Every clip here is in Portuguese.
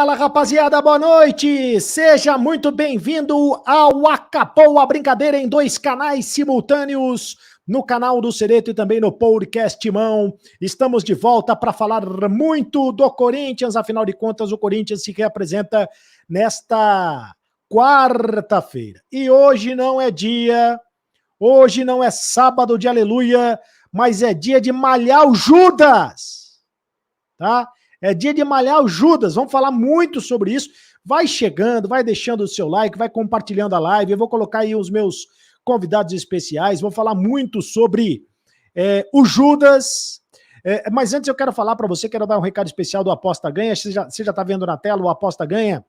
Fala, rapaziada, boa noite! Seja muito bem-vindo ao Acabou a Brincadeira em dois canais simultâneos, no canal do Cereto e também no podcast Timão. Estamos de volta para falar muito do Corinthians, afinal de contas o Corinthians se reapresenta nesta quarta-feira. E hoje não é sábado de aleluia, mas é dia de malhar o Judas, tá? É dia de malhar o Judas, vamos falar muito sobre isso. Vai chegando, vai deixando o seu like, vai compartilhando a live. Eu vou colocar aí os meus convidados especiais, vou falar muito sobre o Judas. Mas antes eu quero falar para você, quero dar um recado especial do Aposta Ganha. Você já tá vendo na tela o Aposta Ganha?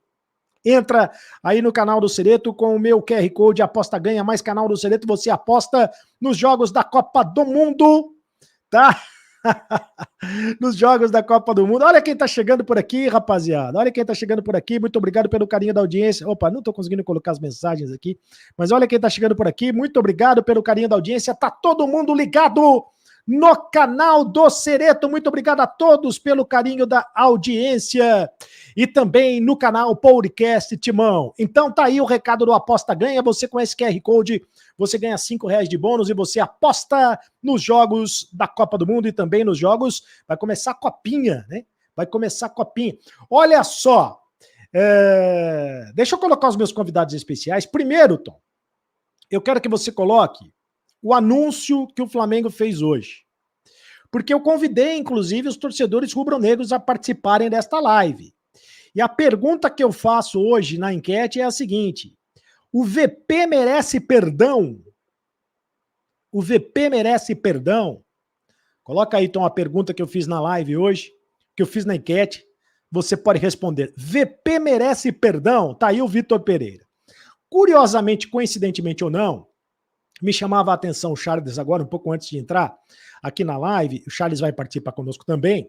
Entra aí no canal do Cereto com o meu QR Code, Aposta Ganha, mais canal do Cereto. Você aposta nos jogos da Copa do Mundo, tá? Nos jogos da Copa do Mundo. Olha quem tá chegando por aqui, rapaziada. Olha quem tá chegando por aqui. Muito obrigado pelo carinho da audiência. Opa, não tô conseguindo colocar as mensagens aqui. Mas olha quem tá chegando por aqui. Muito obrigado pelo carinho da audiência. Tá todo mundo ligado no canal do Cereto. Muito obrigado a todos pelo carinho da audiência. E também no canal Podcast Timão. Então tá aí o recado do Aposta Ganha. Você com esse QR Code, você ganha R$5 de bônus e você aposta nos jogos da Copa do Mundo e também nos jogos. Vai começar a copinha, né? Vai começar a copinha. Olha só. Deixa eu colocar os meus convidados especiais. Primeiro, Tom, eu quero que você coloque o anúncio que o Flamengo fez hoje. Porque eu convidei, inclusive, os torcedores rubro-negros a participarem desta live. E a pergunta que eu faço hoje na enquete é a seguinte: o VP merece perdão? O VP merece perdão? Coloca aí, então, a pergunta que eu fiz na live hoje, que eu fiz na enquete. Você pode responder. VP merece perdão? Tá aí o Vitor Pereira. Curiosamente, coincidentemente ou não, me chamava a atenção o Charles agora, um pouco antes de entrar aqui na live. O Charles vai participar conosco também.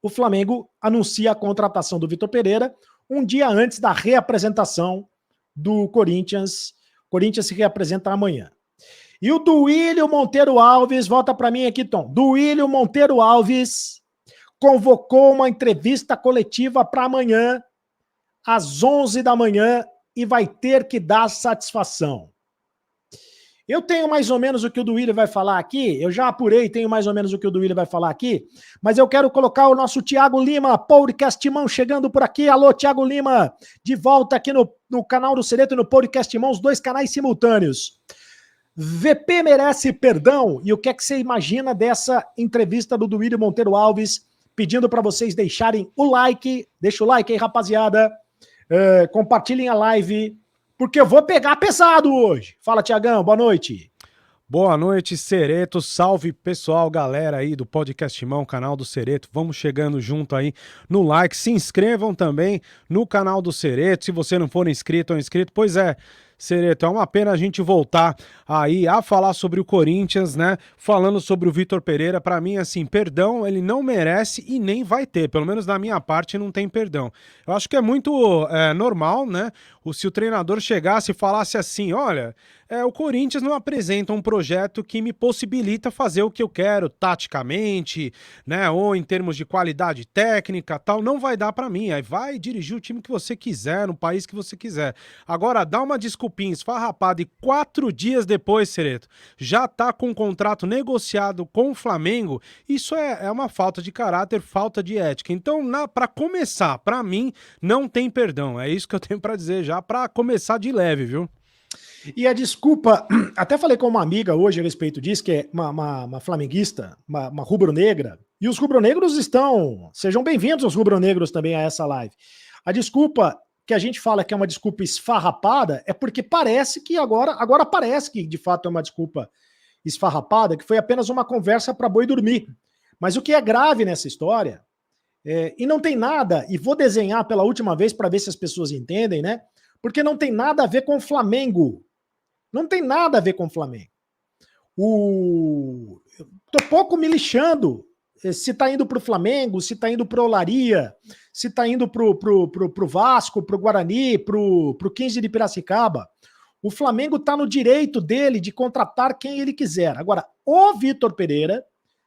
O Flamengo anuncia a contratação do Vitor Pereira um dia antes da reapresentação do Corinthians. O Corinthians se reapresenta amanhã. E o Duílio Monteiro Alves, volta para mim aqui, Tom. Duílio Monteiro Alves convocou uma entrevista coletiva para amanhã, às 11 da manhã, e vai ter que dar satisfação. Eu tenho mais ou menos o que o Duílio vai falar aqui, eu já apurei, tenho mais ou menos o que o Duílio vai falar aqui, mas eu quero colocar o nosso Thiago Lima, Podcast Timão, chegando por aqui. Alô, Thiago Lima, de volta aqui no canal do Cereto e no Podcast Timão, os dois canais simultâneos. VP merece perdão? E o que é que você imagina dessa entrevista do Duílio Monteiro Alves, pedindo para vocês deixarem o like, deixa o like aí, rapaziada, compartilhem a live, porque eu vou pegar pesado hoje. Fala, Tiagão, boa noite. Boa noite, Cereto. Salve, pessoal, galera aí do Podcast Timão, canal do Cereto. Vamos chegando junto aí no like. Se inscrevam também no canal do Cereto. Se você não for inscrito ou inscrito, pois é, Cereto, é uma pena a gente voltar aí a falar sobre o Corinthians, né? Falando sobre o Vitor Pereira, pra mim, assim, perdão ele não merece e nem vai ter. Pelo menos da minha parte não tem perdão. Eu acho que é muito normal, né? Se o treinador chegasse e falasse assim, olha, o Corinthians não apresenta um projeto que me possibilita fazer o que eu quero taticamente, né? Ou em termos de qualidade técnica, tal, não vai dar pra mim. Aí vai dirigir o time que você quiser, no país que você quiser. Agora, dá uma desculpinha esfarrapada e 4 dias depois, Cereto, já tá com um contrato negociado com o Flamengo. Isso é uma falta de caráter, falta de ética. Então, pra começar, pra mim, não tem perdão. É isso que eu tenho pra dizer já, pra começar de leve, viu? E a desculpa, até falei com uma amiga hoje a respeito disso, que é uma flamenguista, uma rubro-negra, e os rubro-negros sejam bem-vindos os rubro-negros também a essa live. A desculpa que a gente fala que é uma desculpa esfarrapada é porque parece que agora parece que de fato é uma desculpa esfarrapada, que foi apenas uma conversa para boi dormir. Mas o que é grave nessa história, e não tem nada, e vou desenhar pela última vez para ver se as pessoas entendem, né? Porque não tem nada a ver com o Flamengo. Não tem nada a ver com o Flamengo. Tô pouco me lixando se tá indo pro Flamengo, se tá indo pro Olaria, se tá indo pro Vasco, pro Guarani, pro 15 de Piracicaba. O Flamengo tá no direito dele de contratar quem ele quiser. Agora, o Vitor Pereira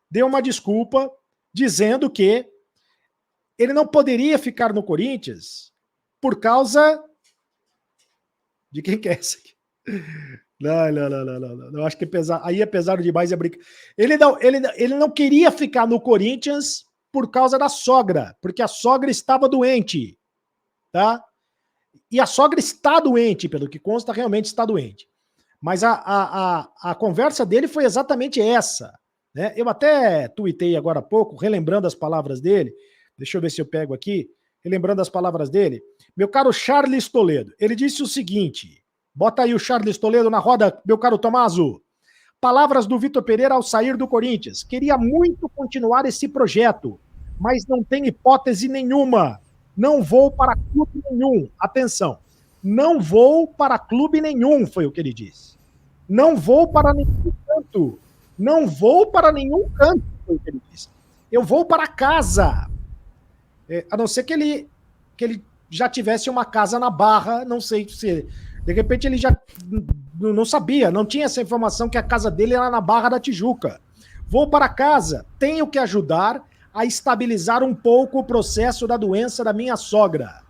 deu uma desculpa dizendo que ele não poderia ficar no Corinthians por causa de quem que é esse aqui? Não. Eu acho que aí é pesado demais a brinca. Ele não queria ficar no Corinthians por causa da sogra, porque a sogra estava doente, tá? E a sogra está doente, pelo que consta, realmente está doente. Mas a conversa dele foi exatamente essa, né? Eu até tuitei agora há pouco, relembrando as palavras dele. Deixa eu ver se eu pego aqui. Relembrando as palavras dele. Meu caro Charles Toledo, ele disse o seguinte, bota aí o Charles Toledo na roda, meu caro Tomaso. Palavras do Vitor Pereira ao sair do Corinthians. Queria muito continuar esse projeto, mas não tem hipótese nenhuma. Não vou para clube nenhum. Atenção. Não vou para clube nenhum, foi o que ele disse. Não vou para nenhum canto. Não vou para nenhum canto, foi o que ele disse. Eu vou para casa. A não ser que ele já tivesse uma casa na Barra, não sei se... De repente ele já não sabia, não tinha essa informação que a casa dele era na Barra da Tijuca. Vou para casa, tenho que ajudar a estabilizar um pouco o processo da doença da minha sogra.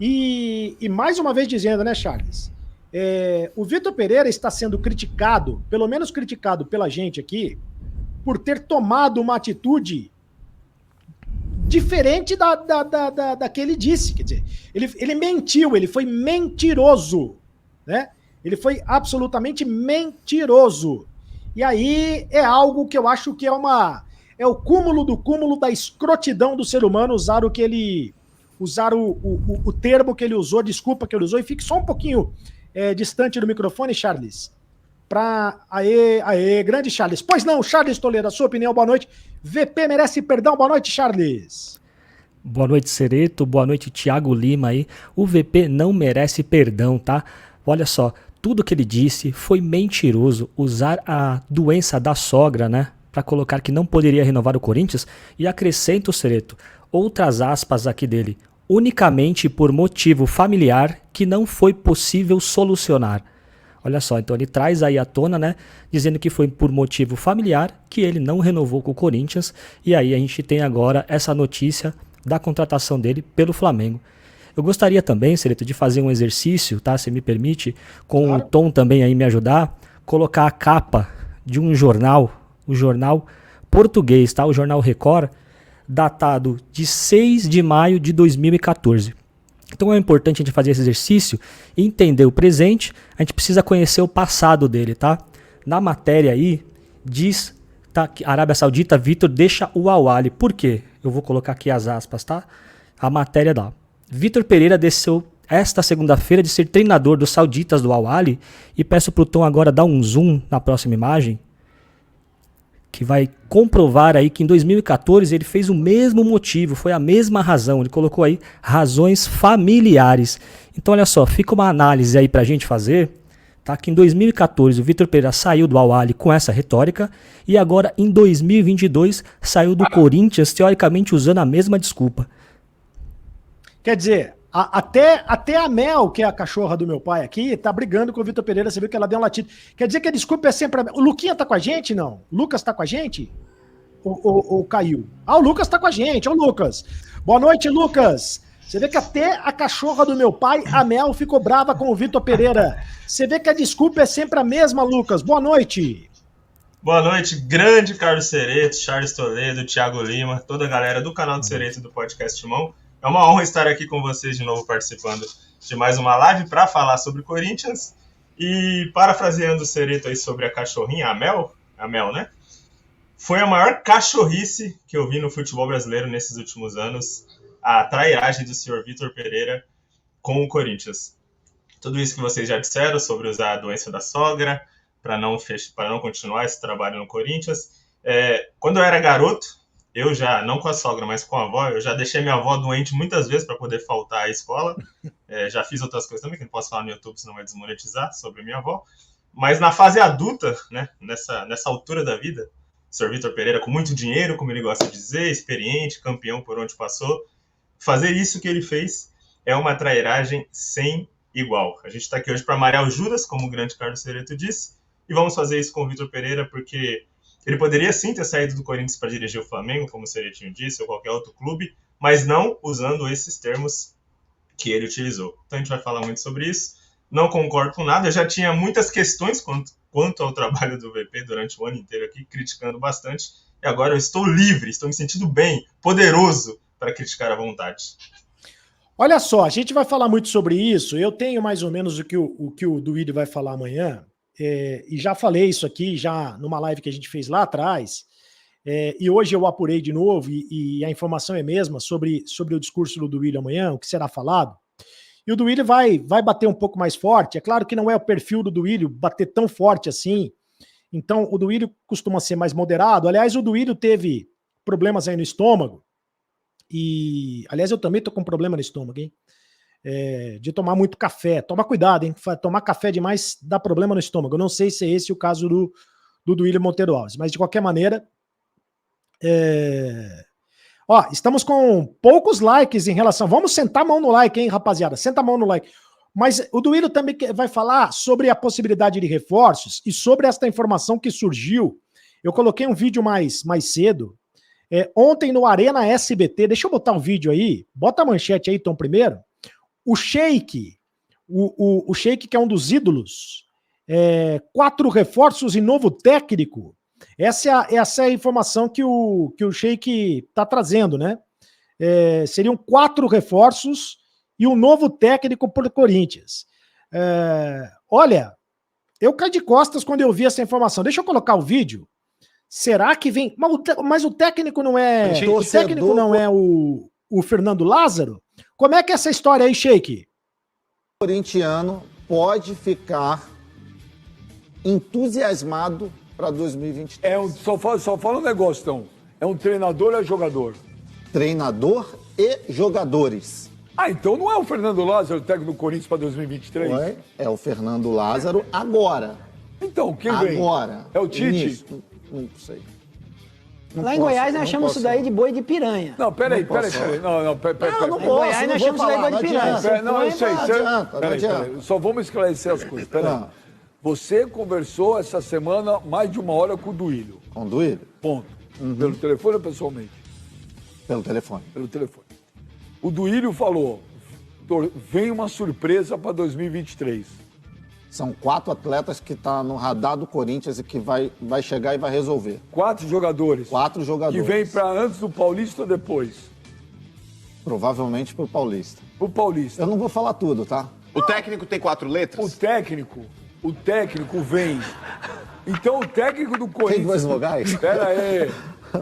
E mais uma vez dizendo, né, Charles? O Vitor Pereira está sendo criticado, pelo menos criticado pela gente aqui, por ter tomado uma atitude diferente da que ele disse. Quer dizer, ele mentiu, ele foi mentiroso, né? Ele foi absolutamente mentiroso. E aí é algo que eu acho que é o cúmulo do cúmulo da escrotidão do ser humano usar o termo que ele usou, desculpa que ele usou, e fique só um pouquinho distante do microfone, Charles. Grande Charles. Pois não, Charles Toledo, a sua opinião, boa noite. VP merece perdão, boa noite, Charles. Boa noite, Sereto, boa noite, Thiago Lima aí. O VP não merece perdão, tá? Olha só, tudo que ele disse foi mentiroso. Usar a doença da sogra, né, para colocar que não poderia renovar o Corinthians. E acrescento, Sereto, outras aspas aqui dele. Unicamente por motivo familiar que não foi possível solucionar. Olha só, então ele traz aí à tona, né, dizendo que foi por motivo familiar que ele não renovou com o Corinthians, e aí a gente tem agora essa notícia da contratação dele pelo Flamengo. Eu gostaria também, Sereto, de fazer um exercício, tá, se me permite, com claro. O Tom também aí me ajudar, colocar a capa de um jornal, o jornal português, tá, o Jornal Record, datado de 6 de maio de 2014. Então é importante a gente fazer esse exercício e entender o presente, a gente precisa conhecer o passado dele, tá? Na matéria aí, diz tá, que a Arábia Saudita, Vitor, deixa o Al-Ahly. Por quê? Eu vou colocar aqui as aspas, tá? A matéria dá. Vitor Pereira desceu esta segunda-feira de ser treinador dos sauditas do Al-Ahly e peço pro Tom agora dar um zoom na próxima imagem, que vai comprovar aí que em 2014 ele fez o mesmo motivo, foi a mesma razão, ele colocou aí razões familiares. Então olha só, fica uma análise aí pra gente fazer, tá? Que em 2014 o Vitor Pereira saiu do Al-Ahly com essa retórica e agora em 2022 saiu do Corinthians teoricamente usando a mesma desculpa. Quer dizer, até a Mel, que é a cachorra do meu pai aqui, tá brigando com o Vitor Pereira, você viu que ela deu um latido. Quer dizer que a desculpa é sempre a Mel. O Luquinha tá com a gente, não? O Lucas tá com a gente? Ou caiu? Ah, o Lucas tá com a gente, ô Lucas. Boa noite, Lucas. Você vê que até a cachorra do meu pai, a Mel, ficou brava com o Vitor Pereira. Você vê que a desculpa é sempre a mesma, Lucas. Boa noite. Boa noite, grande Carlos Sereto, Charles Toledo, Thiago Lima, toda a galera do canal do Sereto e do podcast Timão. É uma honra estar aqui com vocês de novo participando de mais uma live para falar sobre Corinthians. E parafraseando o Sereto aí sobre a cachorrinha, a Mel, né? Foi a maior cachorrice que eu vi no futebol brasileiro nesses últimos anos, a trairagem do senhor Vitor Pereira com o Corinthians. Tudo isso que vocês já disseram sobre usar a doença da sogra para não continuar esse trabalho no Corinthians. Quando eu era garoto, eu já, não com a sogra, mas com a avó, eu já deixei minha avó doente muitas vezes para poder faltar à escola. Já fiz outras coisas também, que não posso falar no YouTube, senão vai desmonetizar, sobre minha avó. Mas na fase adulta, né, nessa altura da vida, o Sr. Vitor Pereira, com muito dinheiro, como ele gosta de dizer, experiente, campeão por onde passou, fazer isso que ele fez é uma trairagem sem igual. A gente está aqui hoje para malhar o Judas, como o grande Carlos Sereto disse, e vamos fazer isso com o Vitor Pereira, porque ele poderia sim ter saído do Corinthians para dirigir o Flamengo, como o Seretinho disse, ou qualquer outro clube, mas não usando esses termos que ele utilizou. Então a gente vai falar muito sobre isso. Não concordo com nada, eu já tinha muitas questões quanto ao trabalho do VP durante o ano inteiro aqui, criticando bastante, e agora eu estou livre, estou me sentindo bem, poderoso para criticar à vontade. Olha só, a gente vai falar muito sobre isso, eu tenho mais ou menos o que o Duílio vai falar amanhã, e já falei isso aqui, já numa live que a gente fez lá atrás, e hoje eu apurei de novo, e a informação é a mesma sobre o discurso do Duílio amanhã, o que será falado. E o Duílio vai bater um pouco mais forte. É claro que não é o perfil do Duílio bater tão forte assim. Então, o Duílio costuma ser mais moderado. Aliás, o Duílio teve problemas aí no estômago. E, aliás, eu também tô com problema no estômago, hein? De tomar muito café. Toma cuidado, hein? Tomar café demais dá problema no estômago. Eu não sei se é esse o caso do Duílio Monteiro Alves. Mas, de qualquer maneira... Ó, estamos com poucos likes em relação... Vamos sentar a mão no like, hein, rapaziada? Senta a mão no like. Mas o Duílio também vai falar sobre a possibilidade de reforços e sobre esta informação que surgiu. Eu coloquei um vídeo mais cedo. Ontem no Arena SBT, deixa eu botar um vídeo aí. Bota a manchete aí, Tom, primeiro. O Sheik, o Sheik que é um dos ídolos, 4 reforços e novo técnico. Essa é a informação que o Sheik está trazendo, né? Seriam 4 reforços e um novo técnico para o Corinthians. Olha, eu caí de costas quando eu vi essa informação. Deixa eu colocar o vídeo. Será que vem... Mas o técnico não é... O técnico não é o Fernando Lázaro? Como é que é essa história aí, Sheik? O corintiano pode ficar entusiasmado para 2023. Só fala um negócio, então. É um treinador ou é jogador? Treinador e jogadores. Então não é o Fernando Lázaro, técnico do Corinthians para 2023? É o Fernando Lázaro agora. Então, quem vem? Agora. É o Tite? Início. Não sei. Lá em Goiás nós chamamos isso daí de boi de piranha. Não, peraí. Não, não em Goiás nós chamamos isso daí de boi de piranha. Não, eu sei. Não adianta. Só vamos esclarecer as coisas. Peraí. Você conversou essa semana mais de 1 hora com o Duílio. Com o Duílio? Ponto. Pelo telefone ou pessoalmente? Pelo telefone. Pelo telefone. O Duílio falou, vem uma surpresa para 2023. São 4 atletas que estão no radar do Corinthians e que vai chegar e vai resolver. 4 jogadores? 4 jogadores. Que vem para antes do Paulista ou depois? Provavelmente pro Paulista. Pro Paulista. Eu não vou falar tudo, tá? O técnico tem 4 letras? O técnico vem. Então o técnico do Corinthians... Tem 2 vogais? Pera aí.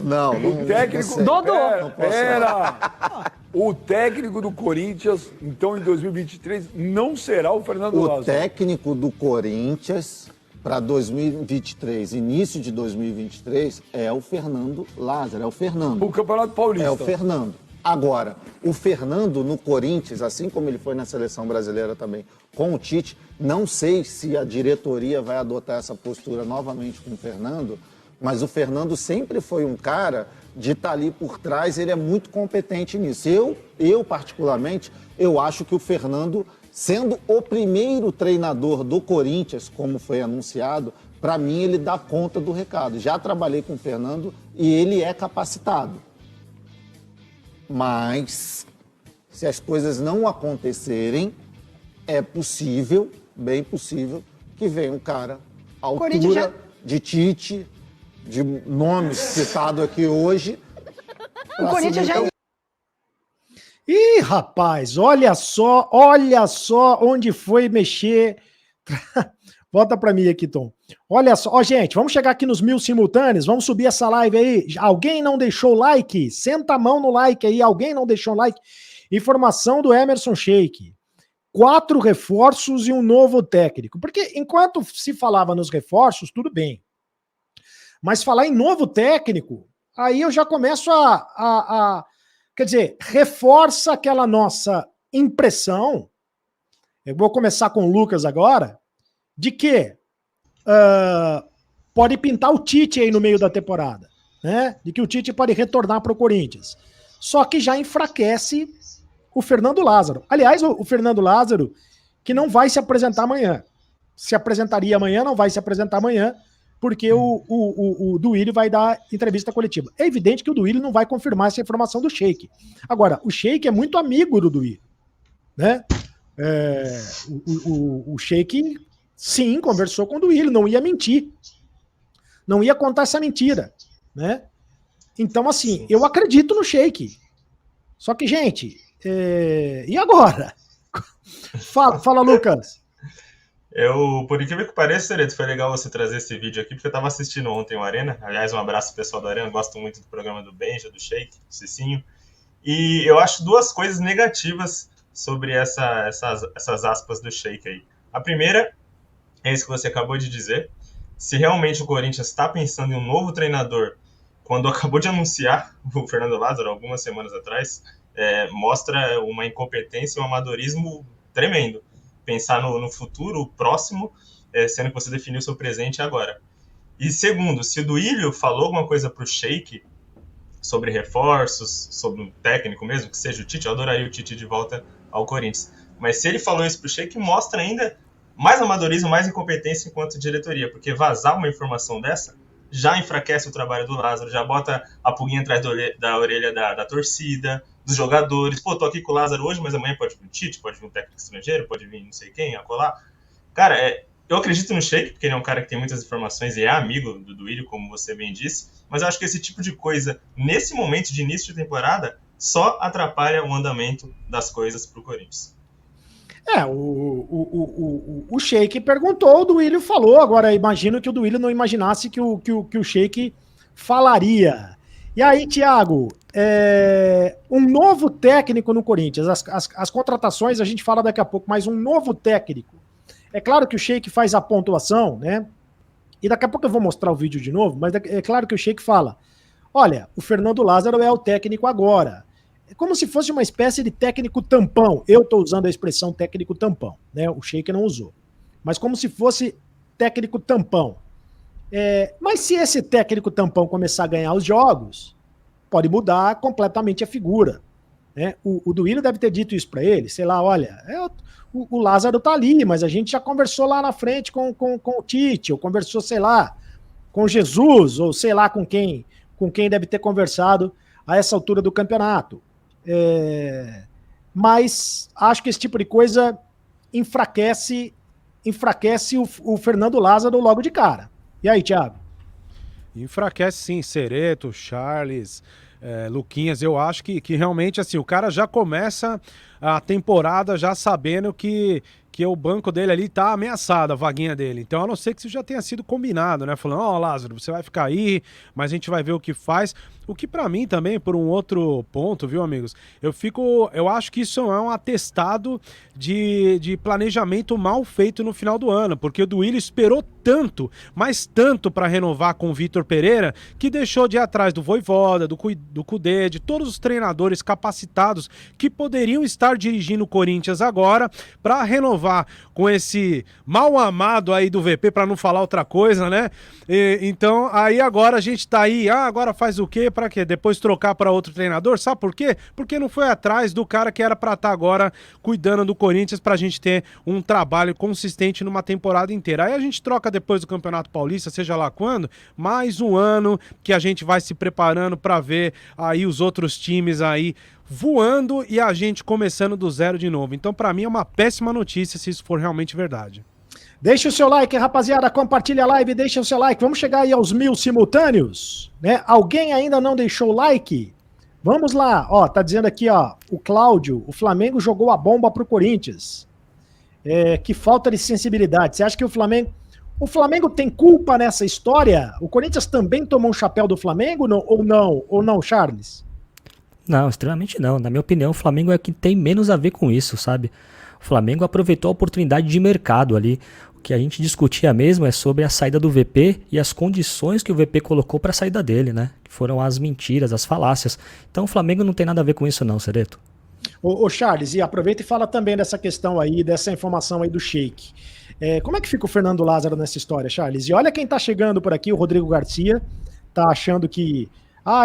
Não. O técnico... Dodô. Pera. O técnico do Corinthians, então em 2023, não será o Fernando Lázaro. O técnico do Corinthians para 2023, início de 2023, é o Fernando Lázaro, é o Fernando. O Campeonato Paulista. É o Fernando. Agora, o Fernando no Corinthians, assim como ele foi na Seleção Brasileira também, com o Tite, não sei se a diretoria vai adotar essa postura novamente com o Fernando, mas o Fernando sempre foi um cara de estar ali por trás, ele é muito competente nisso. Eu particularmente, eu acho que o Fernando, sendo o primeiro treinador do Corinthians, como foi anunciado, para mim ele dá conta do recado. Já trabalhei com o Fernando e ele é capacitado. Mas, se as coisas não acontecerem, é possível, bem possível, que venha um cara à altura de Tite, de nomes citados aqui hoje. O Corinthians já... Ih, rapaz, olha só onde foi mexer. Volta para mim aqui, Tom. Olha só, ó, gente, vamos chegar aqui nos 1000 simultâneos, vamos subir essa live aí. Alguém não deixou o like? Senta a mão no like aí, alguém não deixou o like? Informação do Emerson Sheik. 4 reforços e um novo técnico. Porque enquanto se falava nos reforços, tudo bem. Mas falar em novo técnico, aí eu já começo quer dizer, reforça aquela nossa impressão, eu vou começar com o Lucas agora, de que pode pintar o Tite aí no meio da temporada, né? De que o Tite pode retornar para o Corinthians. Só que já enfraquece o Fernando Lázaro. Aliás, o Fernando Lázaro, que não vai se apresentar amanhã. Se apresentaria amanhã, não vai se apresentar amanhã, porque o Duílio vai dar entrevista coletiva. É evidente que o Duílio não vai confirmar essa informação do Sheik. Agora, o Sheik é muito amigo do Duílio, né? O Sheik, sim, conversou com o Duílio, não ia mentir. Não ia contar essa mentira, né? Então, assim, eu acredito no Sheik. Só que, gente, e agora? Fala, Lucas. Por incrível que pareça, Sereto, foi legal você trazer esse vídeo aqui, porque eu tava assistindo ontem o Arena. Aliás, um abraço pro pessoal do Arena, gosto muito do programa do Benja, do Sheik, do Cicinho. E eu acho duas coisas negativas sobre essas aspas do Sheik aí. A primeira é isso que você acabou de dizer. Se realmente o Corinthians está pensando em um novo treinador, quando acabou de anunciar o Fernando Lázaro, algumas semanas atrás, mostra uma incompetência e um amadorismo tremendo. Pensar no futuro próximo, sendo que você definiu o seu presente agora. E segundo, se o Duílio falou alguma coisa para o Sheik sobre reforços, sobre um técnico mesmo, que seja o Tite, eu adoraria o Tite de volta ao Corinthians. Mas se ele falou isso para o Sheik, mostra ainda mais amadorismo, mais incompetência enquanto diretoria, porque vazar uma informação dessa já enfraquece o trabalho do Lázaro, já bota a pulguinha atrás da orelha da torcida, dos jogadores. Pô, tô aqui com o Lázaro hoje, mas amanhã pode vir o Tite, pode vir um técnico estrangeiro, pode vir não sei quem, acolá. Cara, eu acredito no Sheik, porque ele é um cara que tem muitas informações e é amigo do Duílio, como você bem disse, mas eu acho que esse tipo de coisa, nesse momento de início de temporada, só atrapalha o andamento das coisas pro Corinthians. O Sheik perguntou, o Duílio falou. Agora, imagino que o Duílio não imaginasse que o Sheik falaria. E aí, Thiago, um novo técnico no Corinthians, as contratações a gente fala daqui a pouco, mas um novo técnico. É claro que o Sheik faz a pontuação, né? E daqui a pouco eu vou mostrar o vídeo de novo, mas é claro que o Sheik fala, olha, o Fernando Lázaro é o técnico agora. É como se fosse uma espécie de técnico tampão. Eu estou usando a expressão técnico tampão, né? O Sheik não usou. Mas como se fosse técnico tampão. Mas se esse técnico tampão começar a ganhar os jogos, pode mudar completamente a figura, né? O Duílio deve ter dito isso para ele, sei lá, olha, o Lázaro tá ali, mas a gente já conversou lá na frente com o Tite, ou conversou, sei lá, com Jesus, ou sei lá com quem deve ter conversado a essa altura do campeonato. Mas acho que esse tipo de coisa enfraquece o Fernando Lázaro logo de cara. E aí, Thiago? Enfraquece sim, Sereto, Charles, Luquinhas. Eu acho que realmente assim, o cara já começa a temporada já sabendo que o banco dele ali tá ameaçado, a vaguinha dele. Então, a não ser que isso já tenha sido combinado, né? Falando, ó, Lázaro, você vai ficar aí, mas a gente vai ver o que faz. O que pra mim também, por um outro ponto, viu, amigos? Eu acho que isso é um atestado de planejamento mal feito no final do ano, porque o Duílio esperou tanto, mas tanto para renovar com o Vitor Pereira, que deixou de ir atrás do Vojvoda, do Kudê, de todos os treinadores capacitados que poderiam estar dirigindo o Corinthians agora para renovar com esse mal amado aí do VP, para não falar outra coisa, né? Então, aí agora a gente tá aí, agora faz o quê? Para quê? Depois trocar para outro treinador? Sabe por quê? Porque não foi atrás do cara que era para estar agora cuidando do Corinthians pra gente ter um trabalho consistente numa temporada inteira. Aí a gente troca depois do Campeonato Paulista, seja lá quando, mais um ano que a gente vai se preparando para ver aí os outros times aí voando e a gente começando do zero de novo. Então, para mim, é uma péssima notícia se isso for realmente verdade. Deixa o seu like, rapaziada, compartilha a live, deixa o seu like. Vamos chegar aí aos 1000 simultâneos, né? Alguém ainda não deixou o like? Vamos lá, ó, tá dizendo aqui, ó, o Cláudio, o Flamengo jogou a bomba pro Corinthians. Que falta de sensibilidade. Você acha que o Flamengo tem culpa nessa história? O Corinthians também tomou um chapéu do Flamengo ou não, Charles? Não, extremamente não. Na minha opinião, o Flamengo é que tem menos a ver com isso, sabe? O Flamengo aproveitou a oportunidade de mercado ali. O que a gente discutia mesmo é sobre a saída do VP e as condições que o VP colocou para a saída dele, né? Que foram as mentiras, as falácias. Então o Flamengo não tem nada a ver com isso não, Sereto. Ô Charles, e aproveita e fala também dessa questão aí, dessa informação aí do Sheik. Como é que fica o Fernando Lázaro nessa história, Charles? E olha quem tá chegando por aqui, o Rodrigo Garcia, tá achando que...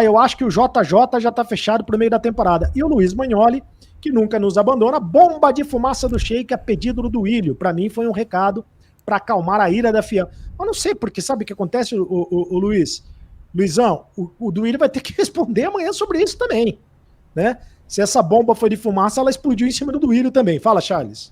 eu acho que o JJ já tá fechado pro meio da temporada. E o Luiz Magnoli, que nunca nos abandona, bomba de fumaça do Sheik a pedido do Duílio. Para mim foi um recado para acalmar a ira da fiel. Eu não sei, porque sabe o que acontece, o Luizão? O Duílio vai ter que responder amanhã sobre isso também, né? Se essa bomba foi de fumaça, ela explodiu em cima do Duílio também. Fala, Charles.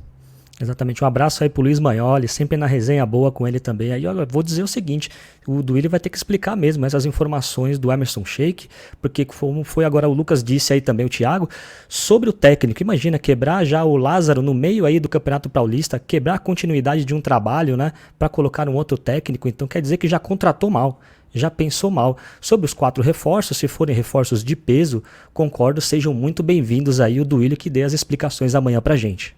Exatamente, um abraço aí pro Luiz Maioli, sempre na resenha boa com ele também. Aí eu vou dizer o seguinte, o Duílio vai ter que explicar mesmo essas informações do Emerson Sheik, porque como foi agora o Lucas disse aí também, o Thiago, sobre o técnico. Imagina, quebrar já o Lázaro no meio aí do Campeonato Paulista, quebrar a continuidade de um trabalho, né, para colocar um outro técnico, então quer dizer que já contratou mal. Já pensou mal. Sobre os 4 reforços, se forem reforços de peso, concordo, sejam muito bem-vindos aí o Duílio que dê as explicações amanhã pra gente.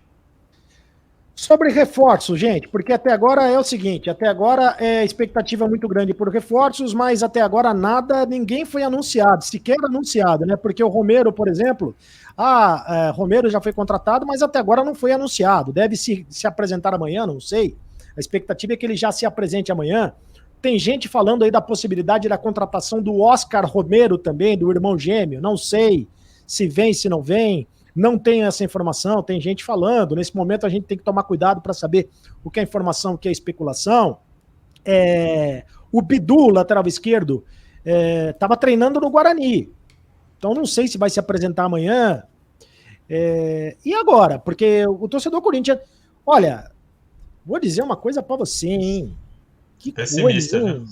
Sobre reforços, gente, porque até agora é o seguinte, até agora é expectativa muito grande por reforços, mas até agora ninguém foi anunciado, sequer anunciado, né? Porque o Romero, por exemplo, Romero já foi contratado, mas até agora não foi anunciado. Deve se apresentar amanhã, não sei. A expectativa é que ele já se apresente amanhã. Tem gente falando aí da possibilidade da contratação do Oscar Romero também, do irmão gêmeo. Não sei se vem, se não vem. Não tenho essa informação, tem gente falando. Nesse momento a gente tem que tomar cuidado para saber o que é informação, o que é especulação. O Bidu, lateral esquerdo, estava treinando no Guarani. Então não sei se vai se apresentar amanhã. E agora? Porque o torcedor Corinthians... Olha, vou dizer uma coisa para você, hein? Que pessimista, coisa, viu?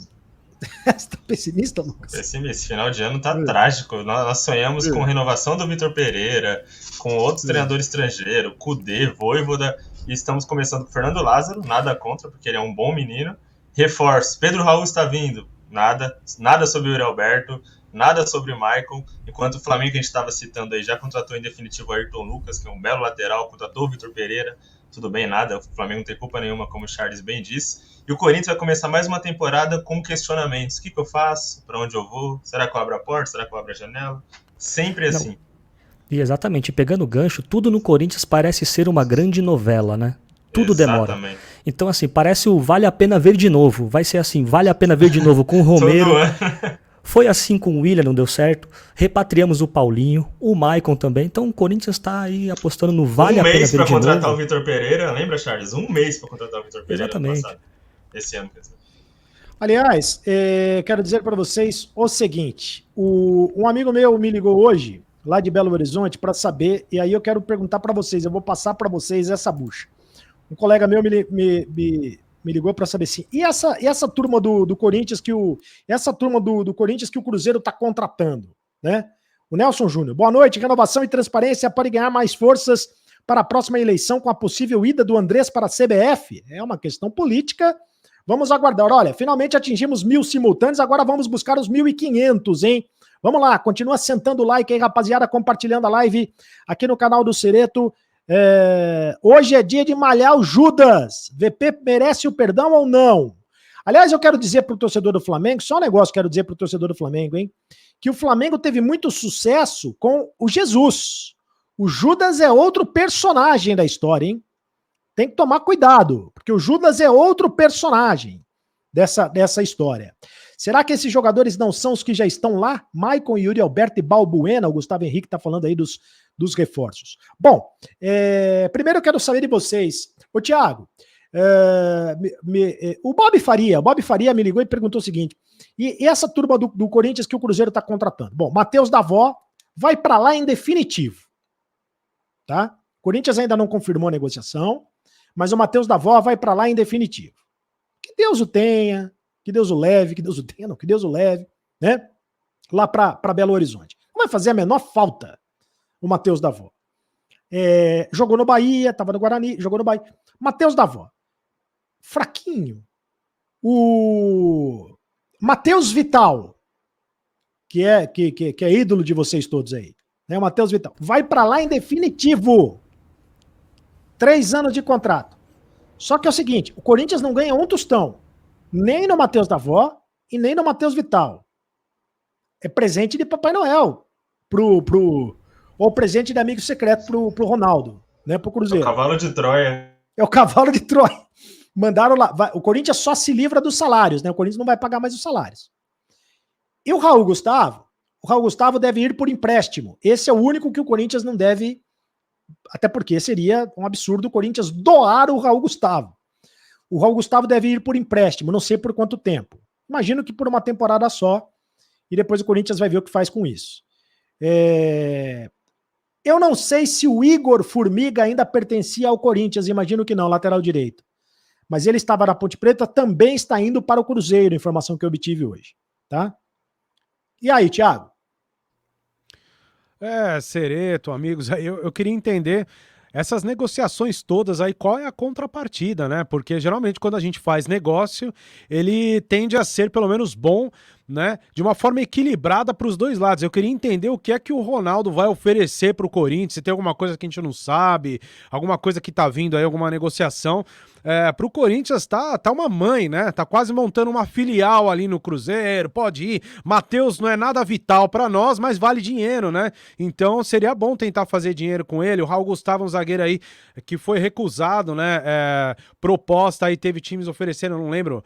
Você tá pessimista, Lucas? Pessimista. Final de ano tá trágico. Nós sonhamos com renovação do Vitor Pereira, com outros treinadores estrangeiros, Kudê, Vojvoda, e estamos começando com o Fernando Lázaro, nada contra, porque ele é um bom menino. Reforço, Pedro Raul está vindo, nada sobre o Yuri Alberto, nada sobre o Maicon, enquanto o Flamengo, que a gente estava citando aí, já contratou em definitivo o Ayrton Lucas, que é um belo lateral, contratou o Vitor Pereira, tudo bem, nada, o Flamengo não tem culpa nenhuma, como o Charles bem disse. E o Corinthians vai começar mais uma temporada com questionamentos. O que eu faço? Para onde eu vou? Será que eu abro a porta? Será que eu abro a janela? Sempre assim. Não. E exatamente, pegando o gancho, tudo no Corinthians parece ser uma grande novela, né? Tudo demora. Então, assim, parece o Vale a Pena Ver de Novo. Vai ser assim, Vale a Pena Ver de Novo com o Romero. Foi assim com o William, não deu certo. Repatriamos o Paulinho, o Maicon também. Então o Corinthians está aí apostando no Vale a Pena Ver de Novo. Um mês para contratar o Vitor Pereira, lembra, Charles? Um mês para contratar o Vitor Pereira. Exatamente. No passado. Esse ano, quer dizer. Aliás, quero dizer para vocês o seguinte, um amigo meu me ligou hoje, lá de Belo Horizonte, para saber, e aí eu quero perguntar para vocês, eu vou passar para vocês essa bucha. Um colega meu me ligou para saber assim, e essa turma do Corinthians do Corinthians que o Cruzeiro está contratando, né? O Nelson Júnior, boa noite, renovação e transparência pode ganhar mais forças para a próxima eleição com a possível ida do Andrés para a CBF. É uma questão política. Vamos aguardar. Olha, finalmente atingimos 1.000 simultâneos, agora vamos buscar os 1.500, hein? Vamos lá, continua sentando o like aí, rapaziada, compartilhando a live aqui no canal do Cereto. Hoje é dia de malhar o Judas. VP merece o perdão ou não? Aliás, eu quero dizer pro torcedor do Flamengo, só um negócio que eu quero dizer pro torcedor do Flamengo, hein? Que o Flamengo teve muito sucesso com o Jesus. O Judas é outro personagem da história, hein? Tem que tomar cuidado, porque o Judas é outro personagem dessa história. Será que esses jogadores não são os que já estão lá? Maicon, Yuri Alberto e Balbuena, o Gustavo Henrique está falando aí dos reforços. Bom, primeiro eu quero saber de vocês. Ô, Thiago, o Bob Faria me ligou e perguntou o seguinte, e essa turma do Corinthians que o Cruzeiro está contratando? Bom, Matheus Davó vai para lá em definitivo, tá? O Corinthians ainda não confirmou a negociação, mas o Matheus Davó vai para lá em definitivo. Que Deus o tenha, que Deus o leve, que Deus o leve, né? Lá para Belo Horizonte. Não vai fazer a menor falta o Matheus Davó. Jogou no Bahia, estava no Guarani, jogou no Bahia. Matheus Davó. Fraquinho. O Matheus Vital, que é ídolo de vocês todos aí. Né? O Matheus Vital. Vai para lá em definitivo. 3 anos de contrato. Só que é o seguinte, o Corinthians não ganha um tostão, nem no Matheus Davó e nem no Matheus Vital. É presente de Papai Noel ou presente de amigo secreto pro Ronaldo, né, pro Cruzeiro. É o cavalo de Troia. É o cavalo de Troia. Mandaram lá. O Corinthians só se livra dos salários, né? O Corinthians não vai pagar mais os salários. E o Raul Gustavo? O Raul Gustavo deve ir por empréstimo. Esse é o único que o Corinthians não deve. Até porque seria um absurdo o Corinthians doar o Raul Gustavo. O Raul Gustavo deve ir por empréstimo, não sei por quanto tempo. Imagino que por uma temporada só, e depois o Corinthians vai ver o que faz com isso. Eu não sei se o Igor Formiga ainda pertencia ao Corinthians, imagino que não, lateral direito. Mas ele estava na Ponte Preta, também está indo para o Cruzeiro, informação que eu obtive hoje. Tá? E aí, Thiago? Sereto, amigos, eu queria entender essas negociações todas aí, qual é a contrapartida, né? Porque geralmente quando a gente faz negócio, ele tende a ser pelo menos bom, né? De uma forma equilibrada para os dois lados. Eu queria entender o que é que o Ronaldo vai oferecer para o Corinthians, se tem alguma coisa que a gente não sabe, alguma coisa que tá vindo aí, alguma negociação. Pro Corinthians tá uma mãe, né? Tá quase montando uma filial ali no Cruzeiro, pode ir. Matheus não é nada vital para nós, mas vale dinheiro, né? Então seria bom tentar fazer dinheiro com ele. O Raul Gustavo, um zagueiro aí que foi recusado, né? Proposta aí, teve times oferecendo, eu não lembro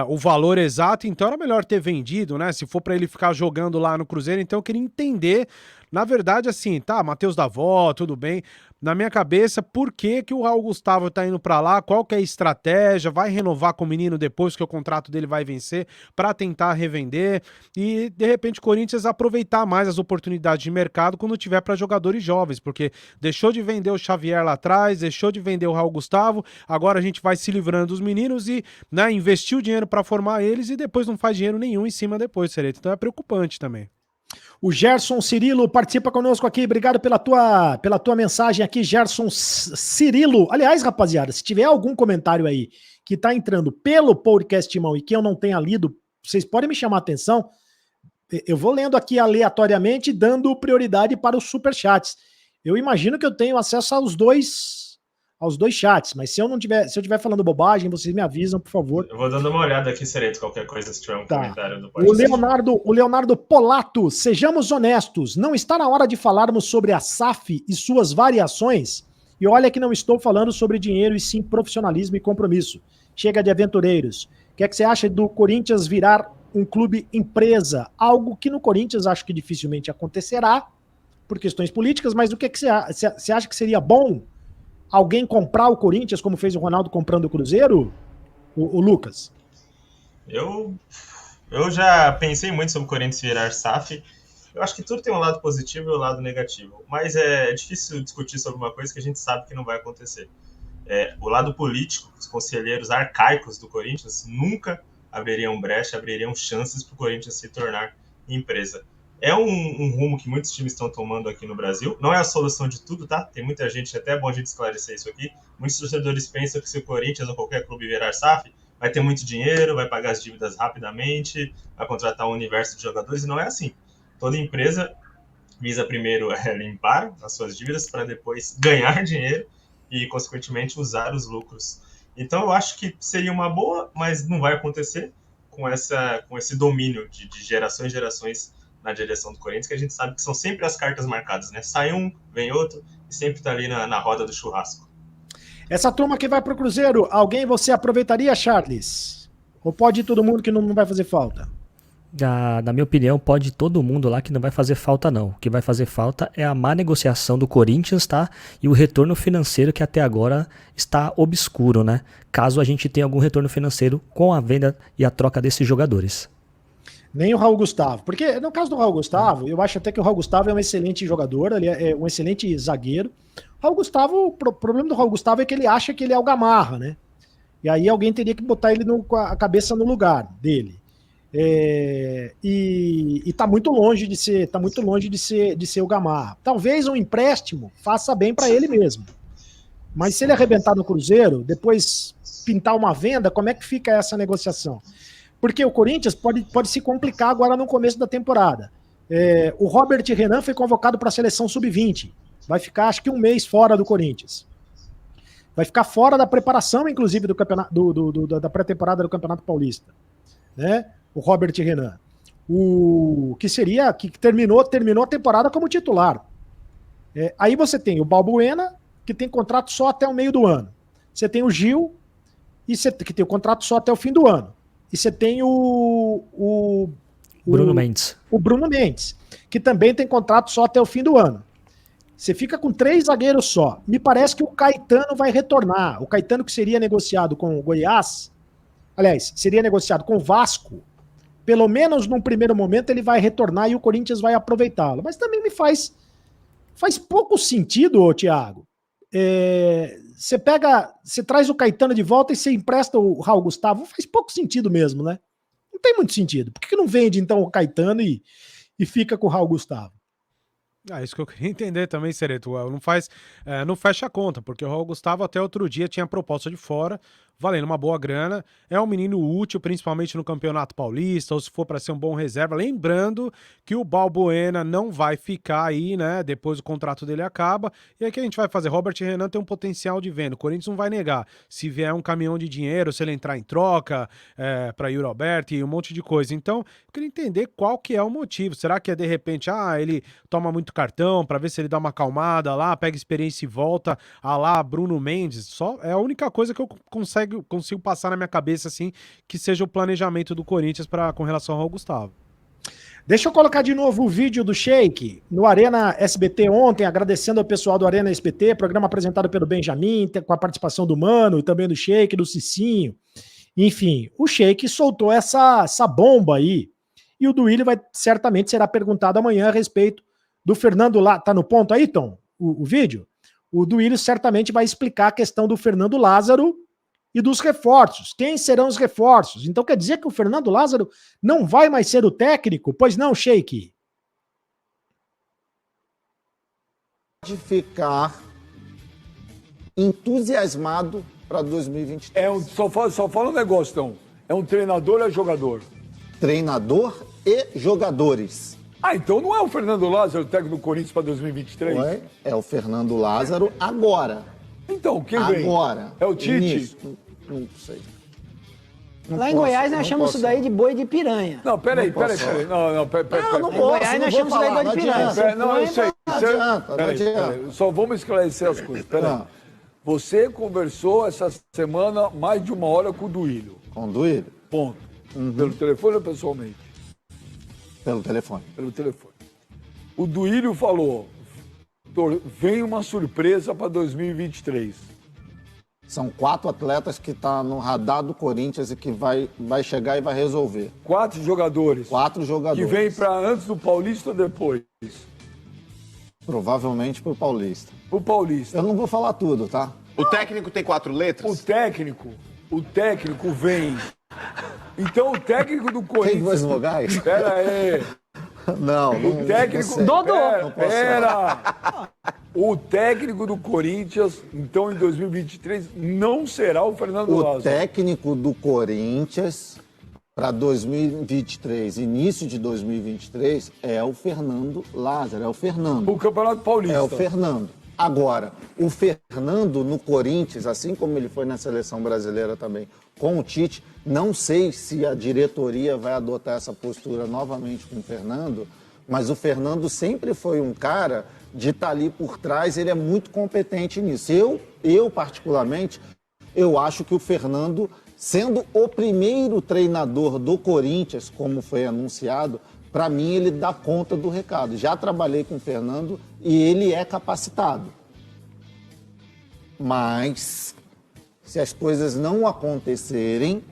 o valor exato, então era melhor ter vendido, né? Se for para ele ficar jogando lá no Cruzeiro, então eu queria entender, na verdade, assim, tá, Matheus Davó, tudo bem. Na minha cabeça, por que o Raul Gustavo tá indo pra lá, qual que é a estratégia, vai renovar com o menino depois que o contrato dele vai vencer pra tentar revender e, de repente, o Corinthians aproveitar mais as oportunidades de mercado quando tiver para jogadores jovens, porque deixou de vender o Xavier lá atrás, deixou de vender o Raul Gustavo, agora a gente vai se livrando dos meninos e, né, investir o dinheiro pra formar eles e depois não faz dinheiro nenhum em cima depois, Sereto. Então é preocupante também. O Gerson Cirilo participa conosco aqui. Obrigado pela tua mensagem aqui, Gerson Cirilo. Aliás, rapaziada, se tiver algum comentário aí que tá entrando pelo podcast Timão e que eu não tenha lido, vocês podem me chamar a atenção. Eu vou lendo aqui aleatoriamente, dando prioridade para os superchats. Eu imagino que eu tenho acesso aos dois chats, mas se eu estiver falando bobagem, vocês me avisam, por favor. Eu vou dando uma olhada aqui, Sereto, qualquer coisa, se tiver um comentário do podcast. O Leonardo Polato, sejamos honestos, não está na hora de falarmos sobre a SAF e suas variações? E olha que não estou falando sobre dinheiro e sim profissionalismo e compromisso. Chega de aventureiros. O que é que você acha do Corinthians virar um clube empresa? Algo que no Corinthians acho que dificilmente acontecerá por questões políticas, mas o que você acha que seria bom? Alguém comprar o Corinthians, como fez o Ronaldo comprando o Cruzeiro? O Lucas? Eu já pensei muito sobre o Corinthians virar SAF. Eu acho que tudo tem um lado positivo e um lado negativo. Mas é difícil discutir sobre uma coisa que a gente sabe que não vai acontecer. O lado político, os conselheiros arcaicos do Corinthians nunca abririam brecha, abririam chances para o Corinthians se tornar empresa. É um rumo que muitos times estão tomando aqui no Brasil. Não é a solução de tudo, tá? Tem muita gente, até é bom a gente esclarecer isso aqui. Muitos torcedores pensam que se o Corinthians ou qualquer clube virar SAF, vai ter muito dinheiro, vai pagar as dívidas rapidamente, vai contratar um universo de jogadores, e não é assim. Toda empresa visa primeiro limpar as suas dívidas para depois ganhar dinheiro e, consequentemente, usar os lucros. Então, eu acho que seria uma boa, mas não vai acontecer com esse domínio de gerações e gerações na direção do Corinthians, que a gente sabe que são sempre as cartas marcadas, né? Sai um, vem outro, e sempre tá ali na roda do churrasco. Essa turma que vai pro Cruzeiro, alguém você aproveitaria, Charles? Ou pode ir todo mundo que não vai fazer falta? Na minha opinião, pode ir todo mundo lá que não vai fazer falta, não. O que vai fazer falta é a má negociação do Corinthians, tá? E o retorno financeiro que até agora está obscuro, né? Caso a gente tenha algum retorno financeiro com a venda e a troca desses jogadores. Nem o Raul Gustavo. Porque no caso do Raul Gustavo, eu acho até que o Raul Gustavo é um excelente jogador, ele é um excelente zagueiro. Raul Gustavo, o problema do Raul Gustavo é que ele acha que ele é o Gamarra, né? E aí alguém teria que botar ele com a cabeça no lugar dele. E tá muito longe de ser o Gamarra. Talvez um empréstimo faça bem para ele mesmo. Mas se ele arrebentar no Cruzeiro, depois pintar uma venda, como é que fica essa negociação? Porque o Corinthians pode se complicar agora no começo da temporada. O Robert Renan foi convocado para a seleção sub-20. Vai ficar, acho que, um mês fora do Corinthians. Vai ficar fora da preparação, inclusive, do campeonato, da pré-temporada do Campeonato Paulista. Né? O Robert Renan. Que terminou a temporada como titular. Aí você tem o Balbuena, que tem contrato só até o meio do ano. Você tem o Gil, que tem o contrato só até o fim do ano. E você tem o Bruno Mendes. O Bruno Mendes, que também tem contrato só até o fim do ano. Você fica com 3 zagueiros só. Me parece que o Caetano vai retornar. O Caetano que seria negociado com o Goiás, aliás, seria negociado com o Vasco, pelo menos num primeiro momento ele vai retornar e o Corinthians vai aproveitá-lo. Mas também me faz pouco sentido, Thiago. Você traz o Caetano de volta e você empresta o Raul Gustavo. Faz pouco sentido mesmo, né? Não tem muito sentido. Por que não vende então o Caetano e fica com o Raul Gustavo? Isso que eu queria entender também, Sereto. Não fecha a conta, porque o Raul Gustavo até outro dia tinha proposta de fora, valendo uma boa grana. É um menino útil, principalmente no Campeonato Paulista, ou se for para ser um bom reserva. Lembrando que o Balbuena não vai ficar aí, né? Depois o contrato dele acaba. E aí o que a gente vai fazer? Robert Renan tem um potencial de venda. O Corinthians não vai negar. Se vier um caminhão de dinheiro, se ele entrar em troca para Yuri Alberto e um monte de coisa. Então, eu queria entender qual que é o motivo. Será que é de repente, ele toma muito cartão para ver se ele dá uma acalmada lá, pega experiência e volta a lá Bruno Mendes? Só é a única coisa que eu consigo passar na minha cabeça assim, que seja o planejamento do Corinthians com relação ao Gustavo. Deixa eu colocar de novo o vídeo do Sheik no Arena SBT ontem, agradecendo ao pessoal do Arena SBT, programa apresentado pelo Benjamin, com a participação do Mano e também do Sheik, do Cicinho. Enfim, o Sheik soltou essa bomba aí. E o Duílio certamente será perguntado amanhã a respeito do Fernando Lázaro. Tá no ponto aí, Tom? O vídeo? O Duílio certamente vai explicar a questão do Fernando Lázaro e dos reforços. Quem serão os reforços? Então quer dizer que o Fernando Lázaro não vai mais ser o técnico? Pois não, Sheik? Pode ficar entusiasmado para 2023. Só fala um negócio, então. É um treinador ou é jogador? Treinador e jogadores. Então não é o Fernando Lázaro, o técnico do Corinthians para 2023? É o Fernando Lázaro agora. Então, quem vem? Agora. É o Tite? Não sei. Lá em Goiás nós chamamos isso daí de boi de piranha. Não, peraí. Não, peraí. Em Goiás nós chamamos isso daí de boi de piranha. Não, eu sei. Não adianta. Só vamos esclarecer as coisas. Peraí. Você conversou essa semana mais de 1 hora com o Duílio. Com o Duílio? Ponto. Pelo telefone ou pessoalmente? Pelo telefone. Pelo telefone. O Duílio falou, vem uma surpresa para 2023. São 4 atletas que estão no radar do Corinthians e que vai chegar e vai resolver. 4 jogadores. 4 jogadores. Que vem para antes do Paulista ou depois? Provavelmente pro Paulista. Pro Paulista. Eu não vou falar tudo, tá? O técnico tem 4 letras? O técnico vem. Então o técnico do Corinthians... Tem 2 vogais? Pera aí. Não. O técnico... Dodô. Pera. O técnico do Corinthians, então em 2023, não será o Fernando Lázaro. O técnico do Corinthians para 2023, início de 2023, é o Fernando Lázaro, é o Fernando. O Campeonato Paulista. É o Fernando. Agora, o Fernando no Corinthians, assim como ele foi na Seleção Brasileira também, com o Tite, não sei se a diretoria vai adotar essa postura novamente com o Fernando, mas o Fernando sempre foi um cara de estar ali por trás, ele é muito competente nisso. Eu particularmente, eu acho que o Fernando, sendo o primeiro treinador do Corinthians, como foi anunciado, para mim ele dá conta do recado. Já trabalhei com o Fernando e ele é capacitado. Mas, se as coisas não acontecerem,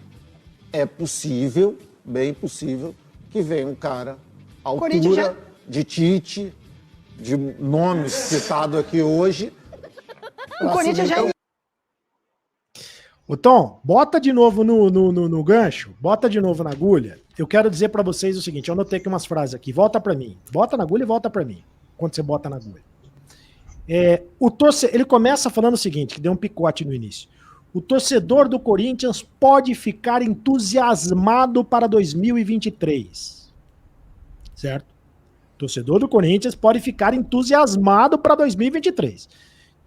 é possível, bem possível, que venha um cara à altura de Tite, de nomes citados aqui hoje. O Corinthians já... O Tom, bota de novo no gancho, bota de novo na agulha. Eu quero dizer para vocês o seguinte, eu anotei aqui umas frases aqui, volta para mim. Bota na agulha e volta para mim, quando você bota na agulha. Ele começa falando o seguinte, que deu um picote no início. O torcedor do Corinthians pode ficar entusiasmado para 2023. Certo? O torcedor do Corinthians pode ficar entusiasmado para 2023.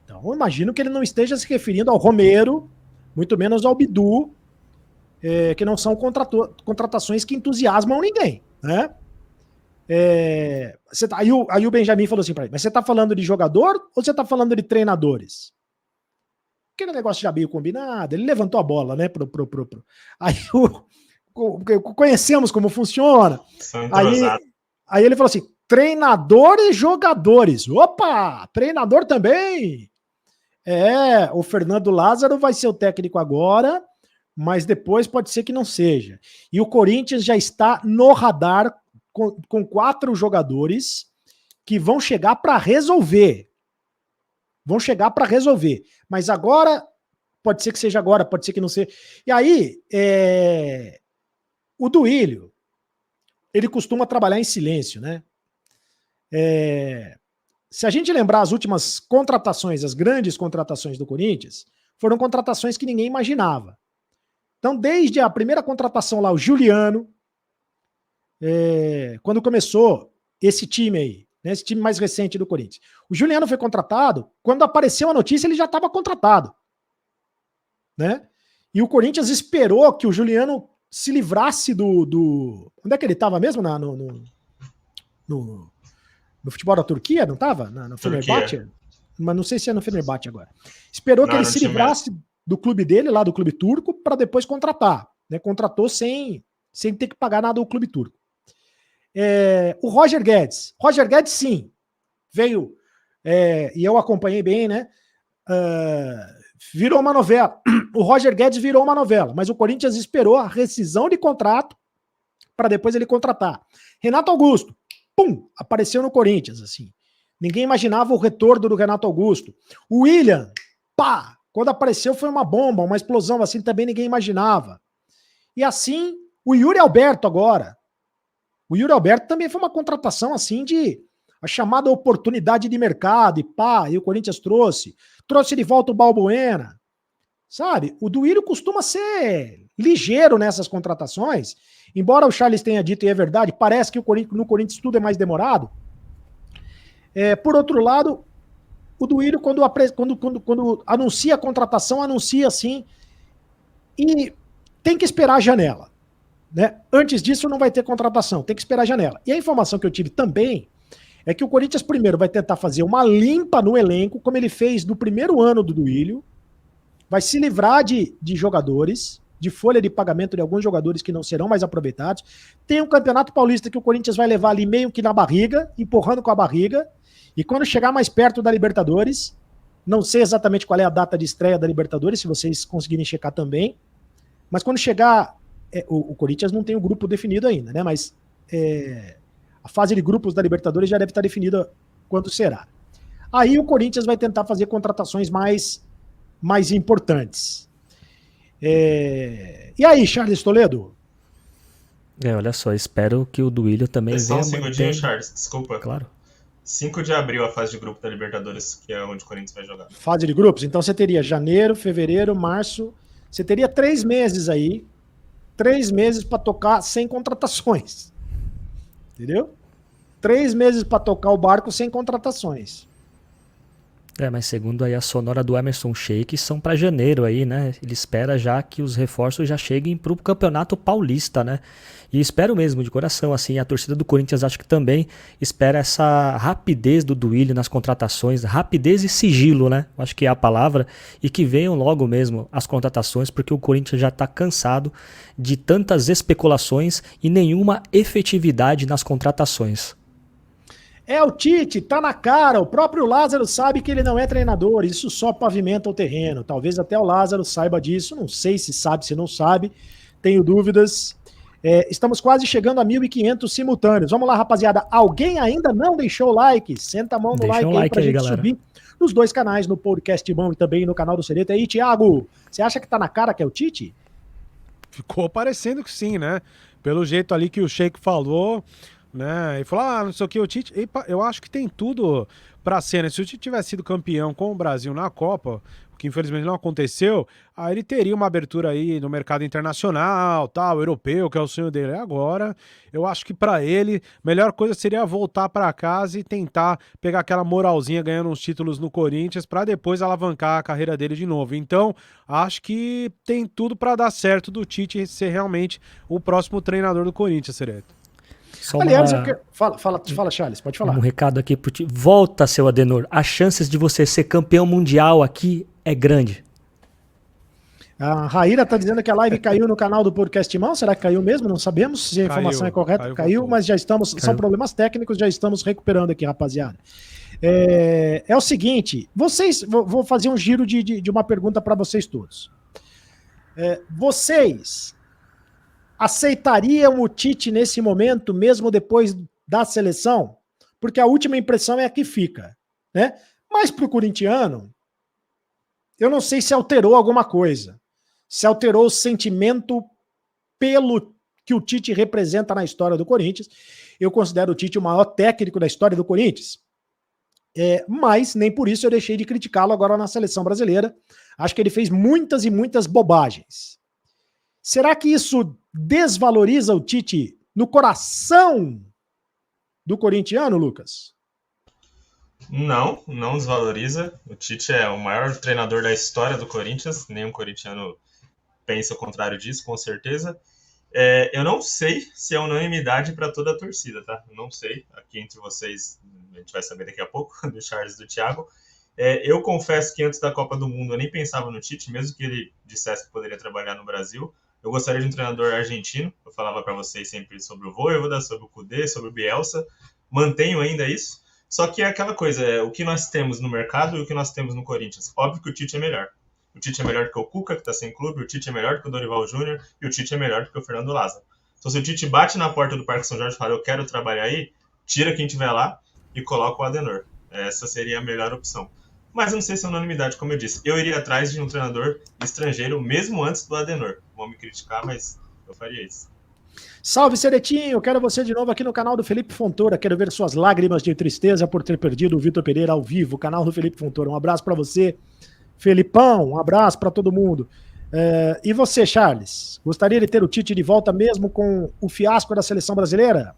Então, eu imagino que ele não esteja se referindo ao Romero, muito menos ao Bidu, que não são contratações que entusiasmam ninguém, né? Aí o Benjamin falou assim para ele, mas você está falando de jogador ou você está falando de treinadores? Aquele negócio já meio combinado, ele levantou a bola, né? Aí conhecemos como funciona. Aí ele falou assim, Treinador e jogadores. Opa! Treinador também. O Fernando Lázaro vai ser o técnico agora, mas depois pode ser que não seja. E o Corinthians já está no radar com 4 jogadores que vão chegar para resolver. Mas agora, pode ser que seja agora, pode ser que não seja. E aí, o Duílio, ele costuma trabalhar em silêncio, né? Se a gente lembrar as últimas contratações, as grandes contratações do Corinthians, foram contratações que ninguém imaginava. Então, desde a primeira contratação lá, o Juliano, quando começou esse time aí, né, esse time mais recente do Corinthians, o Juliano foi contratado, quando apareceu a notícia ele já estava contratado, né? E o Corinthians esperou que o Juliano se livrasse do... Onde é que ele estava mesmo? No futebol da Turquia, não estava? No Fenerbahçe? Mas não sei se é no Fenerbahçe agora. Esperou que ele se livrasse do clube dele, lá do clube turco, para depois contratar. Né? Contratou sem ter que pagar nada ao clube turco. O Roger Guedes. Roger Guedes, sim, veio, e eu acompanhei bem, né? Virou uma novela. O Roger Guedes virou uma novela, mas o Corinthians esperou a rescisão de contrato para depois ele contratar. Renato Augusto, pum, apareceu no Corinthians, assim. Ninguém imaginava o retorno do Renato Augusto. O William, pá, quando apareceu foi uma bomba, uma explosão, assim, também ninguém imaginava. E assim, o Yuri Alberto agora. O Yuri Alberto também foi uma contratação, assim, de a chamada oportunidade de mercado, e pá, e o Corinthians trouxe de volta o Balbuena, sabe? O Duílio costuma ser ligeiro nessas contratações, embora o Charles tenha dito, e é verdade, parece que no Corinthians tudo é mais demorado. Por outro lado, o Duílio, quando anuncia a contratação, anuncia assim, e tem que esperar a janela. Né? Antes disso não vai ter contratação, tem que esperar a janela. E a informação que eu tive também é que o Corinthians primeiro vai tentar fazer uma limpa no elenco, como ele fez no primeiro ano do Duílio, vai se livrar de jogadores, de folha de pagamento de alguns jogadores que não serão mais aproveitados. Tem um Campeonato Paulista que o Corinthians vai levar ali meio que na barriga, empurrando com a barriga, e quando chegar mais perto da Libertadores, não sei exatamente qual é a data de estreia da Libertadores, se vocês conseguirem checar também, mas quando chegar, o Corinthians não tem o grupo definido ainda, né? Mas a fase de grupos da Libertadores já deve estar definida quando será. Aí o Corinthians vai tentar fazer contratações mais importantes. E aí, Charles Toledo? Olha só, espero que o Duílio também só um segundinho, Charles, desculpa. Claro. 5 de abril a fase de grupo da Libertadores, que é onde o Corinthians vai jogar. Fase de grupos? Então você teria janeiro, fevereiro, março, você teria 3 meses aí, 3 meses para tocar sem contratações. Entendeu? 3 meses para tocar o barco sem contratações. Mas segundo aí a sonora do Emerson Sheik, são para janeiro aí, né? Ele espera já que os reforços já cheguem para o Campeonato Paulista, né? E espero mesmo, de coração, assim, a torcida do Corinthians acho que também espera essa rapidez do Duílio nas contratações, rapidez e sigilo, né? Acho que é a palavra, e que venham logo mesmo as contratações, porque o Corinthians já está cansado de tantas especulações e nenhuma efetividade nas contratações. O Tite, tá na cara, o próprio Lázaro sabe que ele não é treinador, isso só pavimenta o terreno, talvez até o Lázaro saiba disso, não sei se sabe, se não sabe, tenho dúvidas. Estamos quase chegando a 1.500 simultâneos, vamos lá rapaziada, alguém ainda não deixou o like? Senta a mão no like aí pra gente galera. Subir nos 2 canais, no Podcast Mão e também no canal do Sereta. Aí, Thiago, você acha que tá na cara que é o Tite? Ficou parecendo que sim, né? Pelo jeito ali que o Sheik falou... Né? E falou, não sei o que, o Tite, eu acho que tem tudo pra ser, né? Se o Tite tivesse sido campeão com o Brasil na Copa, o que infelizmente não aconteceu, aí ele teria uma abertura aí no mercado internacional, tal, europeu, que é o sonho dele. Agora, eu acho que pra ele, a melhor coisa seria voltar pra casa e tentar pegar aquela moralzinha ganhando uns títulos no Corinthians pra depois alavancar a carreira dele de novo. Então, acho que tem tudo pra dar certo do Tite ser realmente o próximo treinador do Corinthians, Sereto. Aliás, fala, Charles, pode falar. Um recado aqui pro Tite. Volta, seu Adenor. As chances de você ser campeão mundial aqui é grande. A Raíra está dizendo que a live caiu no canal do Podcast Mão. Será que caiu mesmo? Não sabemos se a informação é correta. Caiu, mas já estamos. São problemas técnicos, já estamos recuperando aqui, rapaziada. É o seguinte, vou fazer um giro de uma pergunta para vocês todos. Vocês aceitariam o Tite nesse momento, mesmo depois da seleção? Porque a última impressão é a que fica, né? Mas para o corintiano, eu não sei se alterou alguma coisa. Se alterou o sentimento pelo que o Tite representa na história do Corinthians. Eu considero o Tite o maior técnico da história do Corinthians. Mas nem por isso eu deixei de criticá-lo agora na seleção brasileira. Acho que ele fez muitas e muitas bobagens. Será que isso desvaloriza o Tite no coração do corintiano, Lucas? Não desvaloriza. O Tite é o maior treinador da história do Corinthians. Nenhum corintiano pensa o contrário disso, com certeza. Eu não sei se é unanimidade para toda a torcida, tá? Não sei. Aqui entre vocês, a gente vai saber daqui a pouco, do Charles e do Thiago. Eu confesso que antes da Copa do Mundo eu nem pensava no Tite, mesmo que ele dissesse que poderia trabalhar no Brasil. Eu gostaria de um treinador argentino. Eu falava para vocês sempre sobre o Vojvoda, sobre o Kudê, sobre o Bielsa. Mantenho ainda isso. Só que é aquela coisa, o que nós temos no mercado e o que nós temos no Corinthians. Óbvio que o Tite é melhor. O Tite é melhor que o Cuca, que está sem clube, o Tite é melhor que o Dorival Júnior e o Tite é melhor que o Fernando Lázaro. Então, se o Tite bate na porta do Parque São Jorge e fala, eu quero trabalhar aí, tira quem estiver lá e coloca o Adenor. Essa seria a melhor opção. Mas eu não sei se é unanimidade, como eu disse. Eu iria atrás de um treinador estrangeiro, mesmo antes do Adenor. Vão me criticar, mas eu faria isso. Salve, Seretinho! Quero você de novo aqui no canal do Felipe Fontoura. Quero ver suas lágrimas de tristeza por ter perdido o Vitor Pereira ao vivo. Canal do Felipe Fontoura. Um abraço para você, Felipão. Um abraço para todo mundo. E você, Charles? Gostaria de ter o Tite de volta mesmo com o fiasco da seleção brasileira?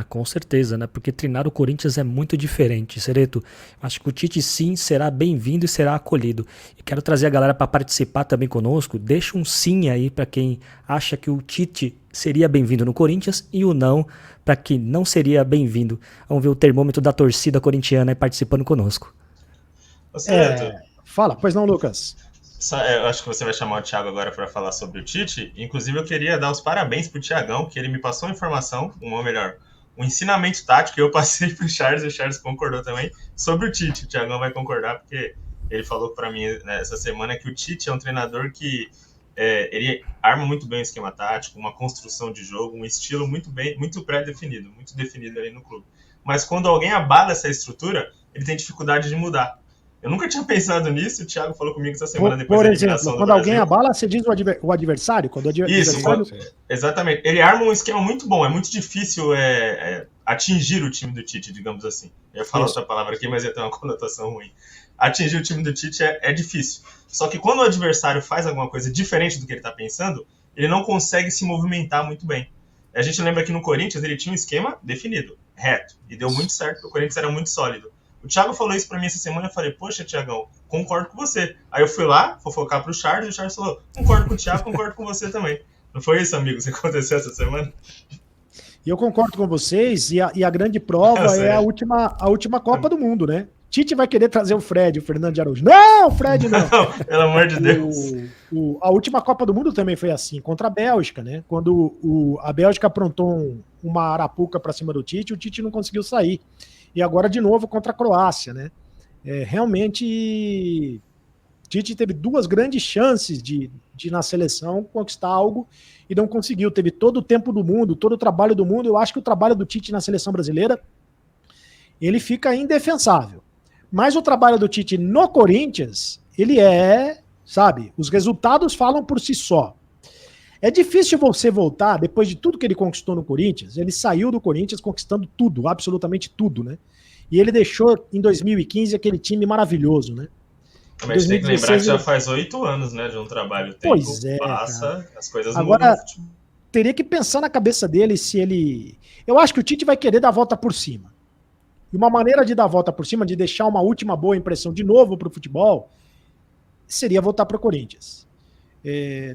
Com certeza, né? Porque treinar o Corinthians é muito diferente, Sereto. Acho que o Tite sim será bem-vindo e será acolhido. E quero trazer a galera para participar também conosco. Deixa um sim aí para quem acha que o Tite seria bem-vindo no Corinthians e o não para quem não seria bem-vindo. Vamos ver o termômetro da torcida corintiana aí participando conosco. Fala, pois não, Lucas? Eu acho que você vai chamar o Thiago agora para falar sobre o Tite. Inclusive, eu queria dar os parabéns pro Thiagão, que ele me passou uma informação, ou melhor, um ensinamento tático que eu passei pro Charles, e o Charles concordou também, sobre o Tite. O Thiagão vai concordar, porque ele falou para mim essa semana que o Tite é um treinador que ele arma muito bem o esquema tático, uma construção de jogo, um estilo muito pré-definido, muito definido ali no clube. Mas quando alguém abala essa estrutura, ele tem dificuldade de mudar. Eu nunca tinha pensado nisso, o Thiago falou comigo essa semana depois da eliminação do Brasil. Quando alguém abala, você diz o adversário? Exatamente. Ele arma um esquema muito bom, é muito difícil atingir o time do Tite, digamos assim. Eu ia falar outra palavra aqui, mas ia ter uma conotação ruim. Atingir o time do Tite é difícil. Só que quando o adversário faz alguma coisa diferente do que ele está pensando, ele não consegue se movimentar muito bem. A gente lembra que no Corinthians ele tinha um esquema definido, reto, e deu muito certo, porque o Corinthians era muito sólido. O Thiago falou isso pra mim essa semana, eu falei, poxa, Thiagão, concordo com você. Aí eu fui lá, fofocar pro Charles, e o Charles falou, concordo com o Thiago, concordo com você também. Não foi isso, amigos, que aconteceu essa semana? E eu concordo com vocês, e a grande prova é a última Copa do Mundo, né? Tite vai querer trazer o Fred, o Fernando de Araújo. Não, Fred não! Não, pelo amor de Deus. A última Copa do Mundo também foi assim, contra a Bélgica, né? Quando a Bélgica aprontou uma arapuca pra cima do Tite, o Tite não conseguiu sair. E agora de novo contra a Croácia, né? Realmente, Tite teve duas grandes chances de na seleção conquistar algo e não conseguiu. Teve todo o tempo do mundo, todo o trabalho do mundo. Eu acho que o trabalho do Tite na seleção brasileira, ele fica indefensável. Mas o trabalho do Tite no Corinthians, ele sabe, os resultados falam por si só. É difícil você voltar, depois de tudo que ele conquistou no Corinthians, ele saiu do Corinthians conquistando tudo, absolutamente tudo, né? E ele deixou, em 2015, aquele time maravilhoso, né? Mas tem que lembrar que já faz 8 anos, né, de um trabalho. O tempo passa, as coisas agora, mudam. Teria que pensar na cabeça dele se ele... Eu acho que o Tite vai querer dar a volta por cima. E uma maneira de dar a volta por cima, de deixar uma última boa impressão de novo pro futebol, seria voltar pro Corinthians.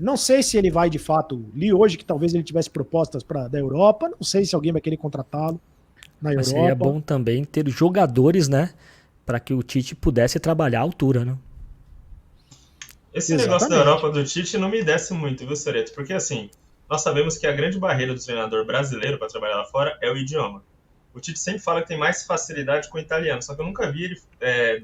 Não sei se ele vai de fato. Li hoje que talvez ele tivesse propostas da Europa. Não sei se alguém vai querer contratá-lo na Europa. Mas seria bom também ter jogadores, né? Para que o Tite pudesse trabalhar à altura, né? Esse negócio da Europa do Tite não me desce muito, viu, Cereto? Porque, assim, nós sabemos que a grande barreira do treinador brasileiro para trabalhar lá fora é o idioma. O Tite sempre fala que tem mais facilidade com o italiano, só que eu nunca vi ele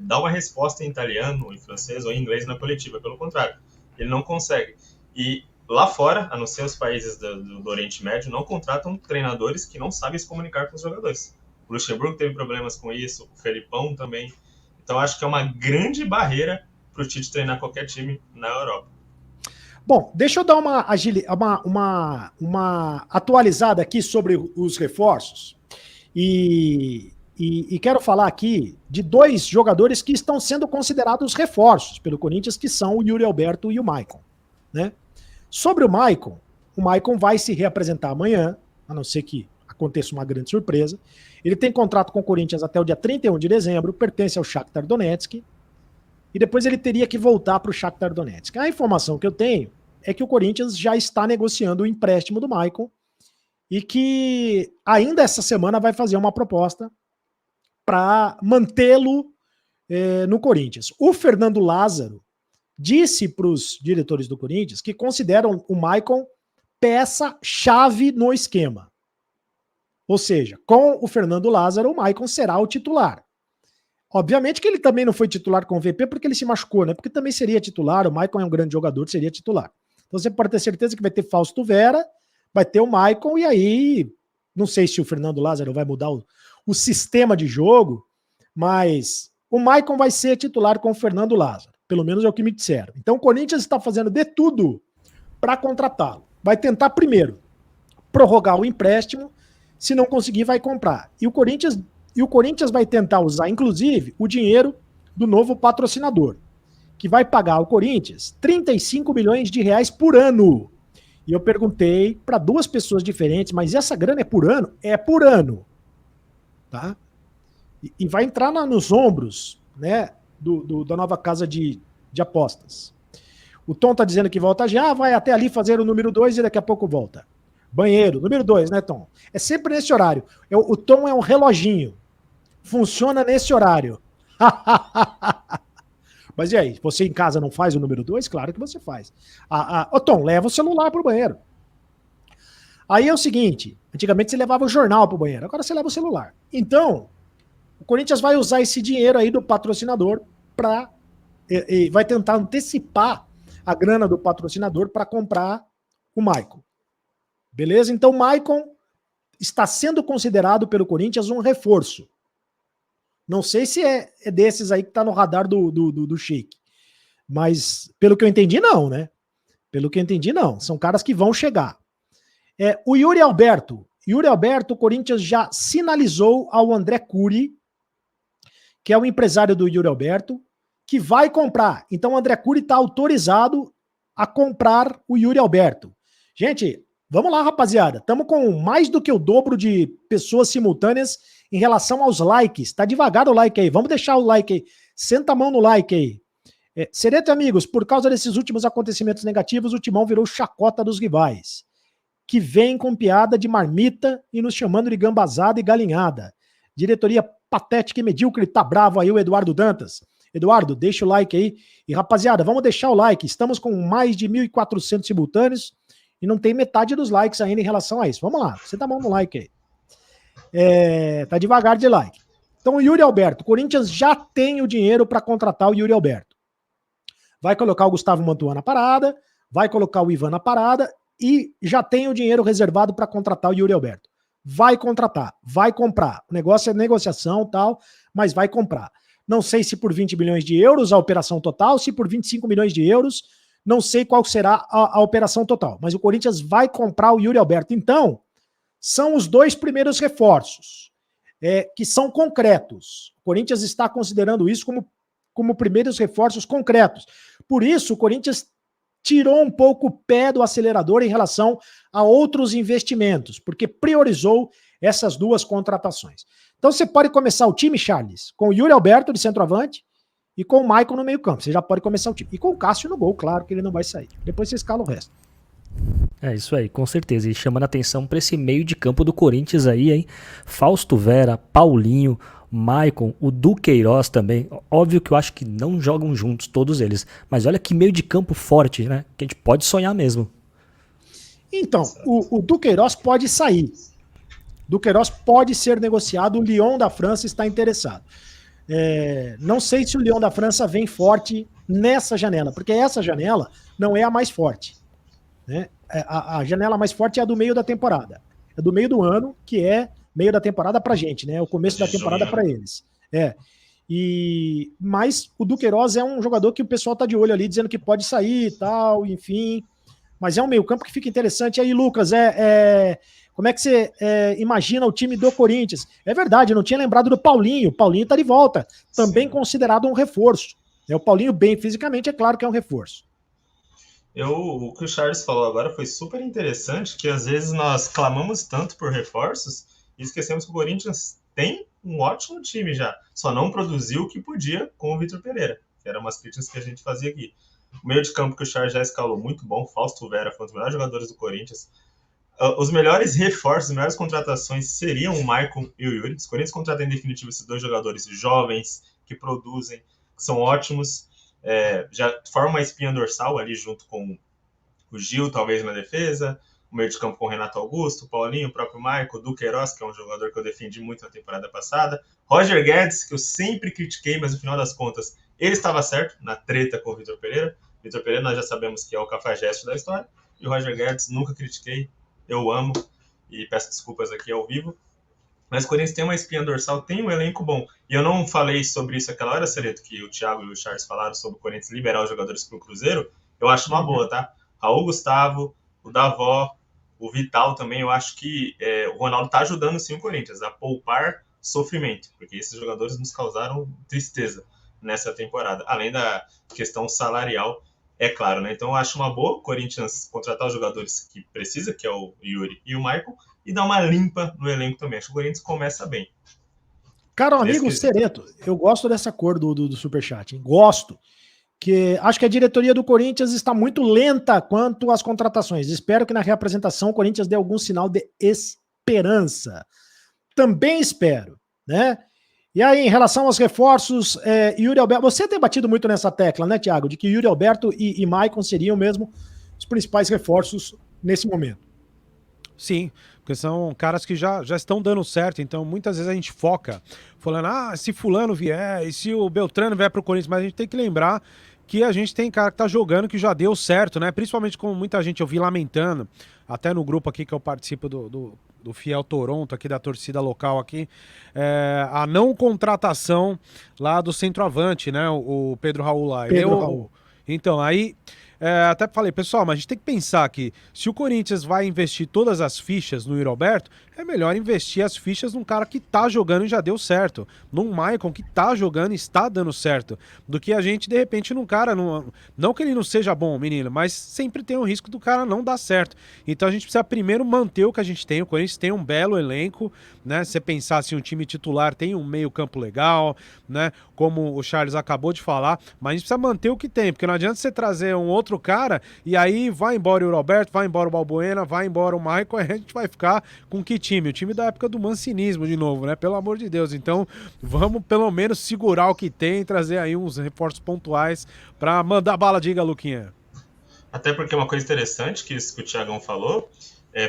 dar uma resposta em italiano, em francês ou em inglês na coletiva. Pelo contrário, ele não consegue. E lá fora, a não ser os países do Oriente Médio, não contratam treinadores que não sabem se comunicar com os jogadores. O Luxemburgo teve problemas com isso, o Felipão também. Então, acho que é uma grande barreira para o Tite treinar qualquer time na Europa. Bom, deixa eu dar uma atualizada aqui sobre os reforços. E quero falar aqui de 2 jogadores que estão sendo considerados reforços pelo Corinthians, que são o Yuri Alberto e o Maicon, né? Sobre o Maicon vai se reapresentar amanhã, a não ser que aconteça uma grande surpresa. Ele tem contrato com o Corinthians até o dia 31 de dezembro, pertence ao Shakhtar Donetsk, e depois ele teria que voltar para o Shakhtar Donetsk. A informação que eu tenho é que o Corinthians já está negociando o empréstimo do Maicon e que ainda essa semana vai fazer uma proposta para mantê-lo no Corinthians. O Fernando Lázaro disse para os diretores do Corinthians que consideram o Maicon peça-chave no esquema. Ou seja, com o Fernando Lázaro, o Maicon será o titular. Obviamente que ele também não foi titular com o VP porque ele se machucou, né? Porque também seria titular, o Maicon é um grande jogador, seria titular. Então você pode ter certeza que vai ter Fausto Vera, vai ter o Maicon, e aí não sei se o Fernando Lázaro vai mudar o sistema de jogo, mas o Maicon vai ser titular com o Fernando Lázaro, pelo menos é o que me disseram. Então o Corinthians está fazendo de tudo para contratá-lo. Vai tentar primeiro prorrogar o empréstimo, se não conseguir vai comprar. E o Corinthians vai tentar usar, inclusive, o dinheiro do novo patrocinador, que vai pagar ao Corinthians 35 milhões de reais por ano. E eu perguntei para 2 pessoas diferentes, mas essa grana é por ano? É por ano. Tá? E vai entrar nos ombros, né, da nova casa de apostas. O Tom tá dizendo que volta já, vai até ali fazer o número 2 e daqui a pouco volta. Banheiro, número 2, né, Tom? É sempre nesse horário. O Tom é um reloginho. Funciona nesse horário. Mas e aí? Você em casa não faz o número 2? Claro que você faz. Ô Tom, leva o celular pro banheiro. Aí é o seguinte, antigamente você levava o jornal pro banheiro, agora você leva o celular. Então, o Corinthians vai usar esse dinheiro aí do patrocinador vai tentar antecipar a grana do patrocinador para comprar o Maicon. Beleza? Então o Maicon está sendo considerado pelo Corinthians um reforço. Não sei se é desses aí que tá no radar do Sheik. Mas, pelo que eu entendi, não, né? Pelo que eu entendi, não. São caras que vão chegar. O Yuri Alberto, o Corinthians já sinalizou ao André Curi, que é o empresário do Yuri Alberto, que vai comprar. Então o André Curi está autorizado a comprar o Yuri Alberto. Gente, vamos lá, rapaziada. Estamos com mais do que o dobro de pessoas simultâneas em relação aos likes. Tá devagar o like aí. Vamos deixar o like aí. Senta a mão no like aí. Cereto e amigos, por causa desses últimos acontecimentos negativos, o Timão virou chacota dos rivais, que vem com piada de marmita e nos chamando de gambazada e galinhada. Diretoria patética e medíocre, tá bravo aí o Eduardo Dantas. Eduardo, deixa o like aí. E rapaziada, vamos deixar o like. Estamos com mais de 1.400 simultâneos e não tem metade dos likes ainda em relação a isso. Vamos lá, senta a mão no like aí. Tá devagar de like. Então o Yuri Alberto, o Corinthians já tem o dinheiro para contratar o Yuri Alberto. Vai colocar o Gustavo Mantuan na parada, vai colocar o Ivan na parada e já tem o dinheiro reservado para contratar o Yuri Alberto. Vai contratar, vai comprar. O negócio é negociação e tal, mas vai comprar. Não sei se por 20 milhões de euros a operação total, se por 25 milhões de euros, não sei qual será a operação total. Mas o Corinthians vai comprar o Yuri Alberto. Então, são os 2 primeiros reforços, que são concretos. O Corinthians está considerando isso como primeiros reforços concretos. Por isso, o Corinthians tirou um pouco o pé do acelerador em relação a outros investimentos, porque priorizou essas 2 contratações. Então você pode começar o time, Charles, com o Yuri Alberto de centroavante e com o Maicon no meio campo. Você já pode começar o time. E com o Cássio no gol, claro que ele não vai sair. Depois você escala o resto. É isso aí, com certeza. E chamando a atenção para esse meio de campo do Corinthians aí, hein? Fausto Vera, Paulinho, Maicon, o Duqueiroz também. Óbvio que eu acho que não jogam juntos todos eles, mas olha que meio de campo forte, né? Que a gente pode sonhar mesmo. Então, o Duqueiroz pode sair. Duqueiroz pode ser negociado, o Lyon da França está interessado. Não sei se o Lyon da França vem forte nessa janela, porque essa janela não é a mais forte, né? A janela mais forte é a do meio da temporada. É do meio do ano, que é meio da temporada pra gente, né? O começo da temporada para eles. Mas o Duqueiroz é um jogador que o pessoal tá de olho ali, dizendo que pode sair e tal, enfim. Mas é um meio-campo que fica interessante. E aí, Lucas, como é que você imagina o time do Corinthians? É verdade, eu não tinha lembrado do Paulinho. O Paulinho tá de volta, também considerado um reforço. O Paulinho, bem fisicamente, é claro que é um reforço. O que o Charles falou agora foi super interessante, que às vezes nós clamamos tanto por reforços e esquecemos que o Corinthians tem um ótimo time já, só não produziu o que podia com o Vitor Pereira, que eram umas críticas que a gente fazia aqui. O meio de campo que o Charles já escalou muito bom, Fausto Vera foi um dos melhores jogadores do Corinthians. Os melhores reforços, as melhores contratações seriam o Maicon e o Yuri. Os Corinthians contratam em definitivo esses dois jogadores jovens, que produzem, que são ótimos. Já forma uma espinha dorsal ali junto com o Gil, talvez na defesa, o meio de campo com o Renato Augusto, o Paulinho, o próprio Maicon, o Duqueiroz, que é um jogador que eu defendi muito na temporada passada, Roger Guedes, que eu sempre critiquei, mas no final das contas ele estava certo na treta com o Vitor Pereira. Vitor Pereira nós já sabemos que é o cafajeste da história, e o Roger Guedes nunca critiquei, eu amo, e peço desculpas aqui ao vivo. Mas o Corinthians tem uma espinha dorsal, tem um elenco bom. E eu não falei sobre isso aquela hora, Cereto, que o Thiago e o Charles falaram sobre o Corinthians liberar os jogadores para o Cruzeiro. Eu acho uma boa, tá? Raul Gustavo, o Davó, o Vital também, eu acho que o Ronaldo tá ajudando sim o Corinthians a poupar sofrimento, porque esses jogadores nos causaram tristeza nessa temporada, além da questão salarial, é claro, né? Então eu acho uma boa o Corinthians contratar os jogadores que precisa, que é o Yuri e o Maicon, e dar uma limpa no elenco também. Acho que o Corinthians começa bem. Cara, amigo Cereto, eu gosto dessa cor do Superchat, hein? Gosto. Que acho que a diretoria do Corinthians está muito lenta quanto às contratações. Espero que na reapresentação o Corinthians dê algum sinal de esperança. Também espero, né? E aí, em relação aos reforços, Yuri Alberto, você tem batido muito nessa tecla, né, Thiago? De que Yuri Alberto e Maicon seriam mesmo os principais reforços nesse momento. Sim, porque são caras que já estão dando certo, então muitas vezes a gente foca falando, se fulano vier, e se o Beltrano vier pro Corinthians, mas a gente tem que lembrar que a gente tem cara que tá jogando que já deu certo, né? Principalmente como muita gente eu vi lamentando, até no grupo aqui que eu participo do Fiel Toronto, aqui da torcida local aqui, a não contratação lá do centroavante, né? O Pedro Raul lá. Raul. Então, aí... até falei, pessoal, mas a gente tem que pensar que se o Corinthians vai investir todas as fichas no Yuri Alberto, é melhor investir as fichas num cara que tá jogando e já deu certo, num Maicon que tá jogando e está dando certo, do que a gente, de repente, num cara, não que ele não seja bom, menino, mas sempre tem o risco do cara não dar certo. Então a gente precisa primeiro manter o que a gente tem, o Corinthians tem um belo elenco, né? Se você pensar assim, um time titular tem um meio campo legal, né? Como o Charles acabou de falar, mas a gente precisa manter o que tem, porque não adianta você trazer um outro cara e aí vai embora o Yuri Alberto, vai embora o Balbuena, vai embora o Maicon, aí a gente vai ficar com que time? O time da época do mancinismo de novo, né? Pelo amor de Deus. Então vamos pelo menos segurar o que tem e trazer aí uns reforços pontuais pra mandar bala. Diga, Luquinha. Até porque uma coisa interessante que isso que o Thiagão falou,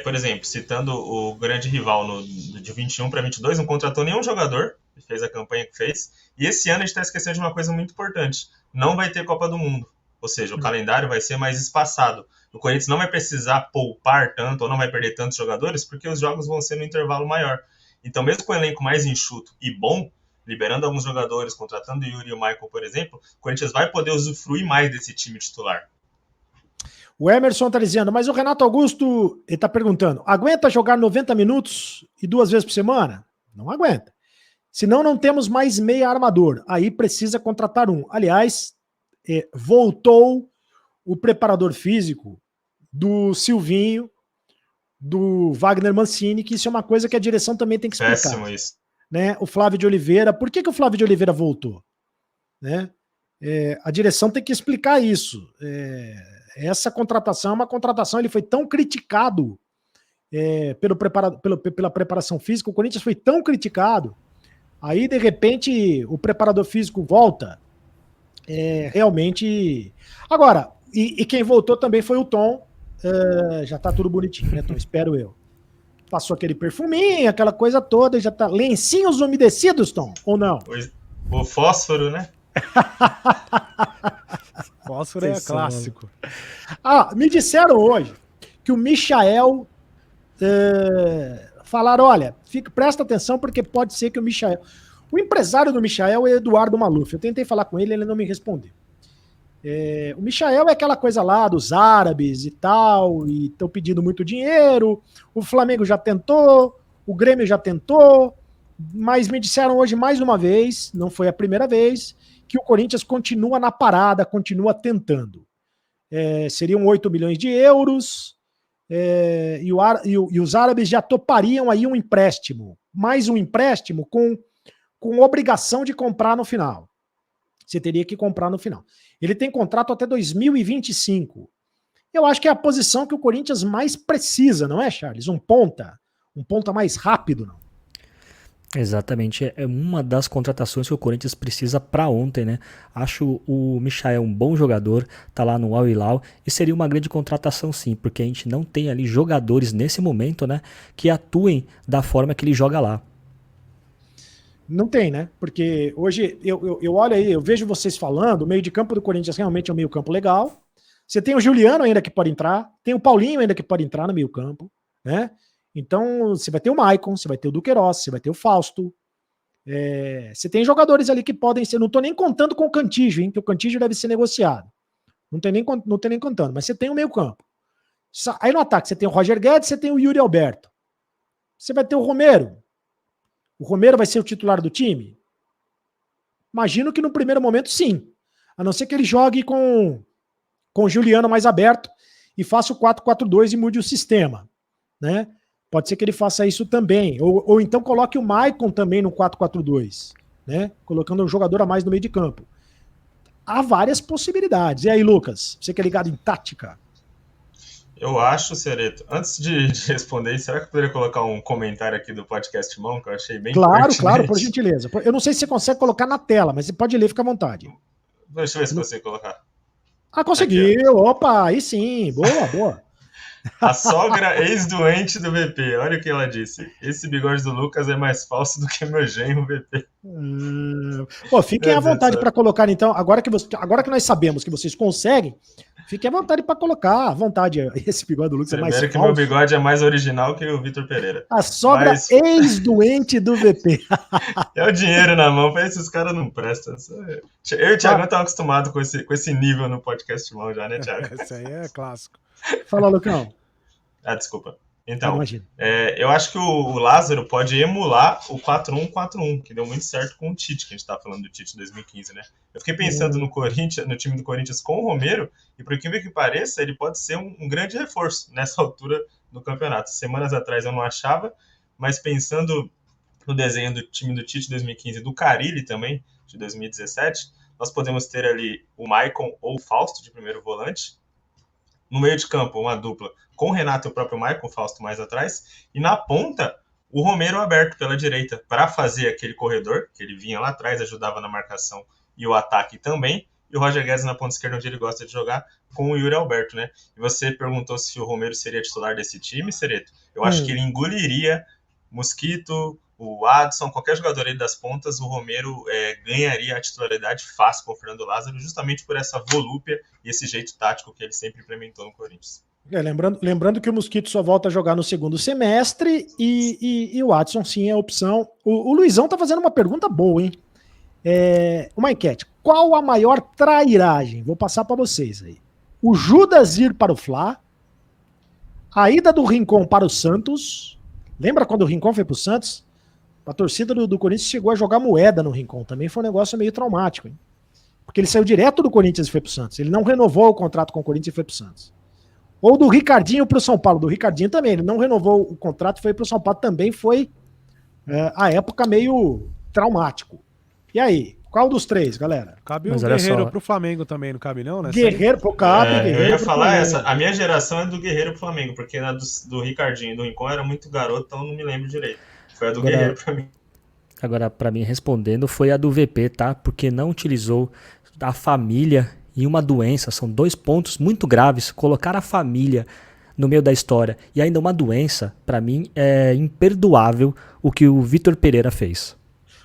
por exemplo, citando o grande rival de 21 para 22, não contratou nenhum jogador, fez a campanha que fez, e esse ano a gente está esquecendo de uma coisa muito importante, não vai ter Copa do Mundo, ou seja, o calendário vai ser mais espaçado. O Corinthians não vai precisar poupar tanto, ou não vai perder tantos jogadores, porque os jogos vão ser no intervalo maior. Então, mesmo com o elenco mais enxuto e bom, liberando alguns jogadores, contratando o Yuri e o Maicon, por exemplo, o Corinthians vai poder usufruir mais desse time titular. O Emerson tá dizendo, mas o Renato Augusto, ele tá perguntando, aguenta jogar 90 minutos e 2 vezes por semana? Não aguenta. Senão não temos mais meia armador. Aí precisa contratar um. Aliás, voltou o preparador físico do Silvinho, do Wagner Mancini, que isso é uma coisa que a direção também tem que explicar. Péssimo isso. Né? O Flávio de Oliveira, por que o Flávio de Oliveira voltou? Né? A direção tem que explicar isso. Essa contratação é uma contratação, ele foi tão criticado pela preparação física, o Corinthians foi tão criticado, Aí, de repente, o preparador físico volta. Realmente... Agora, e quem voltou também foi o Tom. Já tá tudo bonitinho, né, Tom? Espero eu. Passou aquele perfuminho, aquela coisa toda, já tá... Lencinhos umedecidos, Tom? Ou não? O fósforo, né? Fósforo é clássico. Me disseram hoje que o Michael... falaram, olha, presta atenção porque pode ser que o Michael... O empresário do Michael é Eduardo Maluf. Eu tentei falar com ele não me respondeu. O Michael é aquela coisa lá dos árabes e tal, e estão pedindo muito dinheiro, o Flamengo já tentou, o Grêmio já tentou, mas me disseram hoje mais uma vez, não foi a primeira vez, que o Corinthians continua na parada, continua tentando. Seriam 8 milhões de euros, e os árabes já topariam aí um empréstimo, mais um empréstimo com obrigação de comprar no final. Você teria que comprar no final. Ele tem contrato até 2025. Eu acho que é a posição que o Corinthians mais precisa, não é, Charles? Um ponta mais rápido, não? Exatamente, é uma das contratações que o Corinthians precisa para ontem, né? Acho o Michael um bom jogador, tá lá no Al Hilal, e seria uma grande contratação sim, porque a gente não tem ali jogadores nesse momento, né, que atuem da forma que ele joga lá. Não tem, né? Porque hoje eu olho aí, eu vejo vocês falando, o meio de campo do Corinthians realmente é um meio campo legal. Você tem o Juliano ainda que pode entrar, tem o Paulinho ainda que pode entrar no meio campo, né? Então você vai ter o Maicon, você vai ter o Duqueiroz, você vai ter o Fausto. Você tem jogadores ali que podem ser, não tô nem contando com o Cantígio, hein? Que o Cantígio deve ser negociado. Não tem nem contando, mas você tem o meio campo. Aí no ataque você tem o Roger Guedes, você tem o Yuri Alberto. Você vai ter o Romero. O Romero vai ser o titular do time? Imagino que no primeiro momento, sim. A não ser que ele jogue com o Juliano mais aberto e faça o 4-4-2 e mude o sistema, né? Pode ser que ele faça isso também. Ou então coloque o Maicon também no 4-4-2, né? Colocando um jogador a mais no meio de campo. Há várias possibilidades. E aí, Lucas? Você que é ligado em tática. Eu acho, Cereto, antes de responder, será que eu poderia colocar um comentário aqui do podcast Mão, que eu achei bem pertinente? Claro, por gentileza. Eu não sei se você consegue colocar na tela, mas você pode ler, fica à vontade. Deixa eu ver se consigo colocar. Conseguiu. Aqui, opa, aí sim. Boa. A sogra ex-doente do VP, olha o que ela disse. Esse bigode do Lucas é mais falso do que meu genro VP. Fiquem à vontade para colocar, então, agora que nós sabemos que vocês conseguem, fiquem à vontade para colocar, à vontade, esse bigode do Lucas Primeiro é mais que falso. Meu bigode é mais original que o Vitor Pereira. A sogra ex-doente do VP. É o dinheiro na mão, para esses caras não prestam. Eu e o Thiago estamos acostumados com esse nível no podcast Mão já, né, Thiago? Esse aí é clássico. Fala, Lucão. Desculpa. Então, eu acho que o Lázaro pode emular o 4-1-4-1, que deu muito certo com o Tite, que a gente tá falando do Tite 2015, né? Eu fiquei pensando no time do Corinthians com o Romero, e por que pareça, ele pode ser um grande reforço nessa altura do campeonato. Semanas atrás eu não achava, mas pensando no desenho do time do Tite 2015 e do Carille também, de 2017, nós podemos ter ali o Maicon ou o Fausto de primeiro volante. No meio de campo, uma dupla com o Renato e o próprio Maicon, Fausto mais atrás. E na ponta, o Romero aberto pela direita para fazer aquele corredor, que ele vinha lá atrás, ajudava na marcação e o ataque também. E o Roger Guedes na ponta esquerda, onde ele gosta de jogar, com o Yuri Alberto, né? E você perguntou se o Romero seria titular desse time, Cereto. Eu acho que ele engoliria Mosquito, o Adson, qualquer jogador aí das pontas, o Romero ganharia a titularidade fácil com o Fernando Lázaro, justamente por essa volúpia e esse jeito tático que ele sempre implementou no Corinthians. Lembrando que o Mosquito só volta a jogar no segundo semestre e o Adson sim é a opção. O Luizão tá fazendo uma pergunta boa, hein? Uma enquete. Qual a maior trairagem? Vou passar para vocês aí. O Judas ir para o Fla, a ida do Rincon para o Santos. Lembra quando o Rincon foi para o Santos? A torcida do Corinthians chegou a jogar moeda no Rincon. Também foi um negócio meio traumático, hein? Porque ele saiu direto do Corinthians e foi para o Santos. Ele não renovou o contrato com o Corinthians e foi para o Santos. Ou do Ricardinho para o São Paulo. Do Ricardinho também. Ele não renovou o contrato e foi para o São Paulo. Também foi a época meio traumático. E aí? Qual dos três, galera? Cabe um Guerreiro pro Flamengo também, não cabe não, né? Guerreiro pro cabe, Guerreiro. Eu ia falar a minha geração é do Guerreiro pro Flamengo, porque a do Ricardinho e do Rincon era muito garoto, então não me lembro direito. Foi a do Guerreiro pra mim. Agora, para mim, respondendo, foi a do VP, tá? Porque não utilizou a família e uma doença. São 2 pontos muito graves. Colocar a família no meio da história e ainda uma doença, para mim, é imperdoável o que o Vitor Pereira fez.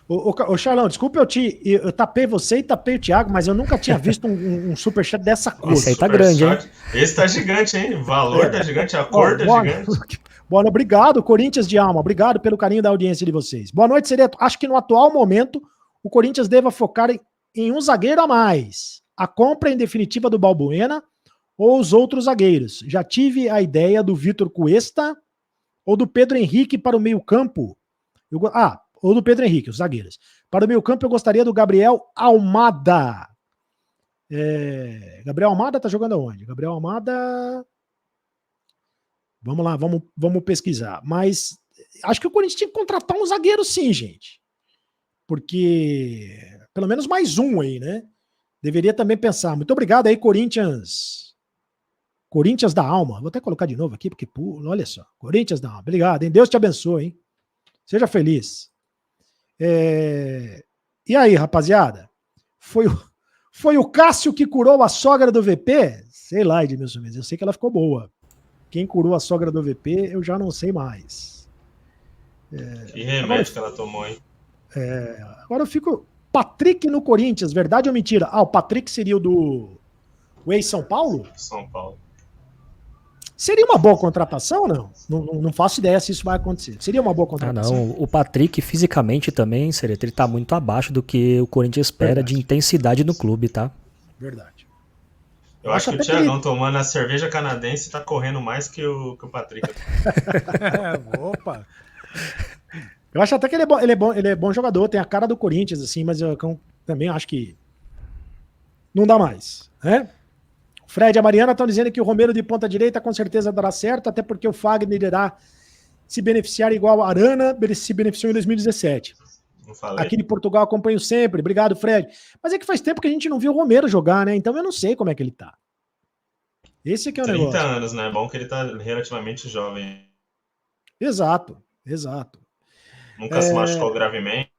Ô, Charlão, desculpa, eu tapei você e tapei o Thiago, mas eu nunca tinha visto um superchat dessa cor. Esse aí tá grande, hein? Esse tá gigante, hein? O valor tá gigante, a cor tá gigante. Boa noite, obrigado, Corinthians de alma. Obrigado pelo carinho da audiência de vocês. Boa noite, Sereto. Acho que no atual momento o Corinthians deva focar em um zagueiro a mais. A compra em definitiva do Balbuena ou os outros zagueiros. Já tive a ideia do Vitor Cuesta ou do Pedro Henrique para o meio-campo. Ou do Pedro Henrique, os zagueiros. Para o meio-campo eu gostaria do Gabriel Almada. Gabriel Almada tá jogando aonde? Gabriel Almada... Vamos lá, vamos pesquisar. Mas acho que o Corinthians tinha que contratar um zagueiro sim, gente. Porque pelo menos mais um aí, né? Deveria também pensar. Muito obrigado aí, Corinthians. Corinthians da alma. Vou até colocar de novo aqui, porque, olha só. Corinthians da alma. Obrigado, hein? Deus te abençoe, hein? Seja feliz. E aí, rapaziada? Foi o Cássio que curou a sogra do VP? Sei lá, Edmilson Mendes. Eu sei que ela ficou boa. Quem curou a sogra do VP, eu já não sei mais. Que remédio que ela tomou, hein? Agora eu fico... Patrick no Corinthians, verdade ou mentira? O Patrick seria o do ex-São Paulo? São Paulo. Seria uma boa contratação ou não? Não faço ideia se isso vai acontecer. Seria uma boa contratação? Não. O Patrick, fisicamente também, Sereto, ele tá muito abaixo do que o Corinthians espera de intensidade no clube, tá? Verdade. Eu acho que o Thiagão tomando a cerveja canadense tá correndo mais que o Patrick. Opa! Eu acho até que ele é bom jogador, tem a cara do Corinthians, assim, mas eu também acho que não dá mais, né? O Fred e a Mariana estão dizendo que o Romero de ponta direita com certeza dará certo, até porque o Fagner irá se beneficiar igual a Arana se beneficiou em 2017. Aqui de Portugal acompanho sempre. Obrigado, Fred. Mas é que faz tempo que a gente não viu o Romero jogar, né? Então eu não sei como é que ele tá. Esse aqui é o 30 negócio. 30 anos, né? É bom que ele tá relativamente jovem. Exato. Nunca se machucou gravemente.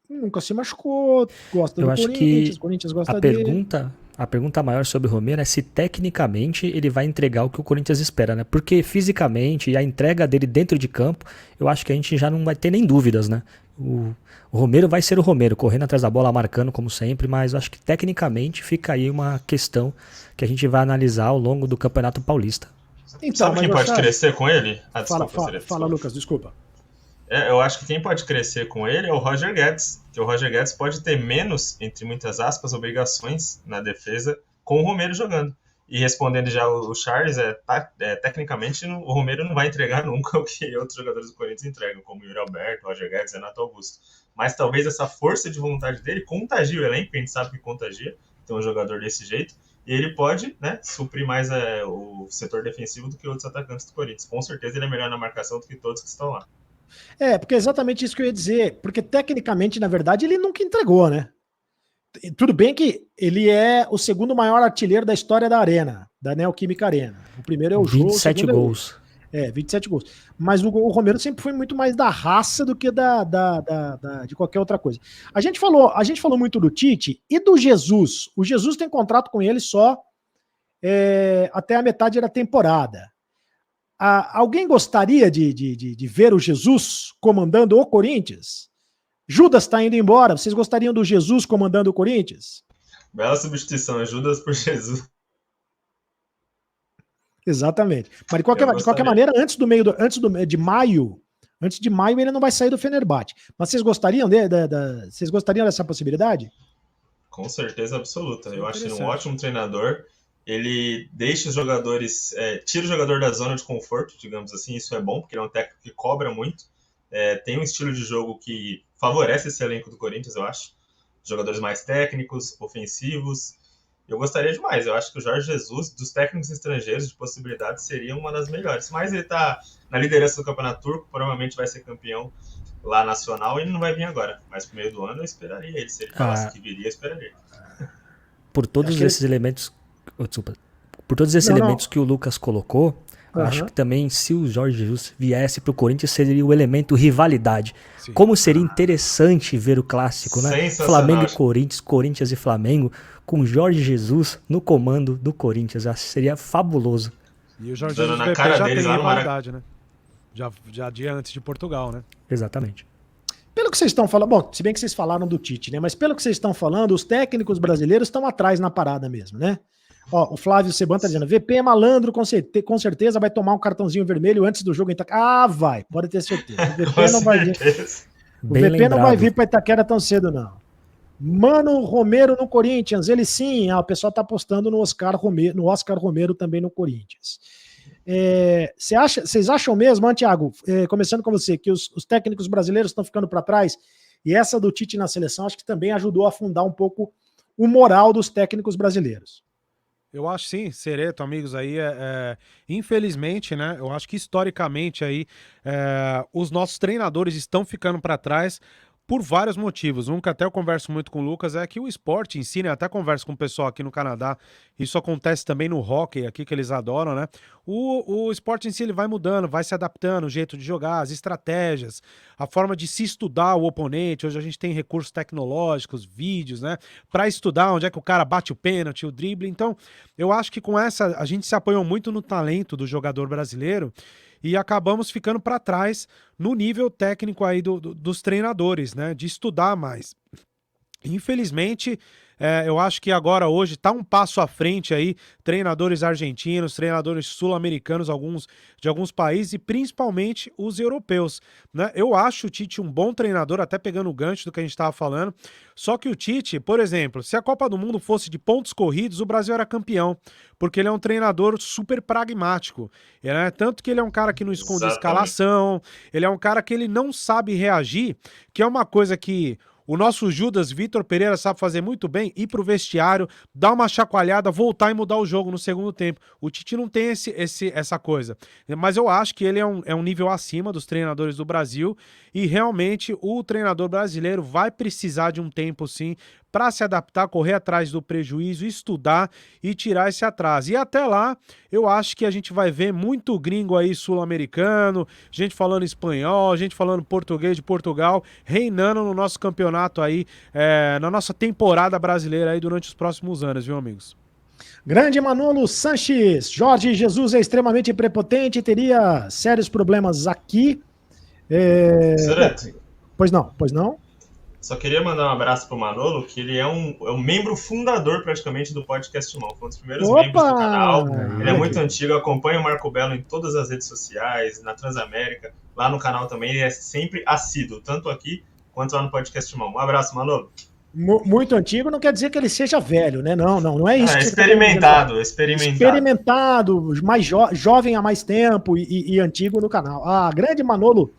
Nunca se machucou. Gosta do Corinthians. O Corinthians gosta dele. A pergunta maior sobre o Romero é se tecnicamente ele vai entregar o que o Corinthians espera, né? Porque fisicamente e a entrega dele dentro de campo, eu acho que a gente já não vai ter nem dúvidas, né? O Romero vai ser o Romero, correndo atrás da bola, marcando como sempre, mas eu acho que tecnicamente fica aí uma questão que a gente vai analisar ao longo do Campeonato Paulista. Então, sabe quem pode crescer com ele? Fala, Lucas, desculpa. Eu acho que quem pode crescer com ele é o Roger Guedes, que o Roger Guedes pode ter menos, entre muitas aspas, obrigações na defesa com o Romero jogando. E respondendo já o Charles, tecnicamente o Romero não vai entregar nunca o que outros jogadores do Corinthians entregam, como o Yuri Alberto, Roger Guedes, Renato Augusto. Mas talvez essa força de vontade dele contagie o elenco, a gente sabe que contagia, ter um jogador desse jeito, e ele pode, né, suprir mais o setor defensivo do que outros atacantes do Corinthians. Com certeza ele é melhor na marcação do que todos que estão lá. Porque é exatamente isso que eu ia dizer, porque tecnicamente, na verdade, ele nunca entregou, né? Tudo bem que ele é o segundo maior artilheiro da história da Arena, da Neoquímica Arena. O primeiro é o Jô. 27 gols. 27 gols. Mas o Romero sempre foi muito mais da raça do que de qualquer outra coisa. A gente falou muito do Tite e do Jesus. O Jesus tem contrato com ele só até a metade da temporada. Alguém gostaria de ver o Jesus comandando o Corinthians? Judas está indo embora. Vocês gostariam do Jesus comandando o Corinthians? Bela substituição, Judas por Jesus. Exatamente. Mas de qualquer maneira, antes de maio ele não vai sair do Fenerbahçe. Mas vocês gostariam vocês gostariam dessa possibilidade? Com certeza absoluta. Eu acho ele um ótimo treinador. Ele deixa os jogadores, tira o jogador da zona de conforto, digamos assim. Isso é bom, porque ele é um técnico que cobra muito. Tem um estilo de jogo que favorece esse elenco do Corinthians, eu acho. Jogadores mais técnicos, ofensivos. Eu gostaria demais. Eu acho que o Jorge Jesus, dos técnicos estrangeiros de possibilidades, seria uma das melhores. Mas ele está na liderança do Campeonato Turco, provavelmente vai ser campeão lá nacional e ele não vai vir agora. Mas no meio do ano eu esperaria ele. Se ele falasse que viria, eu esperaria. Por todos esses elementos... Por todos esses elementos que o Lucas colocou, Acho que também, se o Jorge Jesus viesse pro Corinthians, seria o elemento rivalidade. Sim. Como seria interessante ver o clássico, né? Flamengo e Corinthians, Corinthians e Flamengo, com Jorge Jesus no comando do Corinthians. Acho que seria fabuloso. E o Jorge Jesus na cara já tem rivalidade, né? Já dia antes de Portugal, né? Exatamente. Pelo que vocês estão falando, bom, se bem que vocês falaram do Tite, né? Mas pelo que vocês estão falando, os técnicos brasileiros estão atrás na parada mesmo, né? Ó, o Flávio Seban tá dizendo, VP é malandro, com certeza vai tomar um cartãozinho vermelho antes do jogo em Itaquera. Ah, vai, pode ter certeza. O VP não vai vir. O VP não vai vir pra Itaquera tão cedo, não. Mano Romero no Corinthians, ele sim, o pessoal tá apostando no Oscar Romero também no Corinthians. Vocês acham mesmo, Thiago, começando com você, que os técnicos brasileiros estão ficando para trás, e essa do Tite na seleção acho que também ajudou a afundar um pouco o moral dos técnicos brasileiros? Eu acho sim, Sereto, amigos, aí, infelizmente, né, eu acho que historicamente aí, os nossos treinadores estão ficando para trás por vários motivos. Um que até eu converso muito com o Lucas é que o esporte em si, né, até converso com o pessoal aqui no Canadá, isso acontece também no hockey aqui, que eles adoram, né, o esporte em si ele vai mudando, vai se adaptando, o jeito de jogar, as estratégias, a forma de se estudar o oponente. Hoje a gente tem recursos tecnológicos, vídeos, né, para estudar onde é que o cara bate o pênalti, o drible. Então, eu acho que com essa, a gente se apoiou muito no talento do jogador brasileiro, e acabamos ficando para trás no nível técnico aí dos treinadores, né? De estudar mais. Infelizmente, eu acho que agora, hoje, está um passo à frente aí, treinadores argentinos, treinadores sul-americanos, de alguns países, e principalmente os europeus, né? Eu acho o Tite um bom treinador, até pegando o gancho do que a gente estava falando, só que o Tite, por exemplo, se a Copa do Mundo fosse de pontos corridos, o Brasil era campeão, porque ele é um treinador super pragmático, né? Tanto que ele é um cara que não esconde escalação, ele é um cara que ele não sabe reagir, que é uma coisa que o nosso Judas Vitor Pereira sabe fazer muito bem, ir pro vestiário, dar uma chacoalhada, voltar e mudar o jogo no segundo tempo. O Tite não tem essa coisa. Mas eu acho que ele é um nível acima dos treinadores do Brasil, e realmente o treinador brasileiro vai precisar de um tempo, sim, para se adaptar, correr atrás do prejuízo, estudar e tirar esse atraso. E até lá, eu acho que a gente vai ver muito gringo aí sul-americano, gente falando espanhol, gente falando português de Portugal, reinando no nosso campeonato aí, na nossa temporada brasileira aí durante os próximos anos, viu, amigos? Grande Manolo Sanches, Jorge Jesus é extremamente prepotente, teria sérios problemas aqui. Pois não? Só queria mandar um abraço pro Manolo, que ele é um membro fundador praticamente do Podcast Mão. Foi um dos primeiros membros do canal. Ele é muito antigo, acompanha o Marco Belo em todas as redes sociais, na Transamérica, lá no canal também, ele é sempre assíduo, tanto aqui quanto lá no Podcast Mão. Um abraço, Manolo. Muito antigo não quer dizer que ele seja velho, né? Não é isso. Experimentado. Experimentado, mais jovem há mais tempo e antigo no canal. Grande Manolo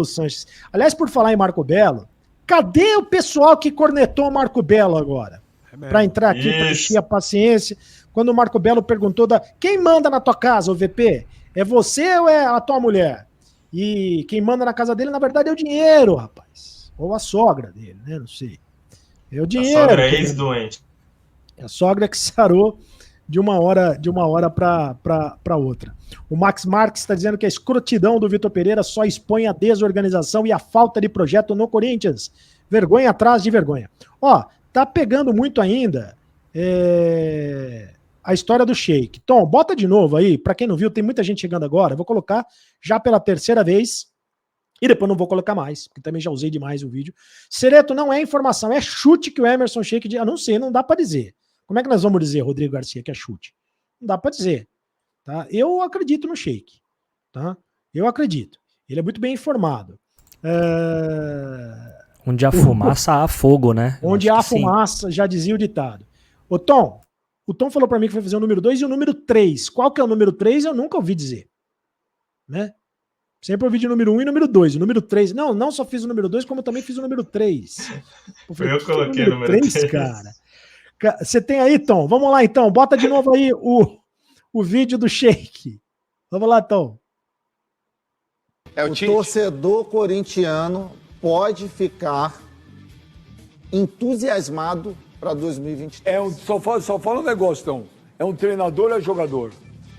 Sanches. Aliás, por falar em Marco Belo, cadê o pessoal que cornetou o Marco Belo agora? Para entrar aqui, para encher a paciência. Quando o Marco Belo perguntou quem manda na tua casa, o VP? É você ou é a tua mulher? E quem manda na casa dele, na verdade, é o dinheiro, rapaz. Ou a sogra dele, né? Não sei. É o dinheiro. A sogra é ex-doente. É a sogra que sarou de uma hora para outra. O Max Marques está dizendo que a escrotidão do Vitor Pereira só expõe a desorganização e a falta de projeto no Corinthians. Vergonha atrás de vergonha. Tá pegando muito ainda a história do Sheik. Tom, bota de novo aí, para quem não viu, tem muita gente chegando agora. Eu vou colocar já pela terceira vez e depois não vou colocar mais, porque também já usei demais o vídeo. Sereto, não é informação, é chute que o Emerson Sheik diz. Não sei, não dá para dizer. Como é que nós vamos dizer, Rodrigo Garcia, que é chute? Não dá para dizer. Tá? Eu acredito no Sheik. Tá? Eu acredito. Ele é muito bem informado. Onde há fumaça, há fogo, né? Onde há fumaça, já dizia o ditado. O Tom falou para mim que vai fazer o número 2 e o número 3. Qual que é o número 3? Eu nunca ouvi dizer. Né? Sempre ouvi de número 1 e número 2. O número 3. Não só fiz o número 2, como eu também fiz o número 3. Eu coloquei o número 3, cara. Você tem aí, Tom? Vamos lá, então. Bota de novo aí o vídeo do Sheik. Vamos lá, Tom. O torcedor corintiano pode ficar entusiasmado para 2023. Só fala um negócio, então. É um treinador ou é jogador?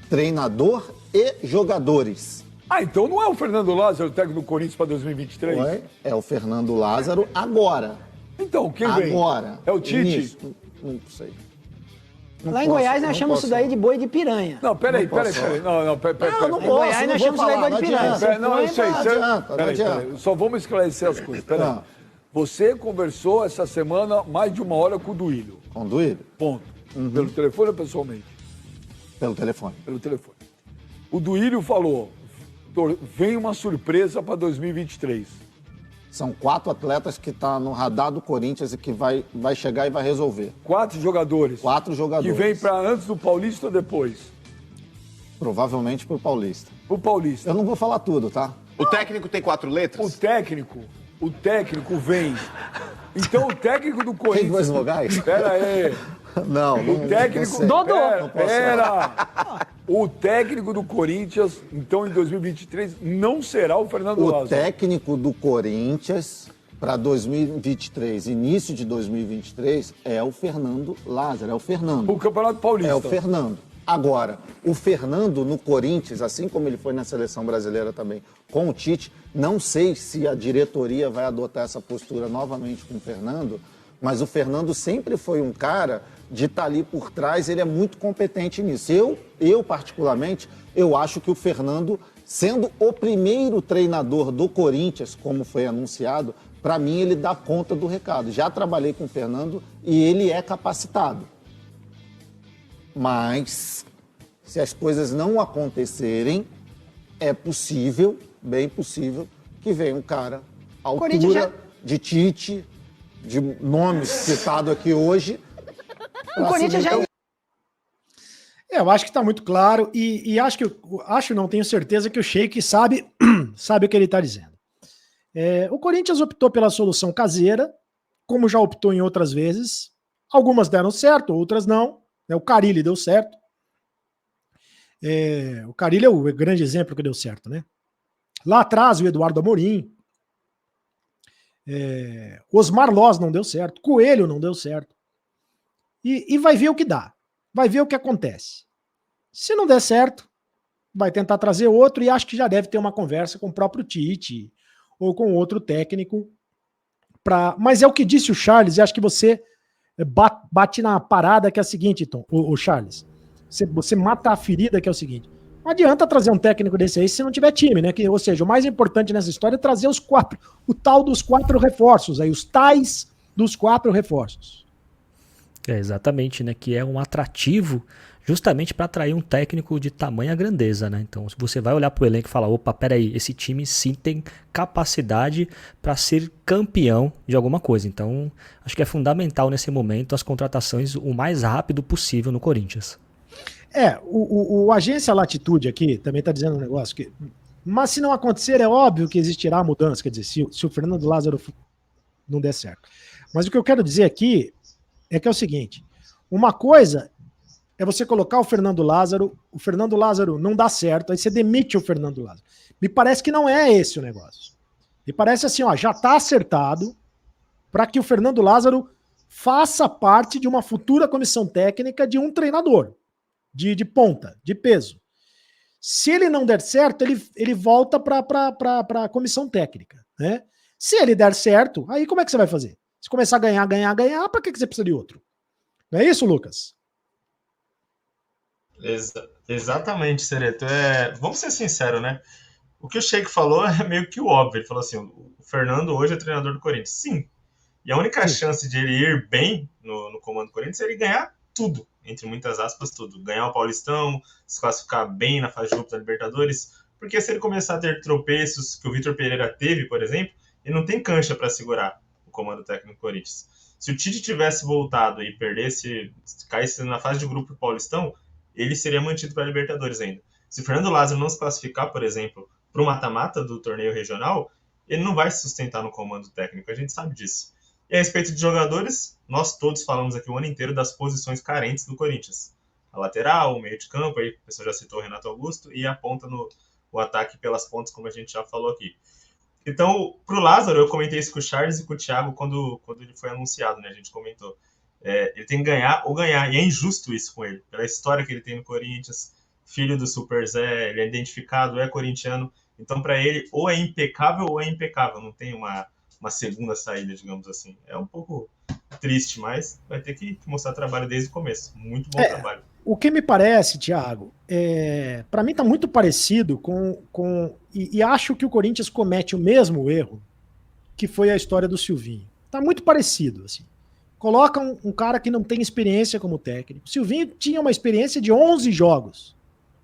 Treinador e jogadores. Então não é o Fernando Lázaro, o técnico do Corinthians para 2023? Oi? É o Fernando Lázaro agora. Então, quem vem? Agora. É o Tite? Início. Não sei. Lá em Goiás nós chamamos isso daí de boi de piranha. Não, peraí. Não, peraí. Em Goiás nós chamamos isso daí de boi de piranha. Não, eu sei. Não adianta. Peraí. Só vamos esclarecer as coisas. Peraí. Você conversou essa semana mais de 1 hora com o Duílio. Com o Duílio? Ponto. Pelo telefone ou pessoalmente? Pelo telefone. Pelo telefone. O Duílio falou, vem uma surpresa para 2023. São 4 atletas que estão no radar do Corinthians e que vai chegar e vai resolver. 4 jogadores. 4 jogadores. Que vem para antes do Paulista ou depois? Provavelmente pro Paulista. Pro Paulista. Eu não vou falar tudo, tá? O técnico tem 4 letras? O técnico vem. Então o técnico do Corinthians... Tem 2 vogais? Pera aí. Não. O técnico... O técnico do Corinthians, então, em 2023, não será o Fernando Lázaro. O técnico do Corinthians para 2023, início de 2023, é o Fernando Lázaro, é o Fernando. O Campeonato Paulista. É o Fernando. Agora, o Fernando no Corinthians, assim como ele foi na Seleção Brasileira também, com o Tite, não sei se a diretoria vai adotar essa postura novamente com o Fernando, mas o Fernando sempre foi um cara de estar ali por trás, ele é muito competente nisso. Eu particularmente, eu acho que o Fernando, sendo o primeiro treinador do Corinthians, como foi anunciado, para mim ele dá conta do recado. Já trabalhei com o Fernando e ele é capacitado. Mas, se as coisas não acontecerem, é possível, bem possível, que venha um cara à altura de Tite, de nomes citados aqui hoje. O Corinthians já... Eu acho que está muito claro e não tenho certeza que o Sheik sabe o que ele está dizendo. O Corinthians optou pela solução caseira, como já optou em outras vezes. Algumas deram certo, outras não. O Carille deu certo. O Carille é o grande exemplo que deu certo, né? Lá atrás, o Eduardo Amorim. Osmar Loz não deu certo. Coelho não deu certo. E vai ver o que dá. Vai ver o que acontece. Se não der certo, vai tentar trazer outro e acho que já deve ter uma conversa com o próprio Tite ou com outro técnico. Mas é o que disse o Charles e acho que você bate na parada que é a seguinte, Tom, o Charles. Você mata a ferida que é o seguinte. Não adianta trazer um técnico desse aí se não tiver time, né? Ou seja, o mais importante nessa história é trazer o tal dos 4 reforços, aí, os tais dos 4 reforços. Exatamente, né? Que é um atrativo justamente para atrair um técnico de tamanha grandeza, né? Então, se você vai olhar para o elenco e falar, opa, peraí, esse time sim tem capacidade para ser campeão de alguma coisa. Então, acho que é fundamental nesse momento as contratações o mais rápido possível no Corinthians. O Agência Latitude aqui também está dizendo um negócio que... Mas se não acontecer, é óbvio que existirá mudança. Quer dizer, se o Fernando Lázaro não der certo. Mas o que eu quero dizer aqui é que é o seguinte, uma coisa é você colocar o Fernando Lázaro não dá certo, aí você demite o Fernando Lázaro. Me parece que não é esse o negócio. Me parece assim, já está acertado para que o Fernando Lázaro faça parte de uma futura comissão técnica de um treinador, de ponta, de peso. Se ele não der certo, ele volta para a comissão técnica, né? Se ele der certo, aí como é que você vai fazer? Se começar a ganhar, para que você precisa de outro? Não é isso, Lucas? Exatamente, Sereto. Vamos ser sinceros, né? O que o Sheik falou é meio que o óbvio. Ele falou assim, o Fernando hoje é treinador do Corinthians. Sim. E a única chance de ele ir bem no comando do Corinthians é ele ganhar tudo, entre muitas aspas, tudo. Ganhar o Paulistão, se classificar bem na fase de grupo da Libertadores. Porque se ele começar a ter tropeços que o Vitor Pereira teve, por exemplo, ele não tem cancha para segurar o comando técnico do Corinthians. Se o Tite tivesse voltado e caísse na fase de grupo do Paulistão, ele seria mantido para a Libertadores ainda. Se o Fernando Lázaro não se classificar, por exemplo, para o mata-mata do torneio regional, ele não vai se sustentar no comando técnico, a gente sabe disso. E a respeito de jogadores, nós todos falamos aqui o ano inteiro das posições carentes do Corinthians. A lateral, o meio de campo, aí a pessoa já citou o Renato Augusto, e a ponta o ataque pelas pontas, como a gente já falou aqui. Então, pro Lázaro, eu comentei isso com o Charles e com o Thiago quando ele foi anunciado, né? A gente comentou. Ele tem que ganhar ou ganhar, e é injusto isso com ele, pela história que ele tem no Corinthians, filho do Super Zé, ele é identificado, é corintiano. Então, para ele, ou é impecável ou é impecável. Não tem uma segunda saída, digamos assim. É um pouco triste, mas vai ter que mostrar trabalho desde o começo. Muito bom trabalho. O que me parece, Thiago, para mim está muito parecido e acho que o Corinthians comete o mesmo erro que foi a história do Silvinho. Está muito parecido, assim. Coloca um cara que não tem experiência como técnico. O Silvinho tinha uma experiência de 11 jogos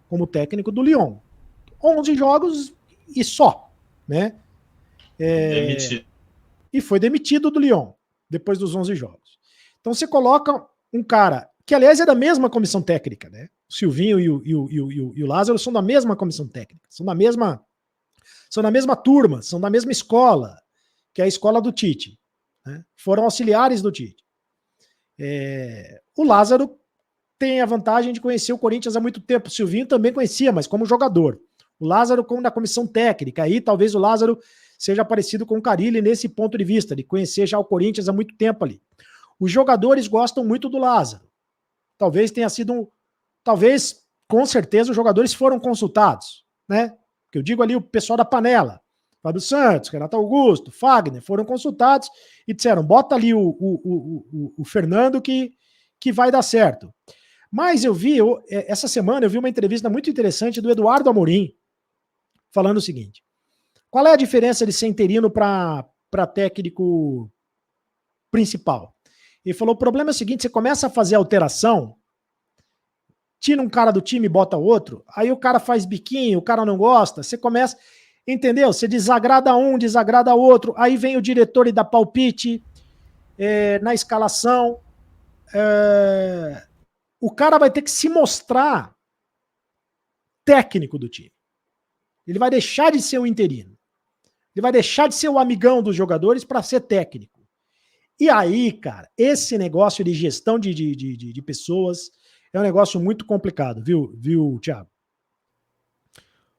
como técnico do Lyon. 11 jogos e só, né? Demitido. E foi demitido do Lyon depois dos 11 jogos. Então você coloca um cara que, aliás, é da mesma comissão técnica, né? O Silvinho e o Lázaro são da mesma comissão técnica, são da mesma turma, são da mesma escola, que é a escola do Tite. Né? Foram auxiliares do Tite. O Lázaro tem a vantagem de conhecer o Corinthians há muito tempo. O Silvinho também conhecia, mas como jogador. O Lázaro como da comissão técnica. Aí talvez o Lázaro seja parecido com o Carille nesse ponto de vista, de conhecer já o Corinthians há muito tempo ali. Os jogadores gostam muito do Lázaro. Talvez tenha sido Talvez, com certeza, os jogadores foram consultados, né? Que eu digo ali o pessoal da panela. Fábio Santos, Renato Augusto, Fagner, foram consultados e disseram, bota ali o Fernando que vai dar certo. Mas essa semana eu vi uma entrevista muito interessante do Eduardo Amorim, falando o seguinte, qual é a diferença de ser interino para técnico principal? Ele falou, o problema é o seguinte, você começa a fazer alteração, tira um cara do time e bota outro, aí o cara faz biquinho, o cara não gosta, você começa, entendeu? Você desagrada um, desagrada outro, aí vem o diretor e dá palpite na escalação, o cara vai ter que se mostrar técnico do time. Ele vai deixar de ser o interino. Ele vai deixar de ser o amigão dos jogadores para ser técnico. E aí, cara, esse negócio de gestão de pessoas é um negócio muito complicado, viu, Thiago?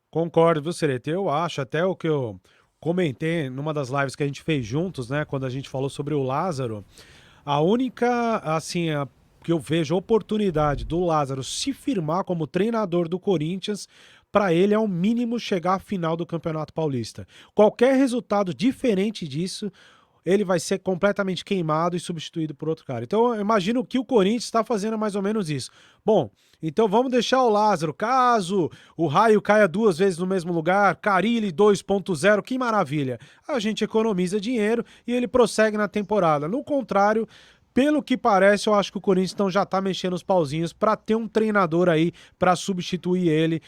Concordo, viu, Sereta? Eu acho, até o que eu comentei numa das lives que a gente fez juntos, né, quando a gente falou sobre o Lázaro, a única, assim, que eu vejo a oportunidade do Lázaro se firmar como treinador do Corinthians, para ele é o mínimo chegar à final do Campeonato Paulista. Qualquer resultado diferente disso, ele vai ser completamente queimado e substituído por outro cara. Então eu imagino que o Corinthians está fazendo mais ou menos isso. Bom, então vamos deixar o Lázaro, caso o raio caia 2 vezes no mesmo lugar, Carille 2.0, que maravilha. A gente economiza dinheiro e ele prossegue na temporada. No contrário, pelo que parece, eu acho que o Corinthians então já tá mexendo os pauzinhos para ter um treinador aí para substituir ele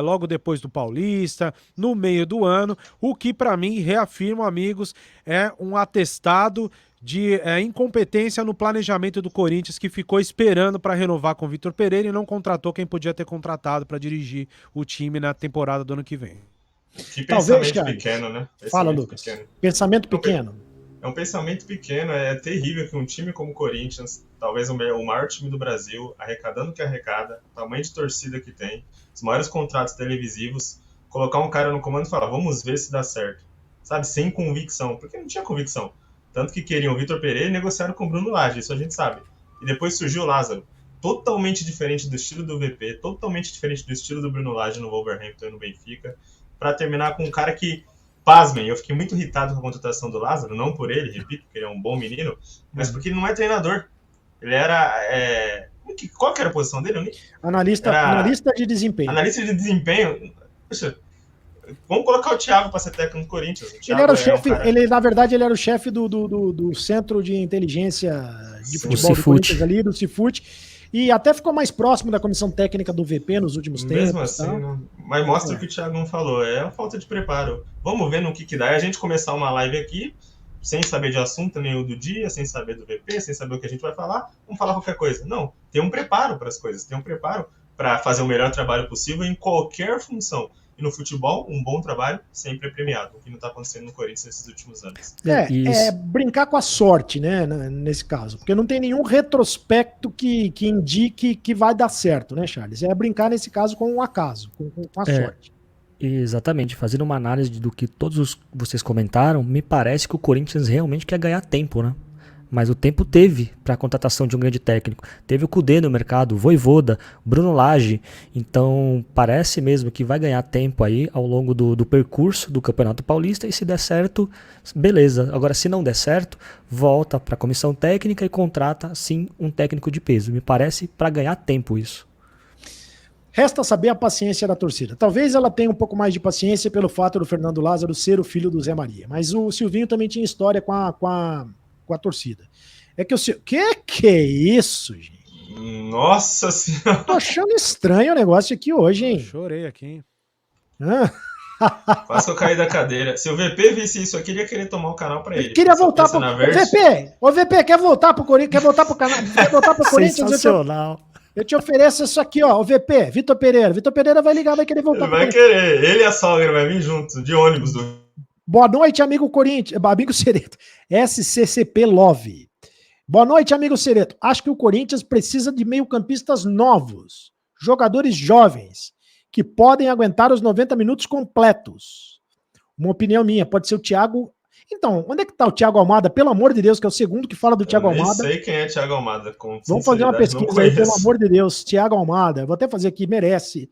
logo depois do Paulista, no meio do ano, o que para mim, reafirmo, amigos, é um atestado de incompetência no planejamento do Corinthians, que ficou esperando para renovar com o Vitor Pereira e não contratou quem podia ter contratado para dirigir o time na temporada do ano que vem. Que pensamento pequeno, né? Fala, Lucas. Pensamento pequeno. É um pensamento pequeno, é terrível que um time como o Corinthians, talvez o maior time do Brasil, arrecadando o que arrecada, tamanho de torcida que tem, os maiores contratos televisivos, colocar um cara no comando e falar, vamos ver se dá certo. Sabe, sem convicção, porque não tinha convicção. Tanto que queriam o Vitor Pereira e negociaram com o Bruno Lage, isso a gente sabe. E depois surgiu o Lázaro, totalmente diferente do estilo do VP, totalmente diferente do estilo do Bruno Lage no Wolverhampton e no Benfica, para terminar com um cara que, pasmem, eu fiquei muito irritado com a contratação do Lázaro, não por ele, repito, porque ele é um bom menino, mas porque ele não é treinador. Ele era... Qual que era a posição dele? Analista de desempenho. Analista de desempenho. Poxa, vamos colocar o Thiago para ser técnico do Corinthians. Ele era o chefe, na verdade, ele era o chefe do Centro de Inteligência de Futebol do Corinthians ali, do Cifute. E até ficou mais próximo da comissão técnica do VP nos últimos tempos. Mesmo assim, tá? Mas mostra o que o Thiago não falou. É uma falta de preparo. Vamos ver no que dá. É a gente começar uma live aqui, sem saber de assunto nenhum do dia, sem saber do VP, sem saber o que a gente vai falar. Vamos falar qualquer coisa. Não, tem um preparo para as coisas. Tem um preparo para fazer o melhor trabalho possível em qualquer função. E no futebol, um bom trabalho sempre é premiado, o que não está acontecendo no Corinthians nesses últimos anos. É brincar com a sorte, né, nesse caso, porque não tem nenhum retrospecto que indique que vai dar certo, né, Charles? É brincar nesse caso com o acaso, com a sorte. Exatamente, fazendo uma análise do que todos vocês comentaram, me parece que o Corinthians realmente quer ganhar tempo, né? mas o tempo teve para a contratação de um grande técnico. Teve o Kudê no mercado, o Vojvoda, Bruno Lage. Então parece mesmo que vai ganhar tempo aí ao longo do percurso do Campeonato Paulista, e se der certo, beleza. Agora, se não der certo, volta para a comissão técnica e contrata sim um técnico de peso. Me parece para ganhar tempo isso. Resta saber a paciência da torcida. Talvez ela tenha um pouco mais de paciência pelo fato do Fernando Lázaro ser o filho do Zé Maria. Mas o Silvinho também tinha história com a torcida. É que o Que é isso, gente? Nossa senhora. Tô achando estranho o negócio aqui hoje, hein? Chorei aqui, hein? Quase que eu caí da cadeira. Se o VP visse isso, eu queria querer tomar o canal pra ele. Eu queria voltar pro... Ô, VP, quer voltar pro Corinthians? Quer voltar pro canal? Quer voltar pro Corinthians? Sensacional. Eu te ofereço isso aqui, ó, o VP, Vitor Pereira. Vitor Pereira vai ligar, vai querer voltar. Ele vai querer, ele e a sogra vai vir junto, de ônibus. Boa noite, amigo Corinthians, amigo Cereto. SCCP Love. Boa noite, amigo Cereto. Acho que o Corinthians precisa de meio-campistas novos, jogadores jovens, que podem aguentar os 90 minutos completos. Uma opinião minha, pode ser o Thiago... Então, onde é que tá o Thiago Almada? Pelo amor de Deus, que é o segundo que fala do Thiago Almada. Eu nem sei quem é Thiago Almada. Vamos fazer uma pesquisa aí, pelo amor de Deus. Thiago Almada, vou até fazer aqui, merece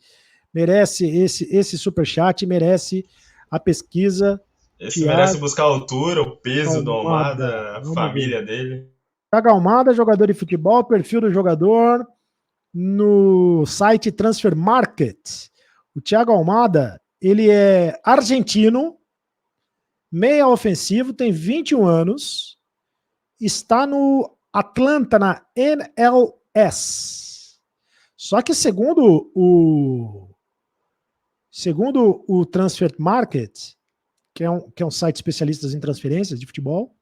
esse superchat, merece a pesquisa. Esse Thiago merece buscar a altura, o peso do Almada, Almada, a família dele. Thiago Almada, jogador de futebol, perfil do jogador no site Transfer Market. O Thiago Almada, ele é argentino, meia ofensivo, tem 21 anos, está no Atlanta, na MLS. Só que segundo o Transfer Market, que é um site especialista em transferências de futebol,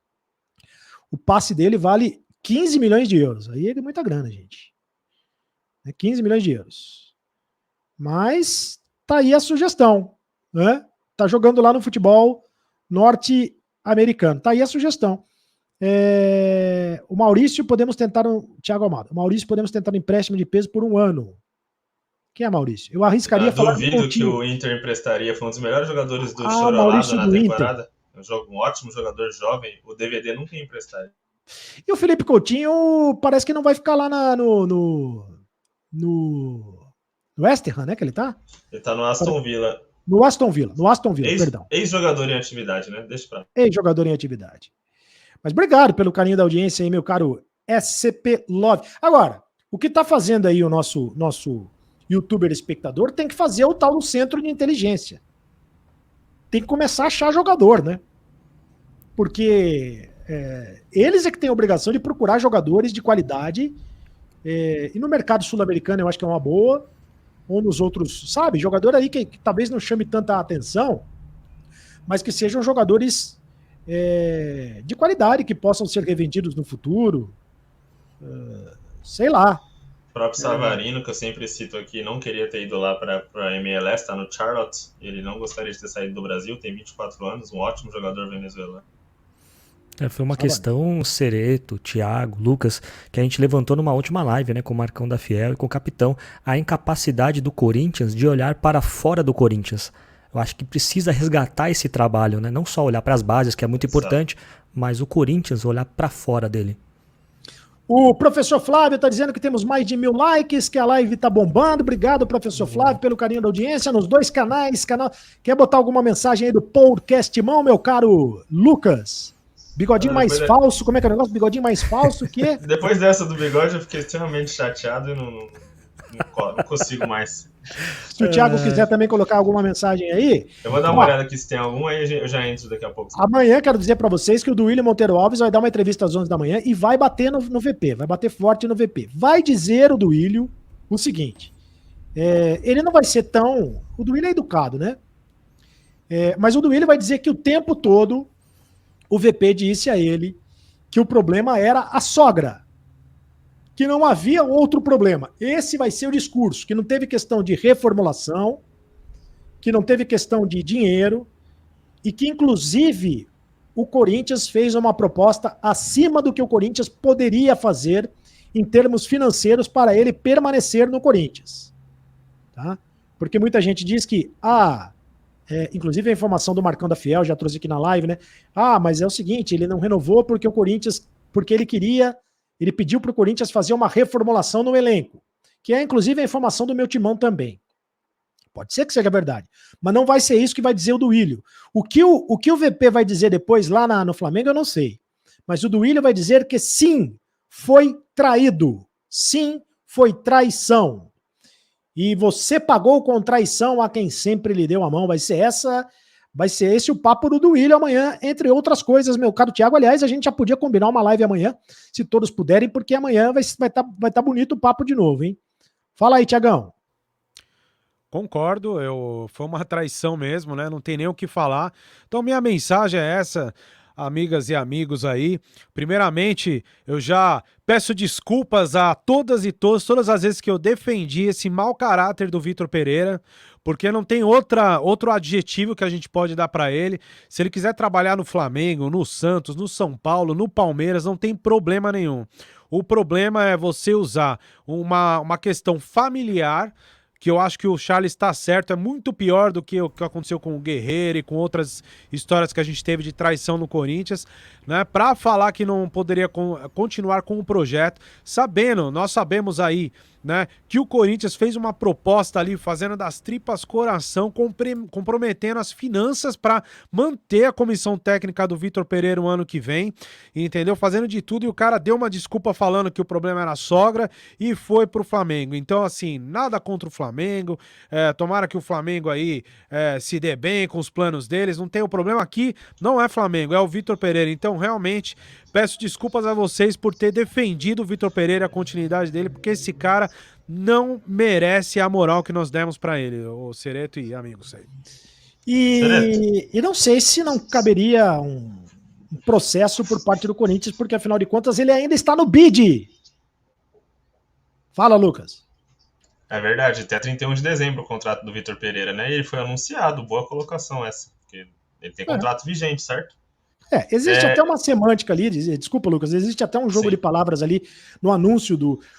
o passe dele vale 15 milhões de euros. Aí é muita grana, gente. É 15 milhões de euros. Mas tá aí a sugestão, né? Tá jogando lá no futebol norte-americano. Tá aí a sugestão. O Maurício, podemos tentar Thiago Almada. O Maurício, podemos tentar um empréstimo de peso por 1 ano. Quem é Maurício? Eu arriscaria falar. Duvido que o Inter emprestaria. Foi um dos melhores jogadores do Chorolado na temporada. Um ótimo jogador jovem. O DVD nunca ia emprestar. E o Felipe Coutinho parece que não vai ficar lá no West Ham, né? Que ele tá? Ele tá no Aston Villa. No Aston Villa, perdão. Ex-jogador em atividade, né? Deixa pra... Ex-jogador em atividade. Mas obrigado pelo carinho da audiência aí, meu caro SCP Love. Agora, o que tá fazendo aí o nosso youtuber espectador tem que fazer o tal do centro de inteligência. Tem que começar a achar jogador, né? Porque eles é que têm a obrigação de procurar jogadores de qualidade. E no mercado sul-americano eu acho que é uma boa. Ou nos outros, sabe? Jogador aí que talvez não chame tanta atenção, mas que sejam jogadores de qualidade, que possam ser revendidos no futuro. Sei lá. O próprio Savarino, que eu sempre cito aqui, não queria ter ido lá para a MLS, tá no Charlotte. Ele não gostaria de ter saído do Brasil, tem 24 anos, um ótimo jogador venezuelano. Foi uma questão, Cereto, Thiago, Lucas, que a gente levantou numa última live, né, com o Marcão da Fiel e com o capitão, a incapacidade do Corinthians de olhar para fora do Corinthians. Eu acho que precisa resgatar esse trabalho, né? Não só olhar para as bases, que é muito importante, mas o Corinthians olhar para fora dele. O professor Flávio está dizendo que temos mais de 1000 likes, que a live está bombando. Obrigado, professor Flávio, pelo carinho da audiência nos 2 canais. Quer botar alguma mensagem aí do podcast Mão, meu caro Lucas? Bigodinho mais falso, como é que é o negócio? Bigodinho mais falso que... Depois dessa do bigode eu fiquei extremamente chateado e não consigo mais. Se o Thiago quiser também colocar alguma mensagem aí... Eu vou dar uma olhada aqui se tem alguma, aí eu já entro daqui a pouco. Amanhã quero dizer para vocês que o Duílio Monteiro Alves vai dar uma entrevista às 11 da manhã e vai bater no VP, vai bater forte no VP. Vai dizer o Duílio o seguinte, ele não vai ser tão... O Duílio é educado, né? Mas o Duílio vai dizer que o tempo todo o VP disse a ele que o problema era a sogra, que não havia outro problema. Esse vai ser o discurso, que não teve questão de reformulação, que não teve questão de dinheiro, e que, inclusive, o Corinthians fez uma proposta acima do que o Corinthians poderia fazer em termos financeiros para ele permanecer no Corinthians. Tá? Porque muita gente diz que, inclusive a informação do Marcão da Fiel, já trouxe aqui na live, né? Mas é o seguinte, ele não renovou porque o Corinthians porque ele pediu para o Corinthians fazer uma reformulação no elenco, que é inclusive a informação do meu timão também. Pode ser que seja verdade, mas não vai ser isso que vai dizer o Duílio. O que o VP vai dizer depois lá no Flamengo eu não sei, mas o Duílio vai dizer que sim, foi traído, sim, foi traição. E você pagou com traição a quem sempre lhe deu a mão. Vai ser esse o papo do Duílio amanhã, entre outras coisas, meu caro Thiago. Aliás, a gente já podia combinar uma live amanhã, se todos puderem, porque amanhã vai tá bonito o papo de novo, hein? Fala aí, Thiagão. Concordo, foi uma traição mesmo, né? Não tem nem o que falar. Então, minha mensagem é essa, amigas e amigos aí. Primeiramente, eu já peço desculpas a todas e todas as vezes que eu defendi esse mau caráter do Vitor Pereira, porque não tem outro adjetivo que a gente pode dar para ele. Se ele quiser trabalhar no Flamengo, no Santos, no São Paulo, no Palmeiras, não tem problema nenhum. O problema é você usar uma questão familiar, que eu acho que o Charles está certo, é muito pior do que o que aconteceu com o Guerreiro e com outras histórias que a gente teve de traição no Corinthians, né? Para falar que não poderia continuar com o projeto, nós sabemos aí, né, que o Corinthians fez uma proposta ali, fazendo das tripas coração, comprometendo as finanças para manter a comissão técnica do Vitor Pereira o ano que vem, entendeu? Fazendo de tudo, e o cara deu uma desculpa falando que o problema era a sogra e foi pro Flamengo. Então, assim, nada contra o Flamengo, tomara que o Flamengo aí se dê bem com os planos deles, não tem o problema aqui, não é Flamengo, é o Vitor Pereira. Então, realmente, peço desculpas a vocês por ter defendido o Vitor Pereira, a continuidade dele, porque esse cara não merece a moral que nós demos para ele, o Cereto e amigos aí. E não sei se não caberia um processo por parte do Corinthians, porque afinal de contas ele ainda está no bid. Fala, Lucas. É verdade, até 31 de dezembro o contrato do Vitor Pereira, né? E ele foi anunciado, boa colocação essa, porque ele tem contrato vigente, certo? Existe até uma semântica ali, desculpa, Lucas, existe até um jogo de palavras ali no anúncio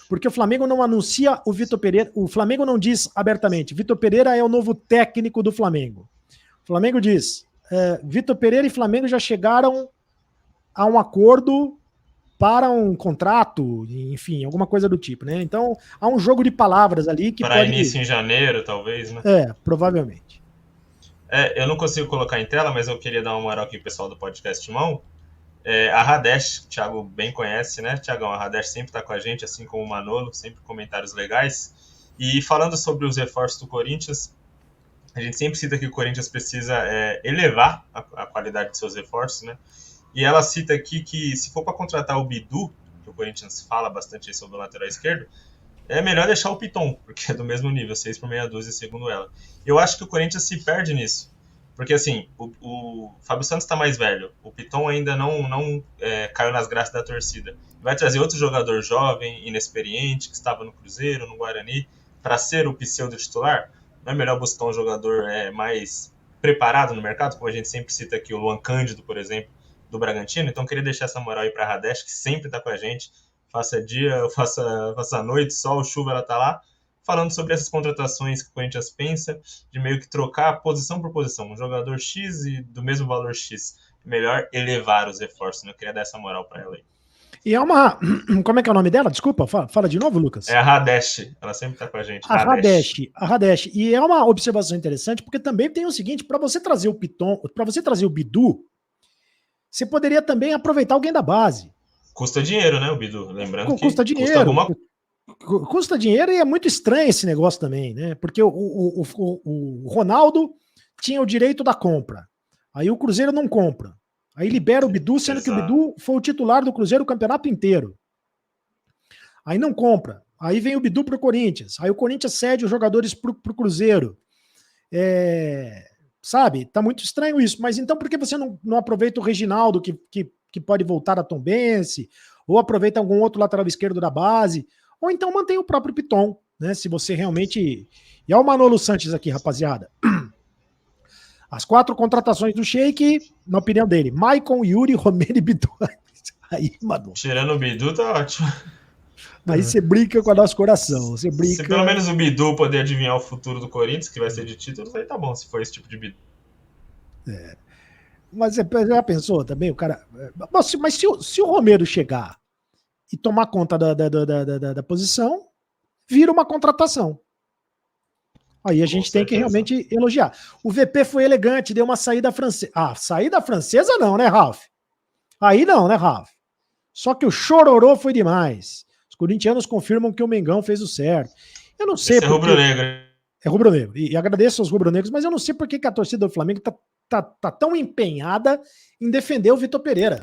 porque o Flamengo não anuncia o Vitor Pereira, o Flamengo não diz abertamente, Vitor Pereira é o novo técnico do Flamengo. O Flamengo diz, Vitor Pereira e Flamengo já chegaram a um acordo para um contrato, enfim, alguma coisa do tipo, né? Então, há um jogo de palavras ali que para início em janeiro, talvez, né? Provavelmente. Eu não consigo colocar em tela, mas eu queria dar uma moral aqui pro pessoal do podcast Timão. A Radesh, o Thiago bem conhece, né, Thiagão? A Radesh sempre tá com a gente, assim como o Manolo, sempre comentários legais. E falando sobre os reforços do Corinthians, a gente sempre cita que o Corinthians precisa elevar a qualidade de seus reforços, né? E ela cita aqui que se for para contratar o Bidu, que o Corinthians fala bastante sobre o lateral esquerdo, é melhor deixar o Piton, porque é do mesmo nível, 6 por meia dúzia, segundo ela. Eu acho que o Corinthians se perde nisso. Porque, assim, o Fábio Santos está mais velho. O Piton ainda não caiu nas graças da torcida. Vai trazer outro jogador jovem, inexperiente, que estava no Cruzeiro, no Guarani, para ser o pseudo titular? Não é melhor buscar um jogador mais preparado no mercado? Como a gente sempre cita aqui, o Luan Cândido, por exemplo, do Bragantino. Então, eu queria deixar essa moral aí para a Radesh, que sempre está com a gente. Faça dia, faça noite, sol, chuva, ela tá lá, falando sobre essas contratações que o Corinthians pensa, de meio que trocar posição por posição, um jogador X e do mesmo valor X. Melhor elevar os reforços, né? Eu queria dar essa moral para ela aí. E como é que é o nome dela? Desculpa, fala de novo, Lucas. É a Radesh, ela sempre tá com a gente. A Radesh. E é uma observação interessante, porque também tem o seguinte, para você trazer o Piton, para você trazer o Bidu, você poderia também aproveitar alguém da base. Custa dinheiro, né, o Bidu? Lembrando que custa dinheiro. Custa dinheiro e é muito estranho esse negócio também, né? Porque o Ronaldo tinha o direito da compra. Aí o Cruzeiro não compra. Aí libera o Bidu, sendo que o Bidu foi o titular do Cruzeiro o campeonato inteiro. Aí não compra. Aí vem o Bidu pro Corinthians. Aí o Corinthians cede os jogadores pro Cruzeiro. Sabe? Tá muito estranho isso. Mas então por que você não aproveita o Reginaldo, que pode voltar a Tombense, ou aproveita algum outro lateral esquerdo da base, ou então mantém o próprio Piton, né? Se você realmente... E olha o Manolo Sanches aqui, rapaziada. As 4 contratações do Sheik, na opinião dele, Maicon, Yuri, Romero e Bidu. Aí, Manu. Tirando o Bidu, tá ótimo. Aí você brinca com o nosso coração. Se pelo menos o Bidu poder adivinhar o futuro do Corinthians, que vai ser de títulos, aí tá bom, se for esse tipo de Bidu. Mas você já pensou também, o cara... Mas se o Romero chegar e tomar conta da posição, vira uma contratação. Aí a gente tem que realmente elogiar. O VP foi elegante, deu uma saída francesa. Ah, saída francesa não, né, Ralf? Aí não, né, Ralf? Só que o chororô foi demais. Os corintianos confirmam que o Mengão fez o certo. Eu não sei porque... é rubro-negro. É rubro-negro. E agradeço aos rubro-negros, mas eu não sei por que a torcida do Flamengo tá tão empenhada em defender o Vitor Pereira.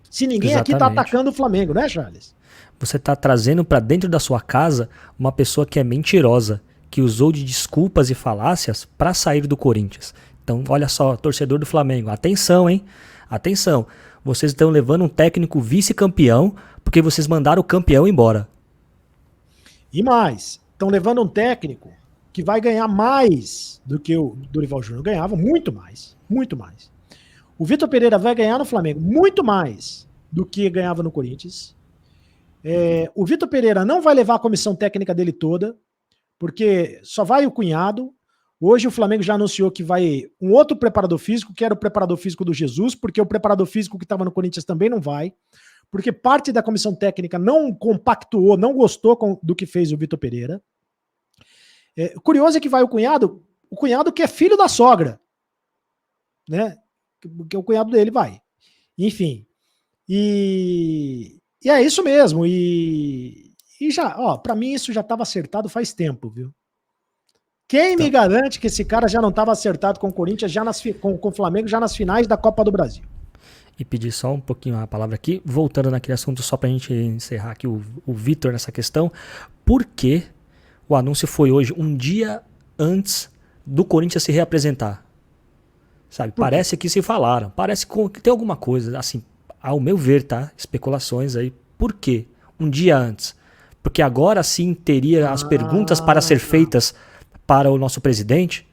Se ninguém aqui tá atacando o Flamengo, né, Charles? Você tá trazendo para dentro da sua casa uma pessoa que é mentirosa, que usou de desculpas e falácias para sair do Corinthians. Então, olha só, torcedor do Flamengo, atenção, hein? Atenção. Vocês estão levando um técnico vice-campeão porque vocês mandaram o campeão embora. E mais, estão levando um técnico que vai ganhar mais do que o Dorival Júnior ganhava, muito mais, muito mais. O Vitor Pereira vai ganhar no Flamengo muito mais do que ganhava no Corinthians. O Vitor Pereira não vai levar a comissão técnica dele toda, porque só vai o cunhado. Hoje o Flamengo já anunciou que vai um outro preparador físico, que era o preparador físico do Jesus, porque o preparador físico que estava no Corinthians também não vai, porque parte da comissão técnica não compactuou, não gostou do que fez o Vitor Pereira. Curioso é que vai o cunhado que é filho da sogra, né? Que o cunhado dele vai. Enfim. E é isso mesmo. E já, ó, pra mim isso já estava acertado faz tempo, viu? Quem me garante que esse cara já não estava acertado com o Corinthians, com o Flamengo, já nas finais da Copa do Brasil? E pedir só um pouquinho a palavra aqui, voltando naquele assunto, só pra gente encerrar aqui o Vitor nessa questão. Por que o anúncio foi hoje, um dia antes do Corinthians se reapresentar? Sabe, parece que se falaram, parece que tem alguma coisa, assim, ao meu ver, tá? Especulações aí. Por quê? Um dia antes. Porque agora sim teria as perguntas para ser feitas para o nosso presidente,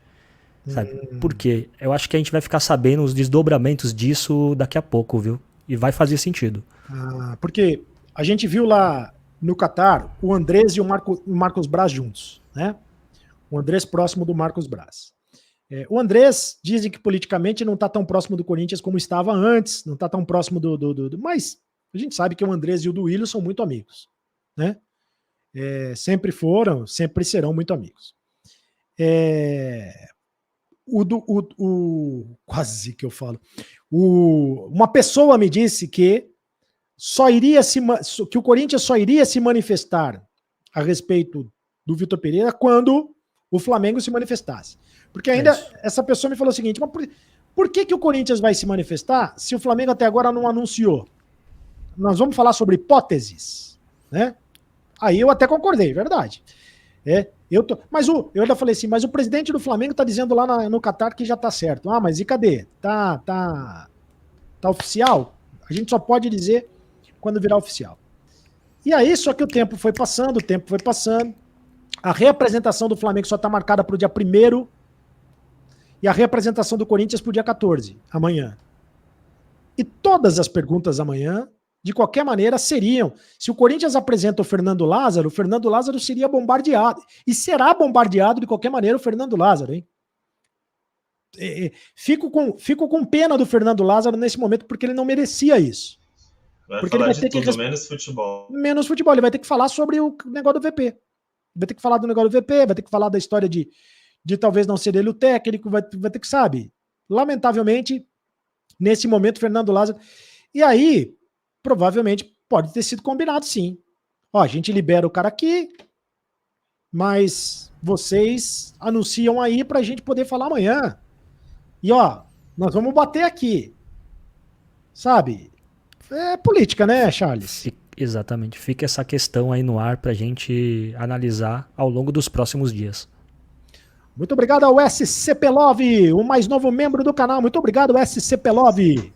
sabe? Por quê? Eu acho que a gente vai ficar sabendo os desdobramentos disso daqui a pouco, viu? E vai fazer sentido. Porque a gente viu lá no Catar o Andrés e o Marcos Braz juntos, né? O Andrés próximo do Marcos Braz. O Andrés dizem que politicamente não está tão próximo do Corinthians como estava antes, não está tão próximo mas a gente sabe que o Andrés e o Duílio são muito amigos, né? Sempre foram, sempre serão muito amigos. Quase que eu falo. Uma pessoa me disse que que o Corinthians só iria se manifestar a respeito do Vitor Pereira quando o Flamengo se manifestasse. Porque ainda essa pessoa me falou o seguinte, mas por que o Corinthians vai se manifestar se o Flamengo até agora não anunciou? Nós vamos falar sobre hipóteses, né? Aí eu até concordei, verdade. Mas eu ainda falei assim, mas o presidente do Flamengo tá dizendo lá no Catar que já tá certo. Ah, mas e cadê? Tá oficial? A gente só pode dizer quando virar oficial. E aí, só que o tempo foi passando. A reapresentação do Flamengo só tá marcada pro dia 1º e a reapresentação do Corinthians pro dia 14, amanhã. E todas as perguntas amanhã, de qualquer maneira, seriam: se o Corinthians apresenta o Fernando Lázaro seria bombardeado. E será bombardeado de qualquer maneira o Fernando Lázaro, hein? Fico com pena do Fernando Lázaro nesse momento, porque ele não merecia isso. Porque ele vai ter tudo, menos futebol. Menos futebol. Ele vai ter que falar sobre o negócio do VP. Vai ter que falar do negócio do VP, vai ter que falar da história de talvez não ser ele o técnico, vai ter que, sabe? Lamentavelmente, nesse momento, Fernando Lázaro... E aí, provavelmente, pode ter sido combinado, sim. Ó, a gente libera o cara aqui, mas vocês anunciam aí pra gente poder falar amanhã. E, ó, nós vamos bater aqui. Sabe? É política, né, Charles? Exatamente. Fica essa questão aí no ar pra gente analisar ao longo dos próximos dias. Muito obrigado ao SCP Love, o mais novo membro do canal. Muito obrigado, SCP Love.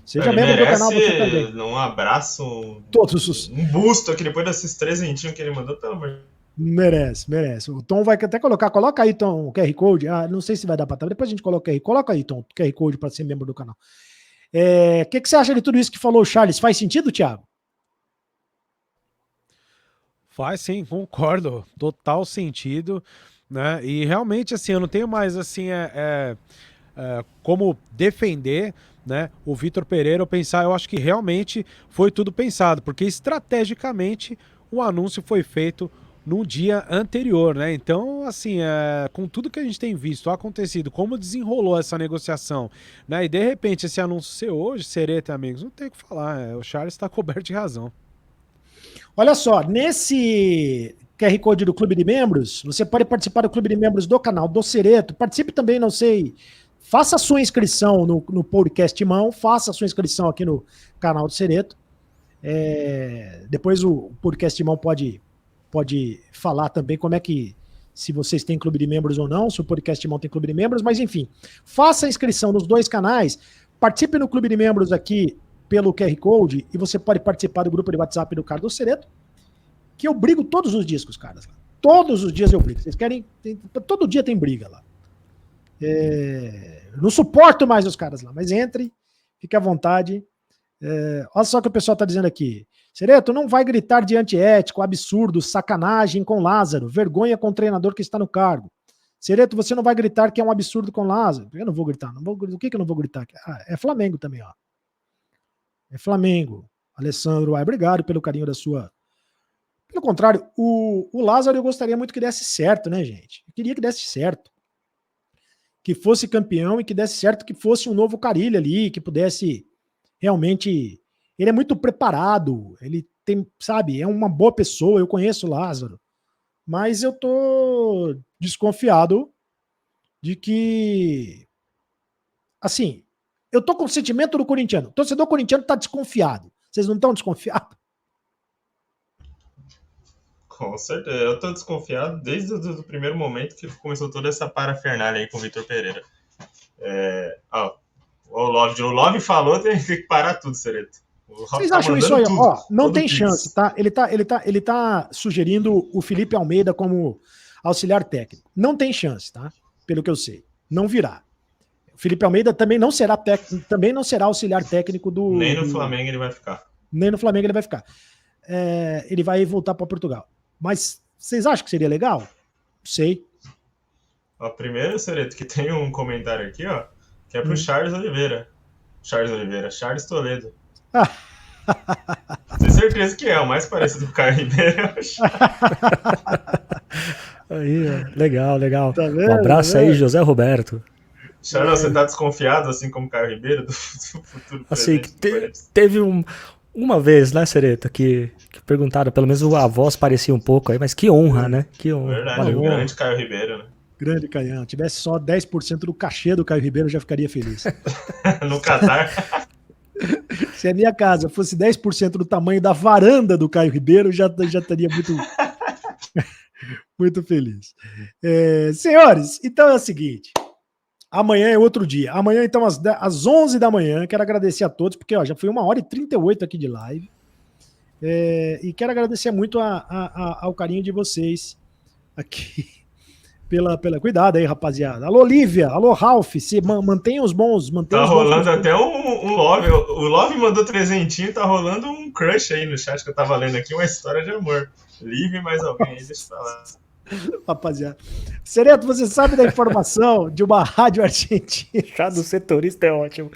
Seja membro do canal você também. Um abraço, todos os... um busto aqui depois desses presentinhos que ele mandou, pelo amor de Deus. Merece. O Tom vai até coloca aí, Tom, o QR Code. Não sei se vai dar pra depois a gente coloca aí. Coloca aí, Tom, o QR Code para ser membro do canal. O que você acha de tudo isso que falou o Charles? Faz sentido, Thiago? Faz sim, concordo. Total sentido, né? E realmente, assim, eu não tenho mais, assim, como defender, né, o Vitor Pereira, eu acho que realmente foi tudo pensado, porque estrategicamente o anúncio foi feito no dia anterior, né? Então, assim, com tudo que a gente tem visto acontecido, como desenrolou essa negociação, né? E de repente esse anúncio ser hoje, Sereta, amigos, não tem o que falar, o Charles está coberto de razão. Olha só, nesse QR Code do Clube de Membros, você pode participar do Clube de Membros do canal do Cereto, participe também, não sei, faça a sua inscrição no podcast Mão, faça a sua inscrição aqui no canal do Cereto, depois o podcast Mão pode falar também como é que, se vocês têm clube de membros ou não, se o podcast Mão tem clube de membros, mas enfim, faça a inscrição nos 2 canais, participe no clube de membros aqui pelo QR Code e você pode participar do grupo de WhatsApp do Carlos Cereto, que eu brigo todos os dias com os caras lá. Todos os dias eu brigo. Vocês querem... todo dia tem briga lá. Não suporto mais os caras lá, mas entre, fique à vontade. Olha só o que o pessoal está dizendo aqui. Cereto, não vai gritar de antiético, absurdo, sacanagem com Lázaro, vergonha com o treinador que está no cargo. Cereto, você não vai gritar que é um absurdo com Lázaro. Eu não vou gritar. O que eu não vou gritar? É Flamengo também, ó. É Flamengo. Alessandro, obrigado pelo carinho da sua... Pelo contrário, o Lázaro eu gostaria muito que desse certo, né, gente? Eu queria que desse certo. Que fosse campeão e que desse certo, que fosse um novo Carille ali, que pudesse realmente... Ele é muito preparado, ele tem, sabe, é uma boa pessoa, eu conheço o Lázaro, mas eu tô desconfiado de que, assim, eu tô com o sentimento do corintiano, o torcedor corintiano tá desconfiado, vocês não estão desconfiados? Com certeza, eu tô desconfiado desde o primeiro momento que começou toda essa parafernália aí com o Vitor Pereira. O Love falou, tem que parar tudo, Cereto. Vocês acham isso aí? Ó, não tem chance, tá? Ele tá sugerindo o Felipe Almeida como auxiliar técnico. Não tem chance, tá? Pelo que eu sei. Não virá. O Felipe Almeida também não será auxiliar técnico do... Nem no Flamengo ele vai ficar. Nem no Flamengo ele vai ficar. Ele vai voltar para Portugal. Mas vocês acham que seria legal? Não sei. Ó, primeiro, Cereto, que tem um comentário aqui, ó, que é pro Charles Toledo. Tenho certeza que é o mais parecido com o Caio Ribeiro. Aí, legal. Tá vendo? Um abraço aí, José Roberto. Charles, você tá desconfiado, assim como o Caio Ribeiro, do futuro assim, presidente? Teve uma vez, né, Sereta, que perguntaram, pelo menos a voz parecia um pouco aí, mas que honra, né? Que honra. Verdade, o grande Caio Ribeiro, né? Grande Caião. Tivesse só 10% do cachê do Caio Ribeiro, eu já ficaria feliz. No Catar. Se a minha casa fosse 10% do tamanho da varanda do Caio Ribeiro, já estaria muito, muito feliz. Senhores, então é o seguinte. Amanhã é outro dia. Amanhã, então, às 11 da manhã, quero agradecer a todos, porque já foi 1h38 aqui de live. E quero agradecer muito ao carinho de vocês aqui. Pela cuidado aí, rapaziada. Alô, Lívia. Alô, Ralph. Mantenha os bons. Tá rolando até um love. O Love mandou 300, tá rolando um crush aí no chat que eu tava lendo aqui, uma história de amor. Lívia e mais alguém aí, deixa eu falar. Rapaziada. Cereto, você sabe da informação de uma rádio argentina? Chá do setorista é ótimo.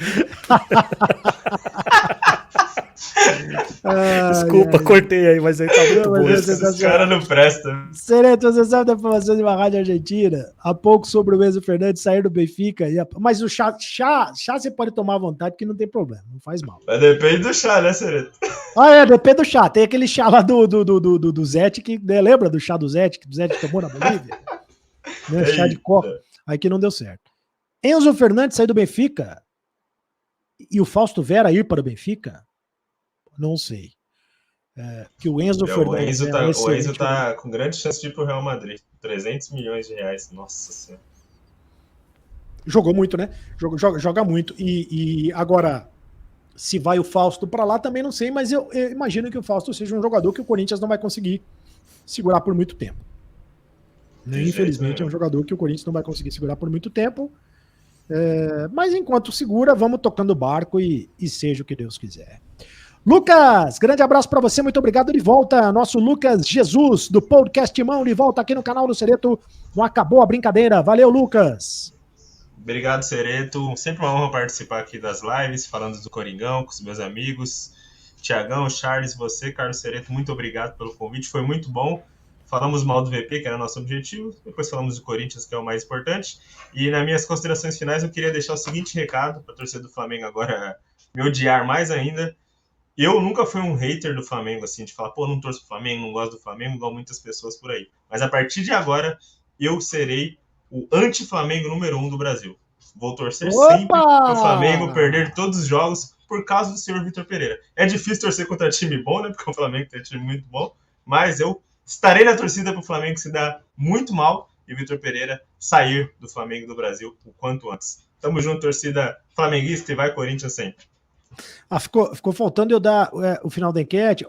Desculpa, cortei aí, mas aí tá muito bom. Esse cara não presta. Cereto, você sabe da informação de uma rádio argentina? Há pouco sobre o Enzo Fernandes sair do Benfica. Mas o chá você pode tomar à vontade, porque não tem problema, não faz mal. Mas depende do chá, né, Cereto? Depende do chá. Tem aquele chá lá do Zete, que lembra do chá do Zete, que o Zete tomou na Bolívia? Né? Chá de coca. Aí que não deu certo. Enzo Fernandes sair do Benfica e o Fausto Vera ir para o Benfica? Não sei. Que o Enzo Fernandes... O Enzo tá com grande chance de ir pro Real Madrid. 300 milhões de reais. Nossa Senhora. Jogou muito, né? Joga muito. E agora, se vai o Fausto para lá, também não sei, mas eu imagino que o Fausto seja um jogador que o Corinthians não vai conseguir segurar por muito tempo. Infelizmente, é um jogador que o Corinthians não vai conseguir segurar por muito tempo. Mas enquanto segura, vamos tocando o barco e seja o que Deus quiser. Lucas, grande abraço para você, muito obrigado. De volta, nosso Lucas Jesus, do Podcast Mão, de volta aqui no canal do Cereto. Não acabou a brincadeira. Valeu, Lucas. Obrigado, Sereto. Sempre uma honra participar aqui das lives, falando do Coringão, com os meus amigos. Tiagão, Charles, você, Carlos Sereto, muito obrigado pelo convite, foi muito bom. Falamos mal do VP, que era o nosso objetivo, depois falamos do Corinthians, que é o mais importante. E nas minhas considerações finais, eu queria deixar o seguinte recado para a torcida do Flamengo agora me odiar mais ainda. Eu nunca fui um hater do Flamengo, assim, de falar, pô, não torço pro Flamengo, não gosto do Flamengo, igual muitas pessoas por aí. Mas a partir de agora, eu serei o anti-Flamengo número 1 do Brasil. Vou torcer sempre pro Flamengo perder todos os jogos por causa do senhor Vitor Pereira. É difícil torcer contra time bom, né? Porque o Flamengo tem um time muito bom, mas eu estarei na torcida pro Flamengo se dar muito mal e o Vitor Pereira sair do Flamengo do Brasil o quanto antes. Tamo junto, torcida flamenguista, e vai Corinthians sempre. Ficou faltando eu dar o final da enquete.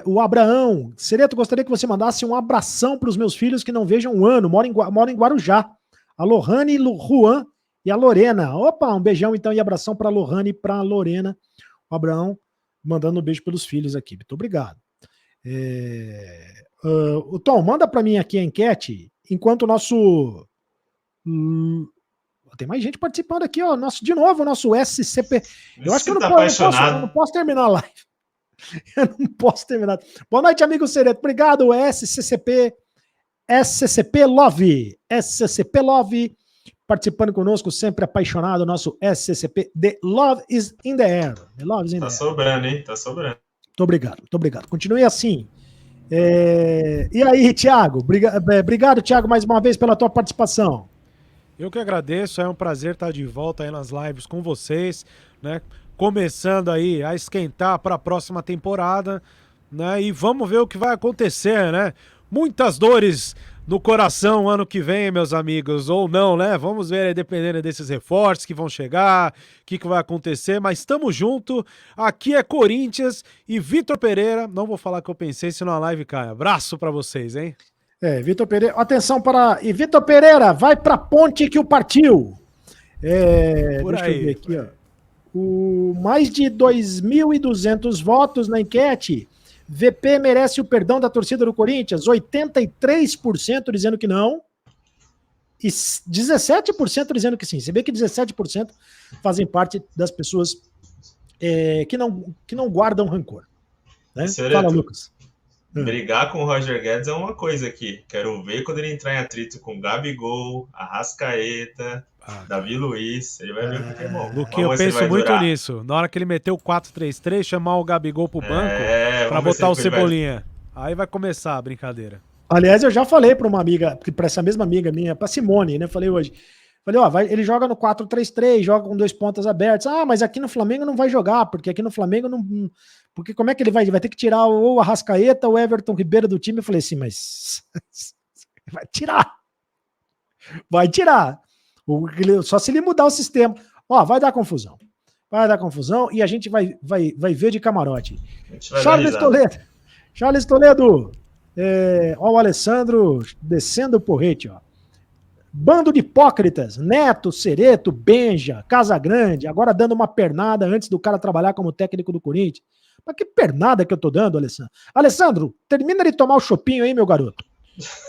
O Abraão, Sereto, gostaria que você mandasse um abração para os meus filhos que não vejam um ano, moram em Guarujá. A Lohane, Juan e a Lorena. Opa, um beijão então e abração para a Lohane e para a Lorena. O Abraão mandando um beijo pelos filhos aqui. Muito obrigado. O Tom, manda para mim aqui a enquete, enquanto o nosso... Tem mais gente participando aqui, ó. De novo, o nosso SCP. Eu acho que eu não posso terminar a live. Eu não posso terminar. Boa noite, amigo Sereto. Obrigado, SCP Love. SCP Love participando conosco, sempre apaixonado. Nosso SCP The Love is in the Air. The Love is in the Air. Tá sobrando, hein? Tá sobrando. Muito obrigado. Continue assim. E aí, Thiago? Obrigado, Thiago, mais uma vez pela tua participação. Eu que agradeço, é um prazer estar de volta aí nas lives com vocês, né? Começando aí a esquentar para a próxima temporada, né? E vamos ver o que vai acontecer, né? Muitas dores no coração ano que vem, meus amigos, ou não, né? Vamos ver aí, dependendo desses reforços que vão chegar, o que vai acontecer, mas estamos junto. Aqui é Corinthians e Vitor Pereira. Não vou falar que eu pensei, senão a live cai. Abraço para vocês, hein? Vitor Pereira, atenção para... E Vitor Pereira, vai para a ponte que o partiu. Deixa eu ver aqui, ó. Mais de 2.200 votos na enquete. VP merece o perdão da torcida do Corinthians. 83% dizendo que não. E 17% dizendo que sim. Você vê que 17% fazem parte das pessoas que não guardam rancor. Né? Fala, Lucas. Brigar com o Roger Guedes é uma coisa aqui. Quero ver quando ele entrar em atrito com Gabigol, Arrascaeta, Davi Luiz. Ele vai ver o que é bom. Luquinho, eu penso muito nisso. Na hora que ele meteu o 4-3-3, chamar o Gabigol pro banco pra botar o Cebolinha. Aí vai começar a brincadeira. Aliás, eu já falei pra uma amiga, pra essa mesma amiga minha, pra Simone, né? Falei hoje. Falei, ele joga no 4-3-3, joga com 2 pontas abertas. Mas aqui no Flamengo não vai jogar, porque aqui no Flamengo não... Porque como é que ele vai? Ele vai ter que tirar ou a Arrascaeta ou o Everton Ribeiro do time. Eu falei assim, mas... Vai tirar. Só se ele mudar o sistema. Vai dar confusão. E a gente vai ver de camarote. Charles Toledo. Ó o Alessandro descendo o porrete, ó. Bando de hipócritas, Neto, Sereto, Benja, Casagrande, agora dando uma pernada antes do cara trabalhar como técnico do Corinthians. Mas que pernada que eu tô dando, Alessandro. Alessandro, termina de tomar o chopinho aí, meu garoto.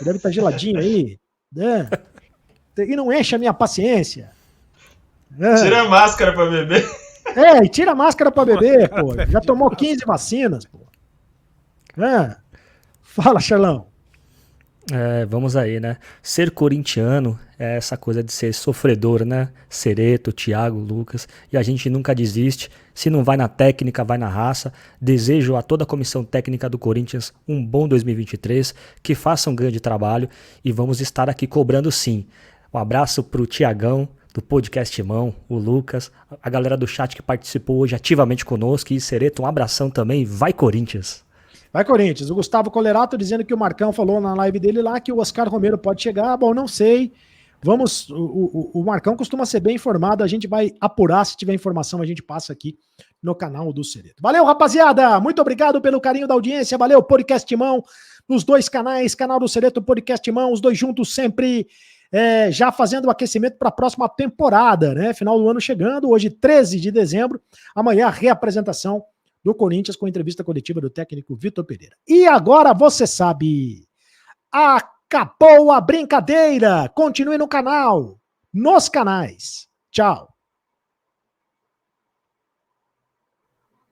Deve estar geladinho aí. Né? E não enche a minha paciência. Tira a máscara pra beber. E tira a máscara pra beber, pô. Já tomou 15 vacinas, pô. Fala, Charlão. Vamos aí, né? Ser corintiano é essa coisa de ser sofredor, né? Sereto, Thiago, Lucas, e a gente nunca desiste. Se não vai na técnica, vai na raça. Desejo a toda a comissão técnica do Corinthians um bom 2023, que façam um grande trabalho e vamos estar aqui cobrando sim. Um abraço pro Thiagão, do Podcast Mão, o Lucas, a galera do chat que participou hoje ativamente conosco e Sereto, um abração também. Vai Corinthians! Vai, Corinthians. O Gustavo Colerato dizendo que o Marcão falou na live dele lá que o Oscar Romero pode chegar. Bom, não sei. Vamos. O Marcão costuma ser bem informado. A gente vai apurar. Se tiver informação, a gente passa aqui no canal do Sereto. Valeu, rapaziada. Muito obrigado pelo carinho da audiência. Valeu, Podcast Mão. Nos 2 canais, canal do Sereto, Podcast Mão. Os 2 juntos sempre já fazendo o aquecimento para a próxima temporada, né? Final do ano chegando. Hoje, 13 de dezembro. Amanhã, a reapresentação do Corinthians com a entrevista coletiva do técnico Vitor Pereira. E agora você sabe, acabou a brincadeira. Continue no canal, nos canais Tchau.